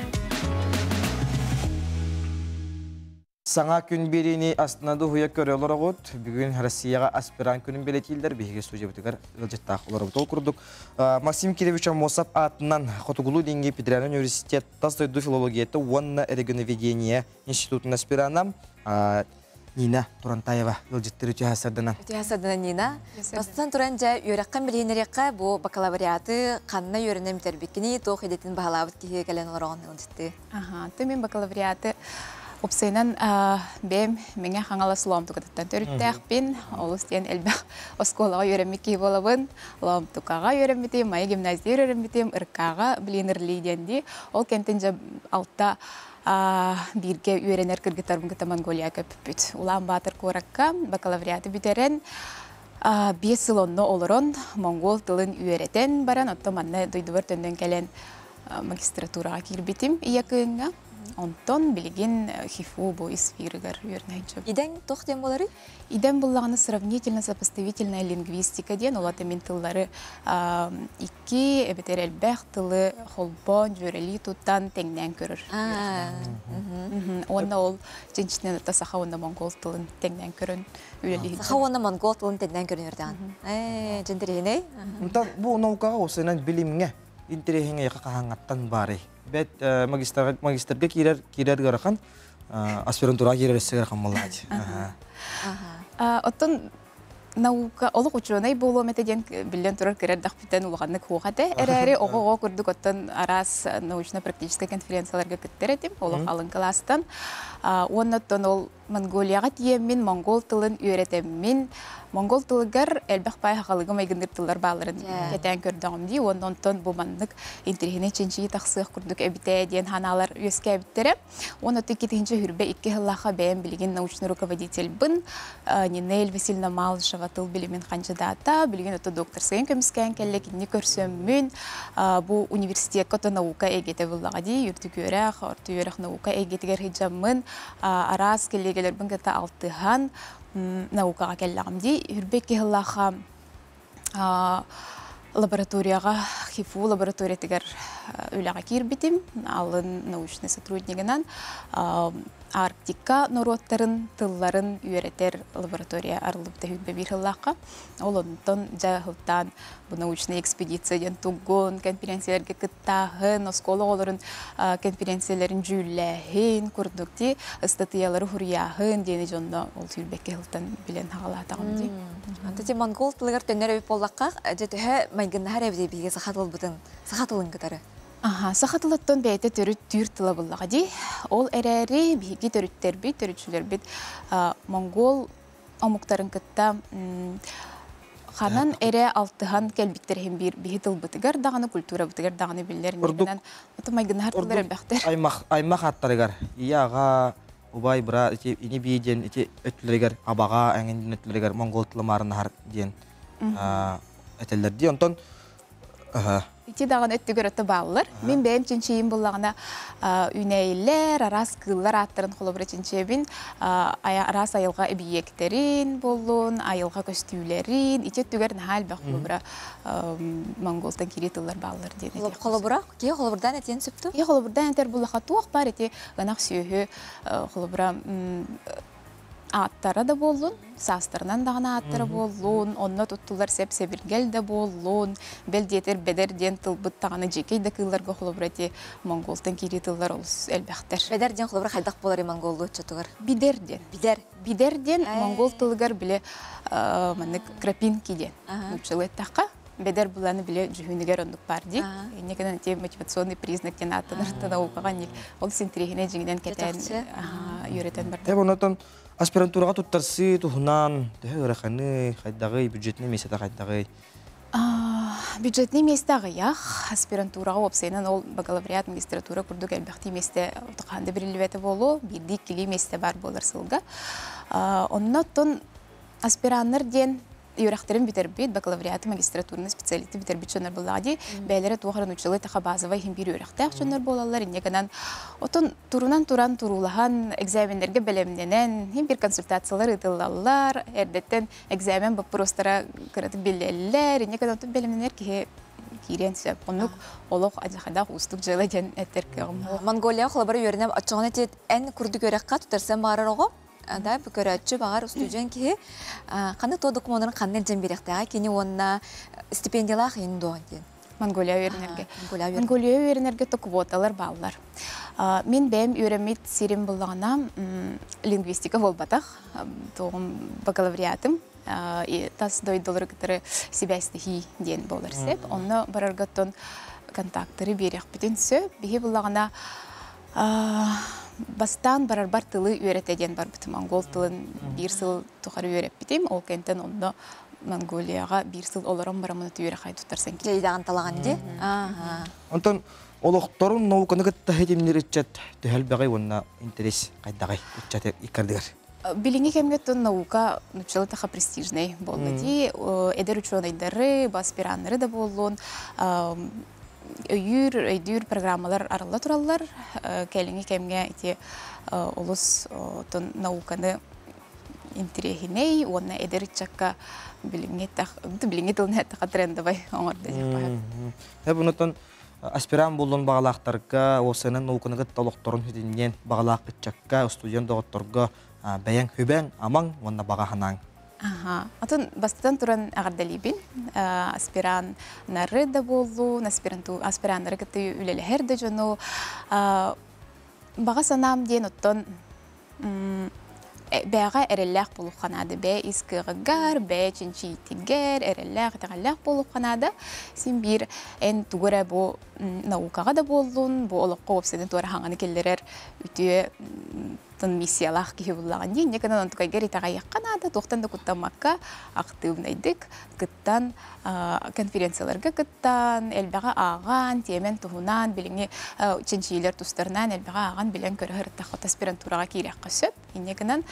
Саңа күн берені астынады хуя көрі олар ғыд. Бүгін Россияға аспиран күнін белетелдер. Бейге студия бұтығар ғылжеттақ олар бұтол күрдік. Максим Киревич Амосов атынан Хотугулу денге Петрян университет Тастойду филологияты Уанна регионоведения институтын аспиранам Нина Турантаева ғылжеттері өте асырдынан. Өте асырдынан Нина. Бастан туран жа үйраққан білгенерекқа бұл бакалавриаты қанна үйренем тербеккені тоқ едетін бағалабыт кейге кәлен оларған ғылжетті. Төмен бакалавриаты Опсайнан бәм менге хаңала суламтуқаттан төріттәқпен, олыстен әлбәқ осколаға үйренмекке болабын, ламтуқаға үйренметем, майы гимназия үйренметем, ұрқаға білінірлейденде, ол кәнтін жа алтта бирге үйренер кыргытарбын кыта Монголия көппүт. Улан батыр коракка бакалавриаты бүтерен 5 жыл онно олорон монгол тылын үйретен баран, отто манна дойдубар төнден келен магистратураға кирбитим иякыыңа. Онтон билеген хифу бойыс виргар үйренайчы. Иден тоқтен болары? Иден болағаны сравнительно-сопоставительная лингвистика ден, олаты мен тыллары икки әбетер әлбәқ тылы холбон, жөрелі туттан теңнен көрір. Онна ол женщинен ата саха онна монгол тылын теңнен көрін үйлелі. Саха онна монгол тылын теңнен көрін өрден. Жендеріне? Бұл наукаға осынан білімге интерехеңе қағаңаттан бары. Бәт магистрға керер ғарақан, аспирантураға керер өсі ғарақан молады. Оттон наука олық ученый болу методен білден тұрар керер дақпитен ұлғанны қоғады. Әрі оғы көрдік оттон арас научно-практический конференцияларға күттер етім, олық алын кластан. Оннаттон ол Монголияға тиеммин, монгол тылын үйретеммин. Монгол тылыгар элбэх бай хақалыгы майгыныр тыллар баларын кетен көрдіғым дей. Онтон бұл мандық интерхіне ченчиі тақсық күрдік әбіте дейін ханалар өске әбіттері. Оны өтті кетігінші хүрбе 2 жыллаға бәйін білген научный руководитель бін. Нинель Васильевна Малышева тыл білімен қанжадата. Білген өтті доктор сайын көміскен кәлі кені көрсөммін. Бұл университет көті наука әгеті бұллаға дей. Үрті көрек, орты өрек наука әгетігер хиджамын. Арас келегелер бін кәті алтыған наукаға кәллағым дей. Үрбек кеғылаға лабораторияға, хифу лабораториятығар өліға кербетім. Алын научный сотруднигінен Арктика нороттарын, тылларын үйретер лаборатория арылыпты хүтбе бір хыллаққа. Ол онтон жағылтан бұл научный экспедициядан тугон, конференцияларға кыттағын, осколы оларын конференцияларын жүлләхін, көрдікте, статиялары хұрияхын, дені жонда ол түрбекке хылтан білен хағалатағым дей. Антати монгол тылығар төнер өбіп болаққа, жәтіғі майгыннағар әбіде біге сақатылын кітары? Сақатылыттан бәйті түрір тыла болаға дей. Ол әрәрі бігі түріттер бейт, түрітшілер бейт монгол омуқтарын кітта қанан әрі алтыған кәлбіктерін бігі тыл бұтығар, дағаны культура бұтығар, дағаны білдерін егінен. Оты майгыннағар тылар әлбәқтер. Аймақ аттарығар, ияға, ұбай бұра, ине бейден, өтлерігер, абаға, әңінден өтлерігер, монгол тылымарынағар ден әтелер дей. Онтон, Ити дағын өттігір өтті балылар. Мен бәйім ченчейін болағына үнәйлер, арас қыллар аттырын қолыбыры ченчейбін, арас айылға әбиектерін болуын, айылға көстүйлерін, ити өттігір нәхәл бәқ қолыбыра монголтан керетілер балылар дейін. Қолыбыра? Ке қолыбырдан әтен сөпті? Қолыбырдан әтер болаға туақ бар, ити ғанақ сүйі қолыбыра аттары да болуын, састарынан дағына аттары болуын, онына тұттылар сәп-сәбіргел де болуын, бәлдетер бәдерден тылбыт тағаны жекей де кылларға қолыбырати монголтан керетілер олыс әлбәқтер. Бәдерден қолыбыра қайдақ болары монголды өтчатығыр? Бидерден. Бидерден монгол тылығар біле крапинкиден. Үпшілі әттаққа. Бедер бұланы біле жүхінігер ондық бар дей. Некенен те мотивационный признак тен аттаныртына оқыған ол синтрихіне жеңден кетен үйретен барды. Аспирантураға тұттарсы тұхынан, өрәқаны, қайдағы, бюджетіне месеті қайдағы? Бюджетіне месті ағаяқ. Аспирантураға опсайынан ол бакалавриат магистратура күрдік әлбәқті месті ұтықанды біріліветі болу, бірді келі месті бар болар сылға. Оннаттың аспираннар ден Юрахтерин битербит, бакалавриаты, магистратурный специалисты битербит чонар буллади, бәйләре туғырын учылы тақа базовай хим бир юрахтақ чонар болалар, иннегенен отын турунан туран турулахан экзамендерге бәлемненен, хим бир консультациялар ытылалар, әрдеттен экзамен бапыростара кыраты билелер, иннегенен отын бәлемненер ке кирен сөп. Онук олық ажақадақ устық жылы ден әттер кеғым. Монголия қолабары үйренем ачығын әтет ән күрді көрекқа тұтарсан барыр оғы? Да, бүкөрәтчі бағар студент ке қаны то документарын қаннен жан беректіға кені онына стипендиялақ ең доған ден. Монголия үйренерге. Монголия үйренерге то квоталар баллар. Мен бәйім үйремет серім болғана лингвистика болбатақ. Тоғым бакалавриатым. Тас $2 кітірі себәстіхи ден болар сеп. Оны барарғаттон контакттары берек бітін сөп. Бейі болғана бастан барар тылы үйретеден бар бітім. Монгол тылын бір сыл тұқары үйреп бітім. Ол кәнтен онды Монголияға бір сыл оларым барамыны түйері қай тұттарсан ке. Жайдаған талаған де? Онтан олықтарын науканы күтті хедемнер үтчат түхәл бәғай онына интерес қайдағай үтчат икардығар. Билинги кемгеттон наука нучалы таха престижный болды. Эдер ученайдары, аспираннары да болуын. Өйдүр программалар арылла тураллар. Кәліңі кемге олыс науканы интерехиней, онна эдер чакка билинги тылын әттіға трендовай оңырды деп байып. Бұнытын аспиран болуын бағалақтарға, осының науканы күтті олықтырын хүдінен бағалақ күтчакка, студент доғытырға бәйін хүбән, амаң, онна баға ханан. Атын бастыдан туран ағардалибин. Аспираннары да болу, аспираннары күтті үлелі әрді жону. Баға санам ден оттон бәға әрелләқ болу қанады. Бә искығығар, бә чинчийтігер, әрелләқ, тәғалләқ болу қанады. Сен бір ән туғыра бұл наукаға да болуын, бұл олыққа опсайдың туара хаңаны келдерер үтіе тон миссиялах кихи буллаган дин не канан тукай гери тагаяққана да тоқтан да куттамакка активнайдык кыттан конференцияларга кыттан элбага аган темен тухунан билинги ченчилер тустарнан элбага аган билен көрөр тахот аспирантурага кирек кысып инне канан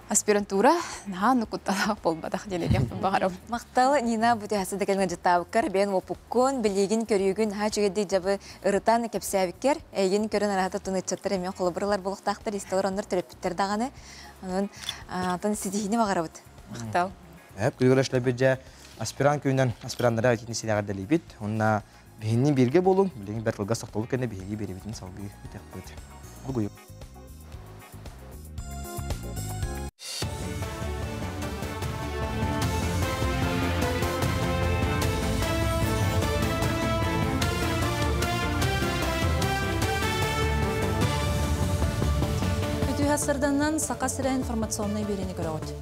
аспирантура наан куттала болбадах деледек багарам. Макталы Нина бутясы декелген жаттабыккар бен опуккон билигин көрүгүн ха чөгеди жабы ырытан кепсәбиккер эйгин көрөн арата тунычаттар эмен колобурлар болуктактар истелороннор төрөпүттер даганы. Анын атын сидихини багарабыт. Мактал. Күлгөлөшлөр беже аспирант күнүнөн аспиранттар айтын силягар делибит. Онна бенин бирге болуң, билигин бер кылга сакталып кенде биги беребитин салгы битеп. Бугуй. Сырданнан сақасыра информационный берені көріғыд.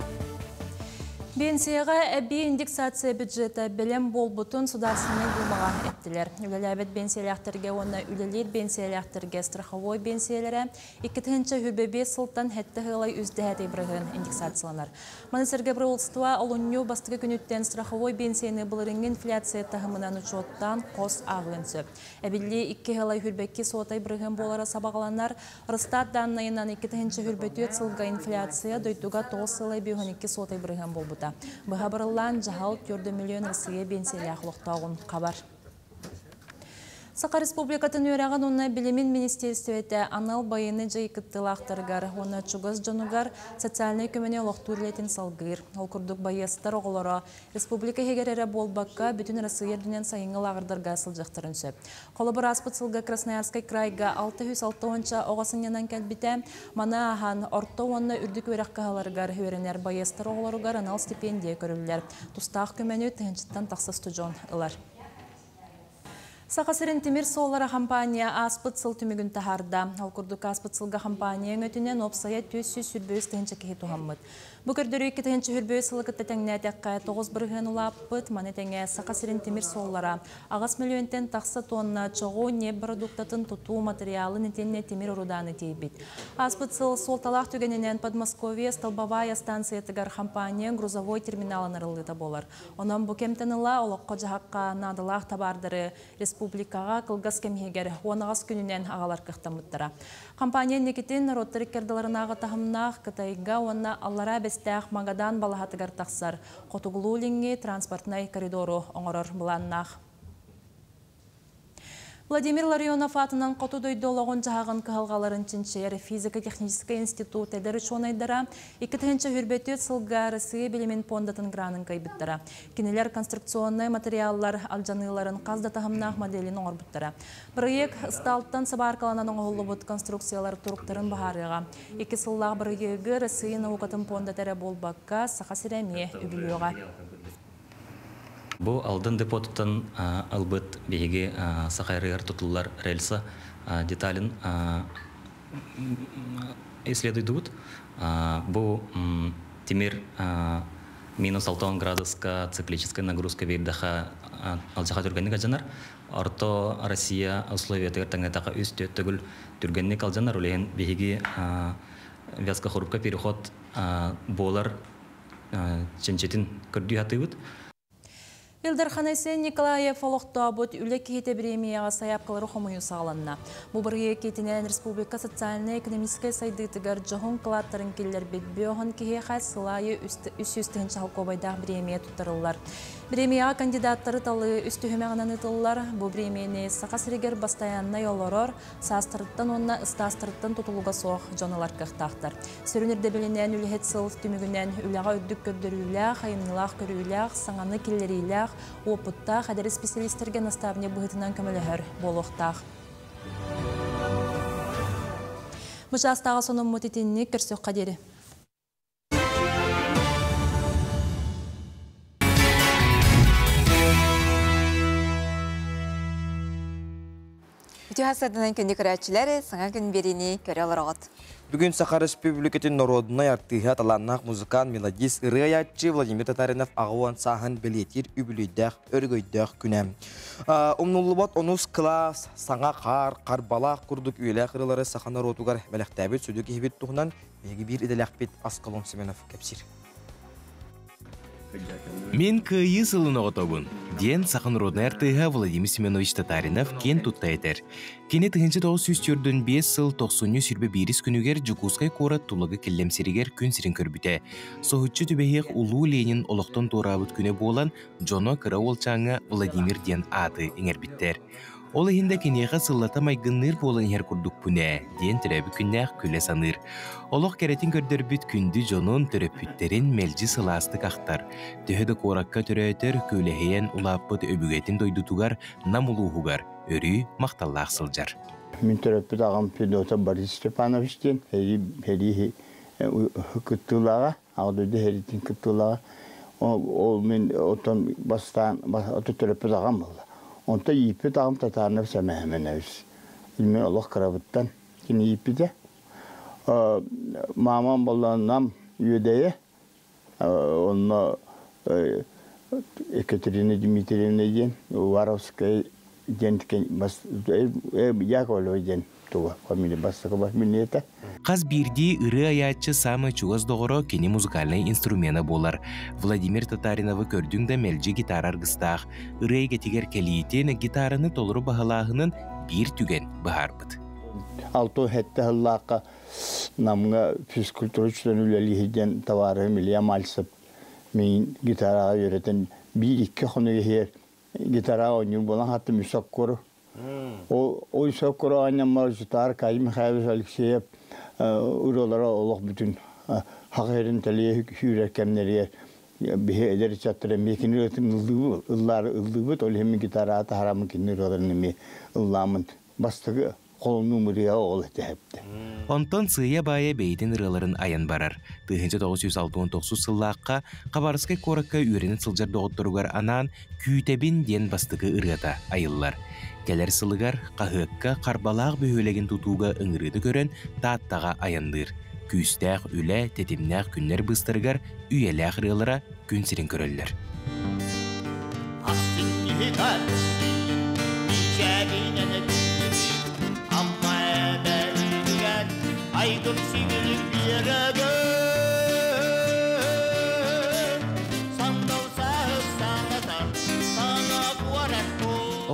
Бенсияға әбі индексация бюджеті білім бол бұтын сударсыны болмаға әптілер. Үлеләбет бенсияліқтерге, оны үлелер бенсияліқтерге страховой бенсиялері 2-ші хүрбебе сылттан әтті ғылай үздіғәті бірігін индексацияланар. Манысырға бір олыстыва олыню бастығы күніттен страховой бенсияны бұлырың инфляция тағымынан ұчоттан қос ағын сөп. Әбілі 2 ғылай хүрбекке сотай бірігін болары сабағаланар. Рыстат даннайынан 2-ші хүрбеті сылға инфляция дөйтуға 9 ғылай 2 сотай бірігін бол бұта. Бұғабырылан жағал 4 миллион рысыға бенселі ақылықтауын қабар. Сақа Республикатын өрәған оны білімін министерстветі анал байыны жай кіттілақтырғар, оны чугыз жонуғар социальный көміне олықтурлетін салғыр. Ол күрдік байыстар оғылары Республика хегерері болбаққа бүтін рысыға дүнен сайыңыл ағырдырға сылжақтырын сөп. Қолыбыр аспыт сылға Красноярскай крайға 660 оғасын янан кәлбіті, мана ахан орто оны үрдік өрәққағаларғар өренер байыстар оғыларығар анал стипендия көрілілер. Тұстақ көмені тәншіттен тақсыз тұжон ұлар. Сақасырын темір соллары компания аспыт сыл түмігін тахарда. Ал күрдік аспыт сылға компания өтінен опсая 400 сүрбөз тәнші кехи тухаммыд. Бұкірдері 2 тәнші хүрбөз сылығы тәтәңіне тәққа 9 бірген ұлаппыт, манетәңе Сақасырын темір соллара. Ағас миллионтен тақсы тонна чоғу не продуктатын тұту материалы нетенне темір ұруданы тейбіт. Аспыт сыл солталақ түгенінен Подмосковия Столбовая станция тігар компания грузовой терминалын ырылыта болар. Онан бұкемтініла олыққа жағаққа надылақ табардыры республикаға қылғас кемхегер 10 күнінен ағалар қықтамыттыра. Компания некетін роттырик кердаларынағы тахымнақ Қытайға онна аллара бестәқ Магадан балағатығар тақсар. Қотуғылу транспортнай коридору оңырыр бұланнақ. Владимир Ларионов атынан қоту дойдолығын жағын қығалғаларын чинчер физика-технический институт әдері шонайдара 2-ші хүрбеті сылғарысы білімен пондатын гранын қайбыттара. Кенелер конструкционный материаллар алжаныларын қазда тағымнақ моделін оңырбыттара. Проект сталттан сабаркаланан оңғылы бұд конструкциялар тұрықтарын бағарыға. 2 сыллақ біргегі рысыйын ауқатын пондатары болбаққа сақасыреме үбілуға. Бұл алдын депотытын албыт бейге сақайрығар тұтылылар рельса деталін исследуйдуд. Бұл темир минус 6 градуска циклическая нагрузка бердіға алжаға түргенник алжанар. Орто Россия условия тәңетаға үсті өттігіл түргенник алжанар. Олеген бейге вязка хұрупқа переход болар ченчетін көрді атыйбыд. Илдар Ханайсен Николаев олықта бұд үлі кейті премияға саяп қылыры қомыйы сағаланна. Бұл бірге кетінен Республика социально-экономическай сайдытығар жоғын қылаттарын келер бетбеоғын кейе қай сылайы үсістігін шалқобайдағы премия тұттырылар. Премияға кандидаттары талы үстігімеғынан ұтылылар. Бұл премияны сақасырегер бастаянна олорор, састырыттан онна ыстастырыттан тұтылуға соқ жонылар қықтақтар. Сөрінерді білінен үліхет сыл түмігінен үліға үддік көрдіріліғ, қайымнылақ көріліғ, саңаны келлеріліғ, опытта қадәрі специалистерге наставне бұғытынан көмілігір болуқтақ. Мұжастағы соның мұтетінні көрсек қадері. Ütühasадынан күнді көрәтчілері саңа күн беріне көрі оларғат. Бүгін Саха Республикатын народной артыға таланнақ музыкан мелодист ырыаятчы Владимир Татаринов ағуан сағын білетер үбілейдәқ, өргөйдәқ күнәм. Умнулыбат онус класс, саңа қар балақ күрдік үйләқ ырылары Саха народуғар бәліқтәбет сөдік ебет тұғынан егі бір иделәқ бет Асқалон Семенов кәпсір. Мен кыйы сылын оғытобын. Ден Сахан родной артыға Владимир Семенович Татаринов кен тұтта етер. Кені 1904-5 сыл 90 сүрбе беріс күнігер Жукускай қора тұлығы келлемсерігер күн сірін көрбіте. Соғытчы түбәйек Улу Ленин олықтан торабыт күні болан Джоно Кыра олчаңы Владимир Ден аты еңербіттер. Ол ehinde kenеға сыллата майгынныр болан ер күрдік бүне, ден түрәбі күннәқ күлі саныр. Олық кәретін көрдірбіт күнді жонын түрәпіттерін мәлжі сыластық ақтар. Төхеді қораққа түрәйтер көліхейен ұлаппыт өбігетін дойдутуғар намулуғығар, өрі мақталлақ сылжар. Мен түрәпіт ағам педота Борис Степановичтен, хәри күттілаға, ағдойды хәритін күттілаға, ол мен отын бастан, түрәпіт ағам болды. Онта ипет ағым Татаринов сәмәхімен әуіз. Илмен олық қырабыттан кені ипеде. Мамам болғаннам үйедейі. Онына Екатерина Дмитриевна ден, Варовская ден, Яковлева ден. Қаз бірді ұры аятчы самы чуғыз доғыро кені музыкальный инструмена болар. Владимир Татариновы көрдің да мәлжі гитар арғыстақ. Ұры әгетігер кәлиетен гитарыны толыру бағалағының бір түген бағарбыд. Алты хәтті ғыллаққа намға физкультура үштен үлелігіден тавары милия малсып. Мен гитараға өретін бір-екі құны ехер гитараға ойныр болан хатты мүсақ көрі. Ой соккора аннамар жутар Кайым Михайлович Алексеев уролара олох бүтүн хакырын талие хүрекемнери бе эдер чаттыра мекини өтүн ылдыбыт ол хем гитарата харамын кинероларын ме ылламын бастыгы колуну мурия ол этепти. Онтон сыя бая бейдин ырыларын аян барар. 1969 сыллаққа Қабарыскай коракка үйренін сылжар доғыттыругар анан күйтебин ден бастыгы ырыата айыллар. Келер сылыгар қағыққа қарбалақ бөхөлеген тұтуға ыңырыды көрен тааттаға аяндыр. Күйістәқ үлі тетімнәқ күннер бұстырғар үйеләқ рылыра күн сірін көрелер.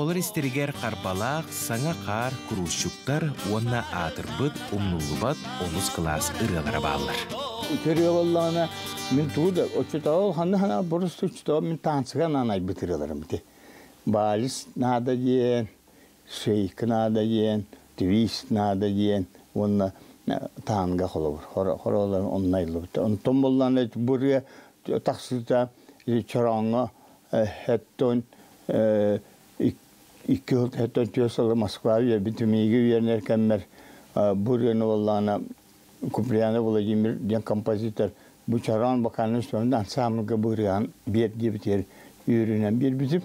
Олар истерігер қарбалақ, саңа қар, күрушчуктар, онна атырбыт, умнулубат, онус класс ырылары балылар. Көрі олағына мен туыда, очетау, ханы бұрыс түчтау, мен танцыған анай бітірілерім біте. Балис нада дейін, шейк нада дейін, твист нада дейін, онна таңға қолы бұр. Хоролар оннайлы біте. Онтон болғаны бұрға тақсыта, чараңға, әттон, İki yıl hatta diyorsalar Moskva'ya bir tümüge üyelerkenler buraya olana Kupriyan'a Vladimir diyen kompozitör bu çaran bakanın sonunda ansamlıga buraya bir gibi bir ürünen bir bizim.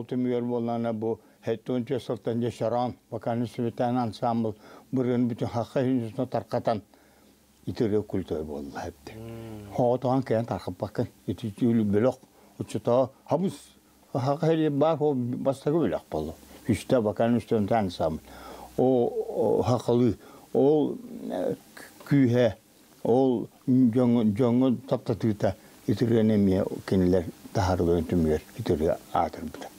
Tümüyor bolana bu hettonca sultanca şaran bakanın süveten ansambl burun bütün hakkı yüzüne tarkatan itire kültür boldu hepti. Hoğutan keyen tarkıp bakın itücülü blok uçuta habus hakkı heri bar ho bastakı blok boldu. Üstte bakanın üstünde ansambl. O hakkılı o kühe o jongu taptatıyta itirenemiye kendiler taharı tümüyor itire atır biter.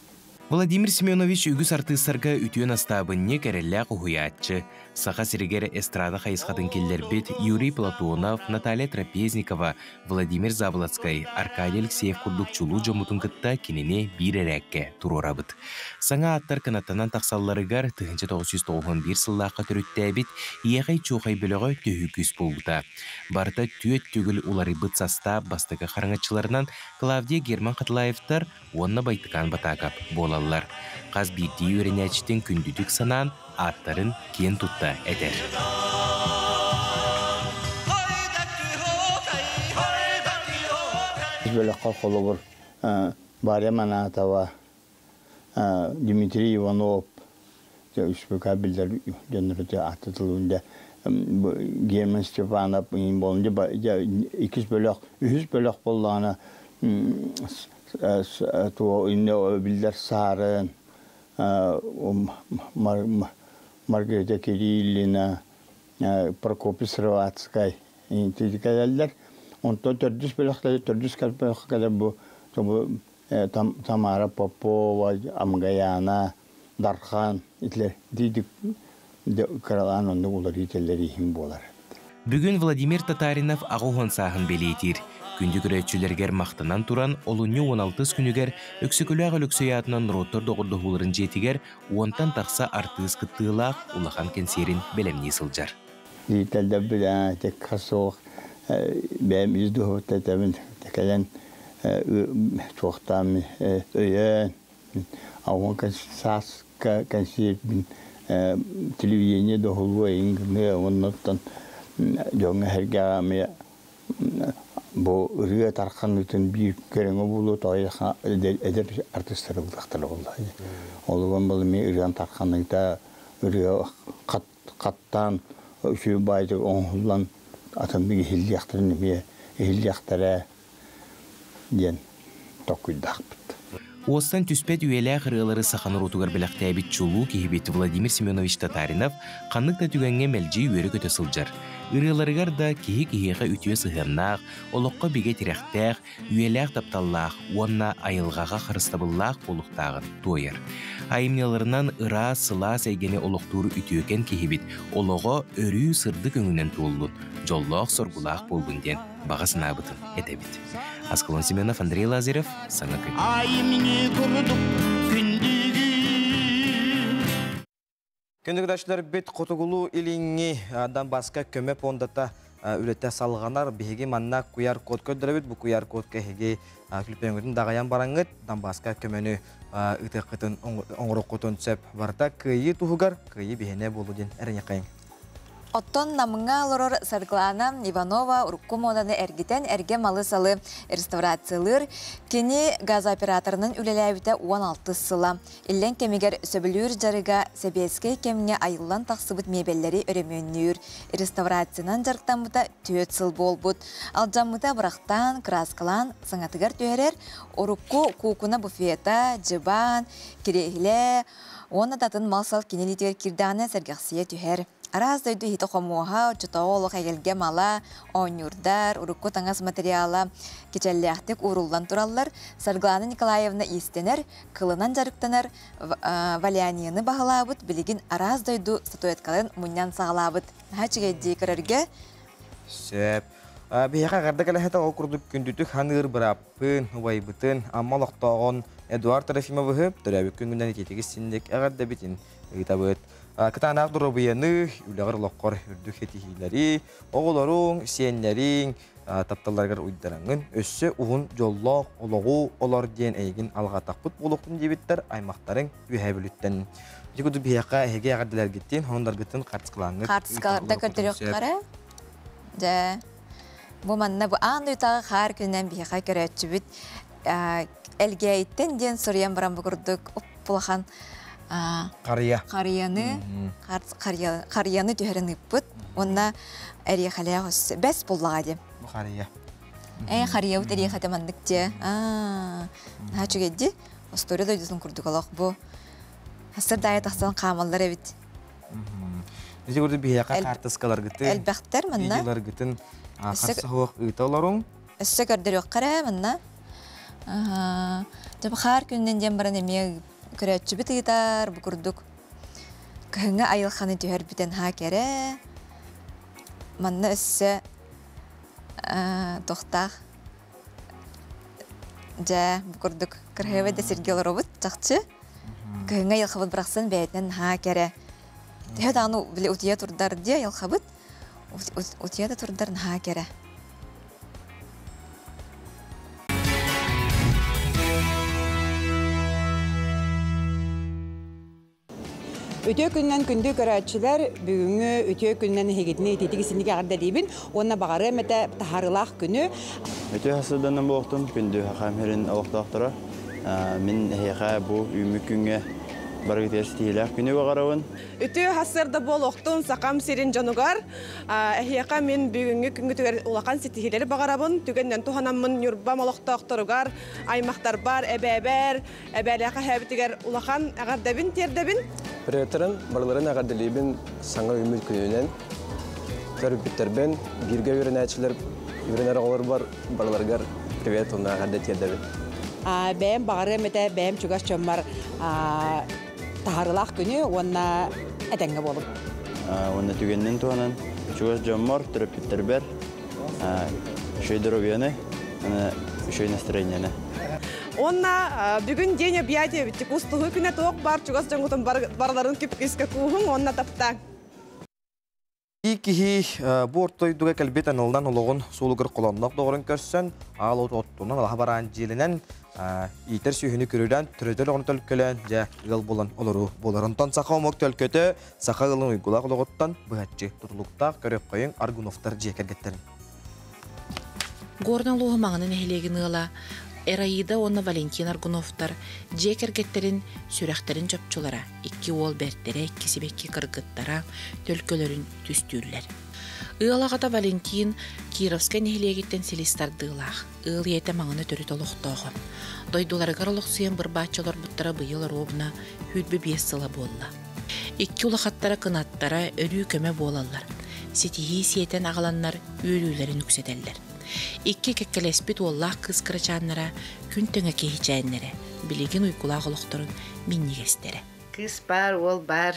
Владимир Семенович үгіз артыстарға үтіен астабынне кәрелі құхуятчы. Саха сиригер эстрада хайысқатын келдербет Юрий Платонов, Наталья Трапезникова, Владимир Заблацкай, Аркадий Алексеев курдук чулу жомутун кытта кинене бир эрәкке турорабыт. Саңа аттар канаттанан тақсалларыгар 1991 сыллаққа түріттәбіт, ияғай чоғай бөліғі төхі күз болута. Барта түйет түгіл уларыбыт саста бастығы қараңатчыларынан Клавдия Герман Қатылаевтар онна байтықан батағап болалар. Қаз бейті өренәчтен күндүдік санан аттарын кен тұтта әдер. Бөліққа қолы бұр Баря Манатова, Дмитрий Иванов, Үспіка білдер жөніріте атытылуында Герман Степанов болынды 2 бөліқ, 3 бөліқ болғаны білдер Сарын, Маргарита Кириллина, Прокопий Срывацкай, тедікәлелер. Онто 400 бөліқтері, 400 бөліқтері бұл Тамара Попова, Амгаяна, Дархан, дейдік қаралан онды олар етелері ем болар. Бүгін Владимир Татаринов ағуған сағын белейтер. Күнді күрәтшілергер мақтынан туран, олуны 16 күнігер өксікілі ағыл өксөятынан роттор доғырды ғулырын жетігер, онтан тақса артыз қыттығылақ улахан кенсерін белемне сылжар. Дейтелді білі, тек қасуық, бәм үзді ғыттатабын, текәлен çoxtan öyen avon sas konsert bin televizyonda doğulu ingme ondan jonga herga me bu rüya tarkan bütün bir kerenge bulu toy edep artistler oldu. Olgan bolu me rüya tarkanlıkta rüya kattan şu baydı onlan atan bir hilyaktırını me hilyaktara ден токуйдақпыт. Остан түспет үйелі қырғылары сақаныр отуғар біліқтәбет чулу кейбеті Владимир Семенович Татаринов қаннықта түгенге мәлжи өрі көті сылжар. Үрғыларығар да кеге-кегеға үтіе сығырнақ, олыққа беге тірәқтәқ, үйеләқ тапталлақ, онна айылғаға қырыстабыллақ болуқтағын тойыр. Айымнеларынан ыра сыла сәйгені олықтуыры үтіекен кейбет, олығы өрі сырды көңінен туылдын, жоллақ соргулақ болдың ден бағасына бұтын әтәбет. Аскалон Семенов, Андрей Лазарев, Саңа күн. Күндігідашлар бет қотығылу иліңі адан басқа көмеп ондата үлетті салғанар беге манна QR код көдірі бұл QR код кәхеге күліппен дағаян бараңғыт, дан басқа көмені үтек қытын оңырық қотын сөп барда күйі тұғығар, күйі бейіне болу ден әріне қайын. Оттон намыңа лорор Сарглана Иванова уркумоданы әргетен әрге малы салы реставрациялыр кені газ операторының үлеләйбіті 16 сыла. Иллен кемегер сөбілер жарыға сәбеске кеміне айылан тақсыбыт мебеллері өремөннүр. Реставрацияның жарықтан бұта 4 сыл бол бұд. Алжамыта бұрақтан, краскалан, саңатығар түйерер, урукку кукуна буфета, жыбан, керейлі, оны датын малсал кенелетер кирданы сәргәқсия түйер. Араздойду хита хомуха, чутаолу хәгелге мала, онюрдар, урукку таңас материала, кечәлләхтек урулдан тураллар, Сарглана Николаевна истенер, кылынан жарыктанар, валянияны бағалабыт, білеген араздойду статуэткалын мұньян сағалабыт. Хачыға дейкерерге? Сөп. Бейіға ғардық әліхеті оқырдық күндітік ханығыр біраппын, ұбайбытын, аммалықтағын Эдуард Трофимовы түрәбік күнгінден ететегі сіндек әғарда бетін ұйтабыт. Кытанақ дұрабыяны, үләғір лоққор үрдік етихилері, оғыларың, сиенлерің, тапталарғар ұйдараңын, өссі ұғын жоллақ, олығы, олар ден әйгін алға тақпыт болуқтың дебеттер аймақтарын үйәбіліттен. Жүгіді бейіға әйге әғардылар кеттен, ондар кеттен қартысқылаңыз. Қартысқаларда көрдірек қара? Жа. Бұл манна бұл аңды ұйтағы қар күнінен бейіға көрәтші бүт. Әлге айттен ден сұриян баран бұқырдық, ұппылақан қарияны түйерін үппіт. Онна әрі қалия қосы. Бәс боллаға дем. Қария. Қария өт әрі қатамандық де. Хачу кәдді. Остори дойдысын күрдік олақ бұл. Асыр дайы тақсан қамалдар әбіт. Несі көрді бейяқа қартысқалар күтті? Әлбәқтер манна. Видеолар күттін қақсы хоқ ұйта оларың? Өссі көрдір өқ қара манна. Жабы қар күнінен дем баран әме көрәтші біт ұйтар бұқырдық. Кыһыңа айылханы түһөр бүтен ха кере. Манна өссө тохтах. Жа букурдук кырһыбы да Сергей робот чакчы. Кыһыңа айылхабыт брахсын бәйтен ха кере. Тәһә даны биле утия турдар ди айылхабыт. Утия да турдар ха кере. Өтө күннен күндү көрәтчиләр бүгүнгү өтө күннен хегетне тетигисинге агырда дибин. Онна багары мете тахарылах күнү. Өтө хасыданын боктун күндү хамерин октоктора. Мен хега бу үмүкүнгө барыгытес тиелак күнү багарабын. Өтө хасырда болохтун сакам сирин жанугар. Хега мен бүгүнгү күнгүтөр улакан ситихилери багарабын. Түгенден туханаммын юрба молоктокторугар, аймактар бар, эбебер, эбеляка хабитигер улакан агардабин тердебин. Приветерин балаларын агардалибин саңа үмүт күнүнөн төрүпүттербен бирге үйрөнәчилер үйрөнөр олар бар балаларга привет уна агарда тердебин. Бәм багары мете бәм чугаш чоммар тахарылах күнү онна этеңге болуп. Онна түгеннен туанан чугаш жоммар төрүпүттербер шөйдөрөбияны ана шөй настроениене. Онна бүгүн день объятия битик устугу күнө тоок бар чугас жаңгутун барларын кипкиске куухун онна таптаң. Кихи бортойдуга келбет анылдан ологон сулугар колоннок догорун көрсөн, ал оттунан алхабаран желинен итер сүйүнү көрүдөн төрөдөл огон төлкөлөн же ыл болон олору болорунтан сакаомок төлкөтө сака ылын уйгула кологоттан быхатчы тутулуктак көрөп коюң аргуновтар жекергеттерин. Горна лугумагынын эхилегин ыла Эраида онна Валентин Аргуновтар жекергеттерин сүрәхтерин жопчулара, 2 ол бертере, 2 себекки кыргыттара, төлкөлөрүн түстүрлер. Ыалагата Валентин Кировска нехилегиттен селистардылах, ыл ете маңыны төрү толуктогон. Дойдуларыгар олуксуен бір баччалар буттара быйыл робна хүлбі 5 сыла болла. 2 улахаттара кынаттара өрүү көмө болалар. Сетихи сиетен агаланнар үйлүүлерин үксетеллер. 2 кеккелеспит оллах кыз кырачаннара күн төңө кейчәннере билигин уйкулак олокторун миннигестере. Кыз бар, ол бар.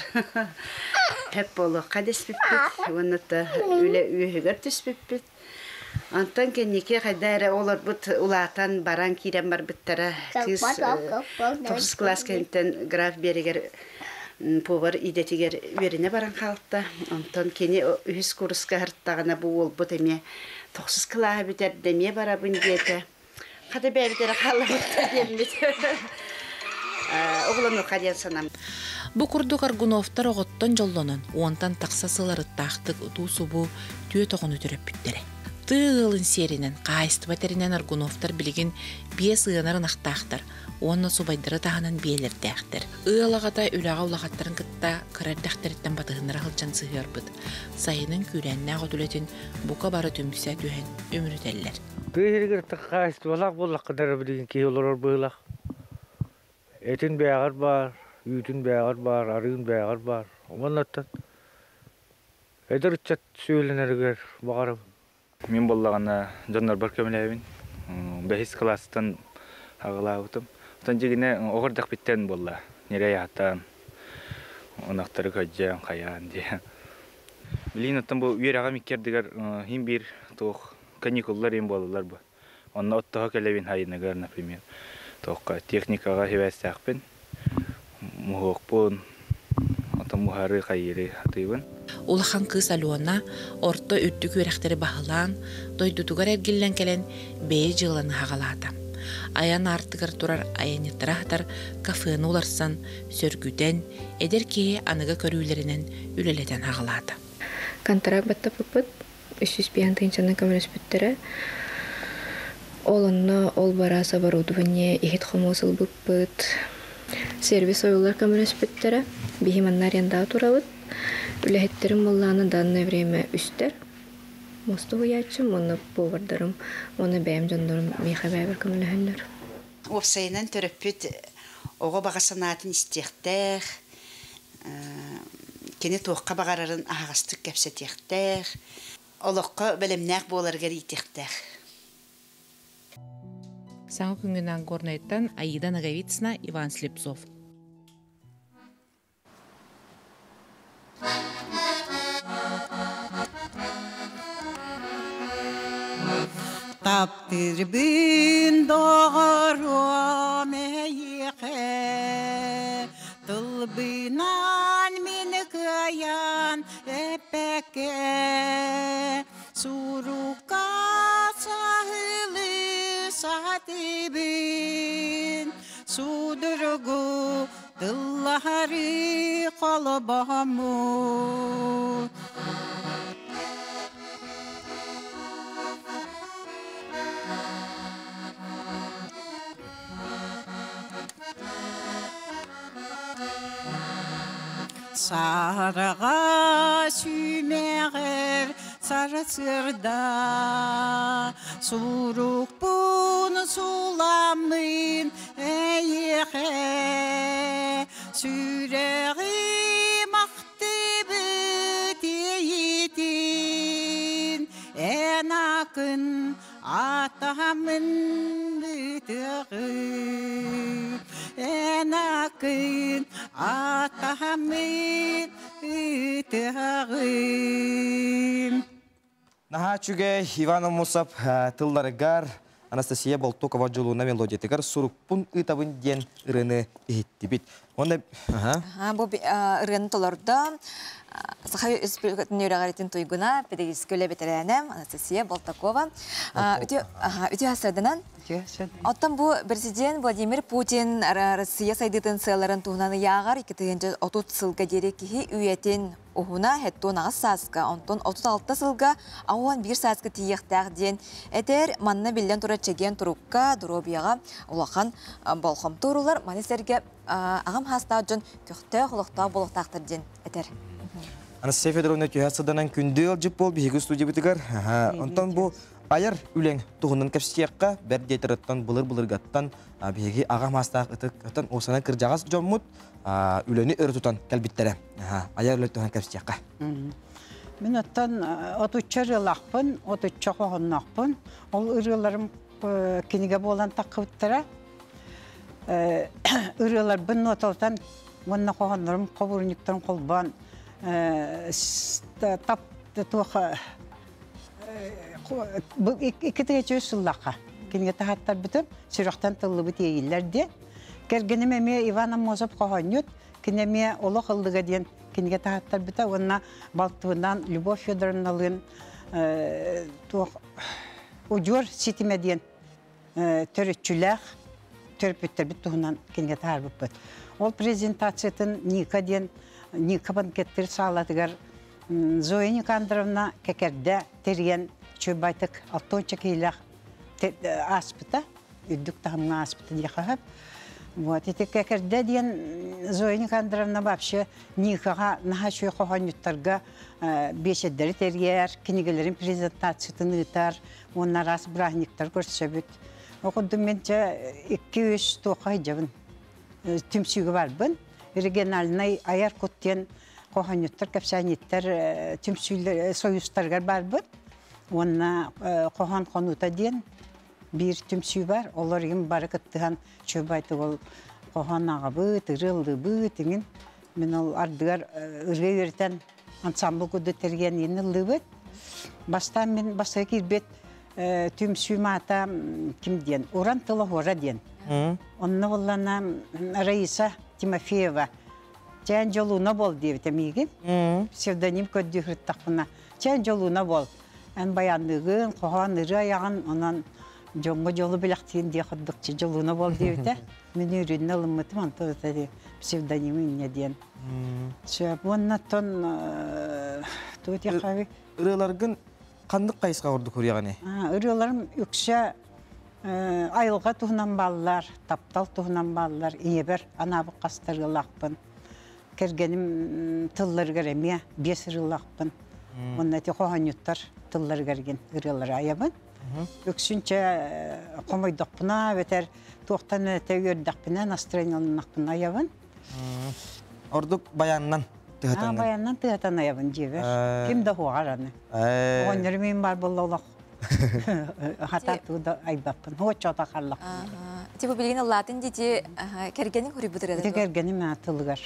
Хеп болу кадеспиппит, онната үле үйөгөр түспиппит. Антон кенеке кайдара олар бут улатан баран кирен бар биттара кыз 9 класс кенттен граф берегер повар идетигер верине баран калыкта. Антон кене үз курска харттагана бу ол бут эме 9 класс битер деме барабын дете. Када бебитер калыбытта дембит. Оглону каден санам. Бу курдук Аргуновтар оготтон жоллонун, уонтан таксасылары тактык утуусубу түйө тогону төрөп бүттере. Тыылын серинен, кайыстыбатеринен Аргуновтар билигин 5 ыанарын актаактар, онна субайдыры таханан биелердээхтер. Ыалагата үлага улахаттарын кытта кырардахтарыттан батыгынара хылчан сыгырбыт. Сайынын күрәннэ аготулетін бука бары түмсә түһен өмүрүтеллер. Тыгыргыр кайыстыбалак боллак кыдары билигин кей олорор быылак. Этин бәгәр бар, үтін бәгәр бар, арыын бәгәр бар. Оннаттан эдер чат сөйленергер багарып. Мен боллагана жоннор бар көмөлөбүн. 5 класстан агылабытым. Тон жигине огордак биттен болла. Нере ятан. Онактары көжжөн каян дие. Билин оттон бу үйрага миккердигер хим бир тох каникуллар эм болалар бу. Онна оттого келебин хайнагар, например. Тоққа техникаға хевәстәқпен, мұғықпын, атам мұхары қайыры атыйбын. Улахан кыз Алуана орто үрдік өрәқтері бағылан, дойдутугар әргеллен келен бәйі жыланы хағалата. Аян артығыр тұрар аяниттыра атар кафені уларсан, сөргүден, әдер кейі анығы көрүүлерінен үлеледен хағалата. Контракт баттап бұппыт, 305 тыңчаны көміріс бүттірі. Олонно ол бараса оборудование ихит хомосыл бұппыт. Сервис ойылар көміріс бүттірі. Бихиманнар янда турабыт. Үләхеттерім болланы данное время үстер. Мосты хуячым, оны повардарым, оны бәйім жондырым мейха бәйбір көміліхілер. Опсайынан төрөппүт оғы бағасанатын істектер, кені тоққа бағарарын ағастық кәпсетектер, олыққа бәлемнәк боларғар етектер. Саңы күнгінен Горнайттан Аида Наговицына, Иван Слепцов. Тирбин doğru meyike Tılbınan mini kayan epeke Suruka sahili sahtibin Sudurgu dillahari qalbamu Sarığa sümeğer sarı sırda Suruk bunu sulamın eyhe Süreği maktibi tiyitin En akın atamın bütüğü En akın atamın bütüğü Наха чуге Иван Мусап тылдарыгар Анастасия Болтокова жолуна мелодиятыгар сурукпун ытабын ден ырыны эхиттибит. Онда бу ырыны толорда Сахай үспүргөтүнүрөгөритин туйгуна педагогический ветеранам Анастасия Болтокова. Үтү асырдынан Оттан бу президент Владимир Путин Россия сайдытын сыйларын туһунаны ягар 2030 сылга дери кихи үйетин ухуна хеттон ағыз саска, онтон 36 сылга ауан 1 саска тиектәг ден. Этер манна билден тура чеген турукка, дуробияға улақан болхам турулар, манистерге ағам хастаджын көхті құлықта болықтақтыр ден. Этер. Анастасия Федоровна түйәсіданан күнді алжып бол, бейгі студия бітігар. Онтан бұл Айар үлен туғынан кәпсияққа бәр дейтеріттен бұлыр-бұлырғаттан бейгі ағам астақ ұтық осана кіржағас жоммұт үлені өр тұтан кәлбіттері. Айар үлен туғынан кәпсияққа. Мен оттан 33 ылақпын, 33 қоғыннақпын. Ол үрілерім кенеге болан таққыттыра. Үрілер бұн оталтан мұнна қоғынларым қобырынықтарын қолбан тап тұғы Иккетеге чөз сыллаққа. Кенге тағаттар бітіп, сүріқтен тылы біт егілерде. Кергенім әме Ивана Мозып қоғанет, кенеме олы қылдыға ден кенге тағаттар біті, онына Балтуынан Любовь Федоровналығын ұжор сетіме ден түрітчіләқ, түріпіттер біт тұғынан кенге тағар бұп. Ол презентациятын Ника ден, Ника банкеттер сағаладығар Зоя Никандровна кәкерді терген чөбайтык алтонча кейлах аспыта, үддік тағымға аспыта дияқағып. Вот, эти кәкерді дейін Зоя Никандровна вообще Никаға наға шөй қоғанюттарға бешеддері тергер, кенегелерін презентациятын ұтар, онар ас брахниктар көрсөбіт. Оқыдым менче 2-3 тоқа жабын түмсүйгі барбын. Региональный аяр көттен қоғанюттар, кәпсәнеттер, түмсүйлер, союзтарғар барбын. Онна қоған қонута ден бір түмсүй бар. Олар ең бары күттіған чөбайты ол қоған аға бұт, ұрылды бұт. Мен ол ардығар үрге өртен ансамбл көді терген енілді бұт. Бастан мен басқа кербет түмсүй мата кім ден? Оран тылы хора ден. Онна олана Раиса Тимофеева. Чән жолуына бол дейбітім егін. Псевдоним көдді хүрттақпына. Чән жолуына бол. Ән баяндығын, қоған ұры аяғын, онан жоңғы жолы біліқтейін де құддықчы жолуына бол дейбіті. Мен үйренін алымытым, антон өтәді псевдонимі не дейін. Сөп, оннаттон төте қави. Үрелерген қандық қайысқа орды көрияғаны? Үрелерім үксе айылға тұғынан балылар, таптал тұғынан балылар, ебір анабы қастарға лақпын. Кергенім тыллар кәреме, 5 ырылақпын. Оннаты қоғанюттар тыллар кәрген ырылар аябын. Өксінче қомайдақпына, ветер тоқтан өте өрдақпына, настроениялынақпына аябын. Ордық баяннан тығатанған? Баяннан тығатан аябын жебір. Кемді қоғар аны. Оғанырымен бар бұл олақ. Хататууда айбаппын. Хоочота қарлақ. Типа білген латын дети кергенің хүрі бұдырады? Кергенің мә тылығар.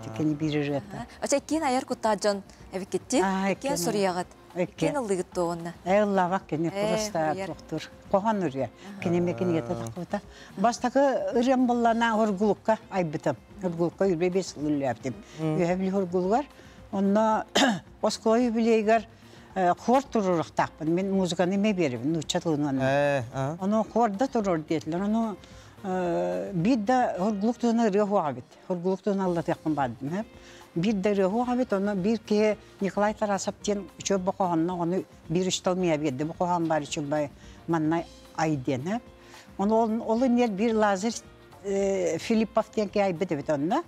Текені бірі жөті. Оча кен аяр құттаджан әвекетті? Кен сұрияғат? Кен ылыгыт тоғынна. Лавак кене просто доктор. Кохан үрге. Кенеме кенеге тадаққыта. Бастағы үрем боллана хоргулукка айбытым. Хоргулукка үрбе 5 ыл үләптім. Үйәбілі хоргулугар. Онна осколай үбілейгар хор тұрырық тақпын. Мен музыканы ме беріп, чатылыңаны. Оны хорда тұрыр дейтілер. Оны бидда хоргулук туына үрге хуға бит. Хоргулук туына алла тақпын бадым. Bir de ruhu onu bir ki Nikolay Tarasap'ten çok bakağınla onu bir iştalmaya verdi. Bakağın bari çok bay manna aydın. Onu olun bir lazer Filippov'ten ki ay bit onunla.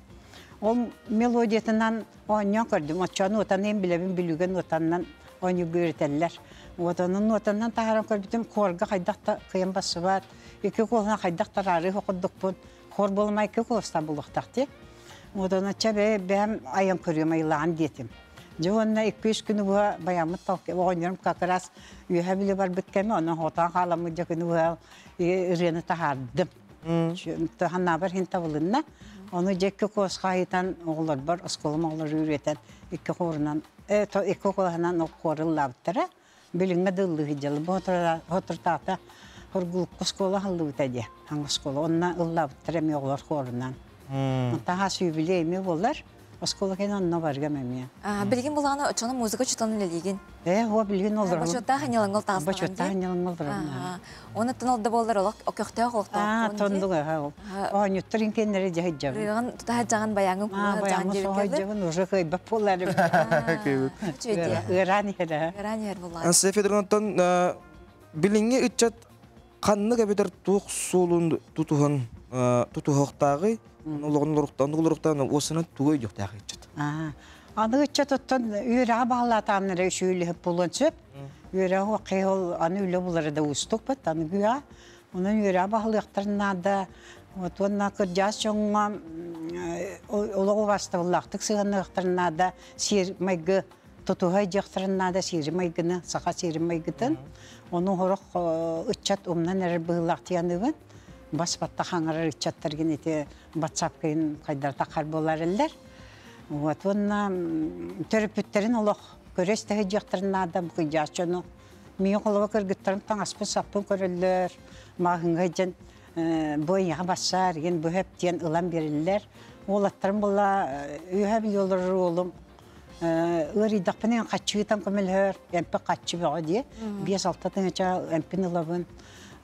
O melodiyetinden oynayan gördüm. O çanı otanın bile bilügen otandan oyunu görüteller. Otanın otandan taharan gördüm. Korga kaydak kıyım bası var. İki koluna kaydak tararı okuduk bu. Kor bulma iki kolsta bulduk taktı. Odan çabe ben ayın körüyorum ayılan diyetim. Joğunna 2-3 günü bu bayamı talk oynuyorum kakras yühebili var bitkemi onu hotan halamı jakını bu rene tahardım. Tahan haber hintavılınna onu jekke kos kaytan oğullar var askolum oğullar üreten iki korundan iki korundan o korullavtara bilinme dıllı hicalı bu oturtata horgul koskola hallı bitedi. Hangi skola onna ıllavtara mi oğullar korundan. Daha sübüleymi bollar. Oskola kenan ne var gememiye. Bilgin bulağına açanı müzik çıtanı leligin. O bilgin olur. Başotta hanyalangal tağızdan. Başotta hanyalangal olur. Onu tınalda bollar olaq, o köxtəyə qoxta. Tonduğa ha. O nütrin kenleri cahicam. Rıgan tutahacağın bayangı kuğan can jebikədir. Bayangı soğucağın uğru kıyba polları. Irani her. Irani her bollar. Anse Federantan bilinge ütçat qanlı qəbidər tuğ solun tutuğun tutuğuqtağı Oluruktan osuna tuğu yok da geçti. Anı çatottan yüreğe bağlatanları şöyle hep bulunçup yüreğe o kıyıl anı öyle buları da ustuk bat anı güya onun yüreğe bağlıqlarına da otuğuna kıracağız çoğuma oluğu vasıtavıllaqtık sığınlıqlarına da sir maygı tutuğay cıqlarına da sir maygını sağa sir maygıdın onu horuk ütçat umdan erer bağlaqtıyanıgın Baspatta hangarar içatlar gene WhatsApp kayın kaydar takar bolar eller. Onunla terapötlerin olaq göreste hecektarına da bu kıyacağını. Miyo kolava kırgıtlarım tan aspı sapın körüller. Mağın gaycan boyuna basar, gen bu hep diyen ılan verirler. Oğlatlarım bola ühe biliyorlar oğlum. Öri daqpının kaçıgıtan kömelher, empe kaçı bir diye. 5-6 tane empin ılavın.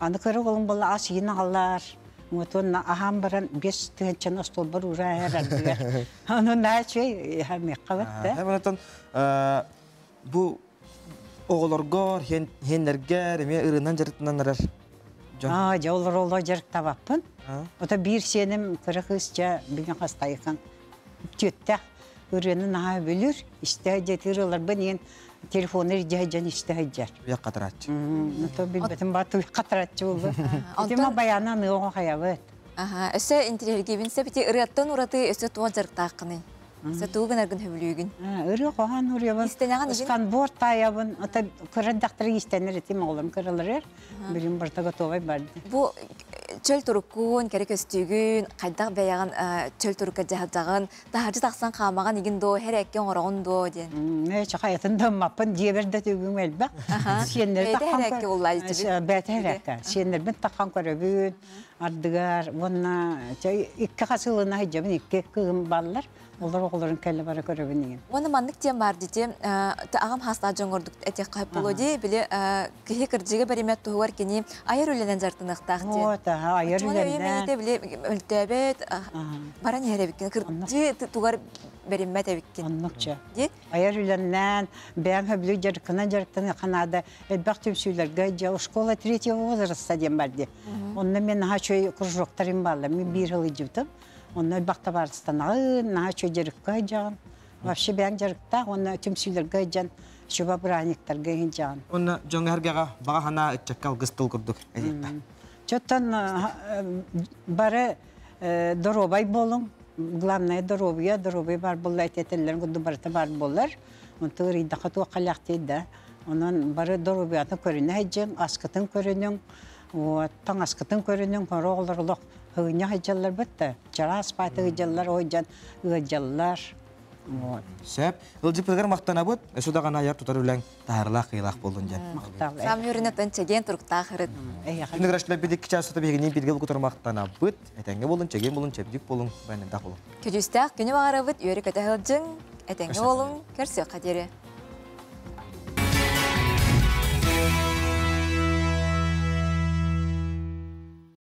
Anı kırı olun bolla as yine allar. Mutunna aham baran 5 tühençen ostol bar ura herhalde. Onun ne şey hem yakabatta. Hemen bu oğullar henlerger mi ırından jarıtından narar. Jollar ollar jarık tabapın. O da bir senem kırıkızca bir hastayıkan. Tütte ırını naha bölür. İşte getiriyorlar benim telefonu rica isteğicer. Ya katratçı. Tabii benim batı katratçı oldu. Ama bayana ne o hayavet. Aha, ese interior gibinse biti ırıattan uratı ese tuğa jarıktaqını. Ese tuğun ergin hüblügün. Irı kohan uryaban. İsteneğen için. Iskan bort tayabın. Ata kırı daktırı istenir etim oğlum kırılır. Bilim barta tovay bardı. Bu çöl turukun, kerek östügün, kaydak beyagan çöl turukka jahadağın, dahacı taqsan qamağın igin do, her ekken orağın do diyen. Ne çakayatın da mapın diyeberde tügün elbaq. Beyde her ekke olaydı. Beyde her ekke. Siyenler ben taqan köröbün, ardıgar, ona iki kasılığına hicabın iki kığım ballar. Onlar oğulların kelle bara köröbün. Onu mandık diyen var dedi, ağam hasta jongorduk etek qayıp bolo diye, bile kihi kırcıga berimet tuğuar kini ayar ölenen jartınıqtaq diyen. O da ayar ölenen. Onu bile öltebet, baran yere bikin, kırcı tuğar berimet evikin. Anlıkça. Ayar ölenen, ben höblü jarıktan kanada, elbaq tümsüyler gayca, o şkola 3. возраста diyen vardı. Onunla ben ha şöyle kurjoktarım bağlı, ben 1 yıl icivdim. Onu bakta varstan ağın, naha çöcerük gaycan. Vapşı ben jarıkta, onu tümsüyler gaycan, şuba braniktar gaycan. Onu jonga hergaga baga hana çakal gıstıl kurduk. Çötten barı dorobay bolum, glavnaya dorobay bar bolla eteteller, kudu barıta bar bollar. Onu tığırı daqatu qalaqtıydı. Onun barı dorobayatı körünü hecen, askıtın körünün, tan askıtın körünün, oğullarlık. Hınya hıcallar bitti. Çaras paytı hıcallar, hocan hıcallar. Сөп, ылжы пылгар мақтана бұд, өсуда ғана аяр тұтар үләң тағырлақ қиылақ болдың жа. Сам үрінеттен чеген тұрықта қырыд. Күнігір ашылар бедік кича сұты бегінен бедгел құтыр мақтана бұд, әтәңге болын, чеген болын, чәбдік болын, бәнен дақ болын. Күдістәқ күні бағара бұд, үйері көті ғылжың, әтәңге болын, көрсі қадері.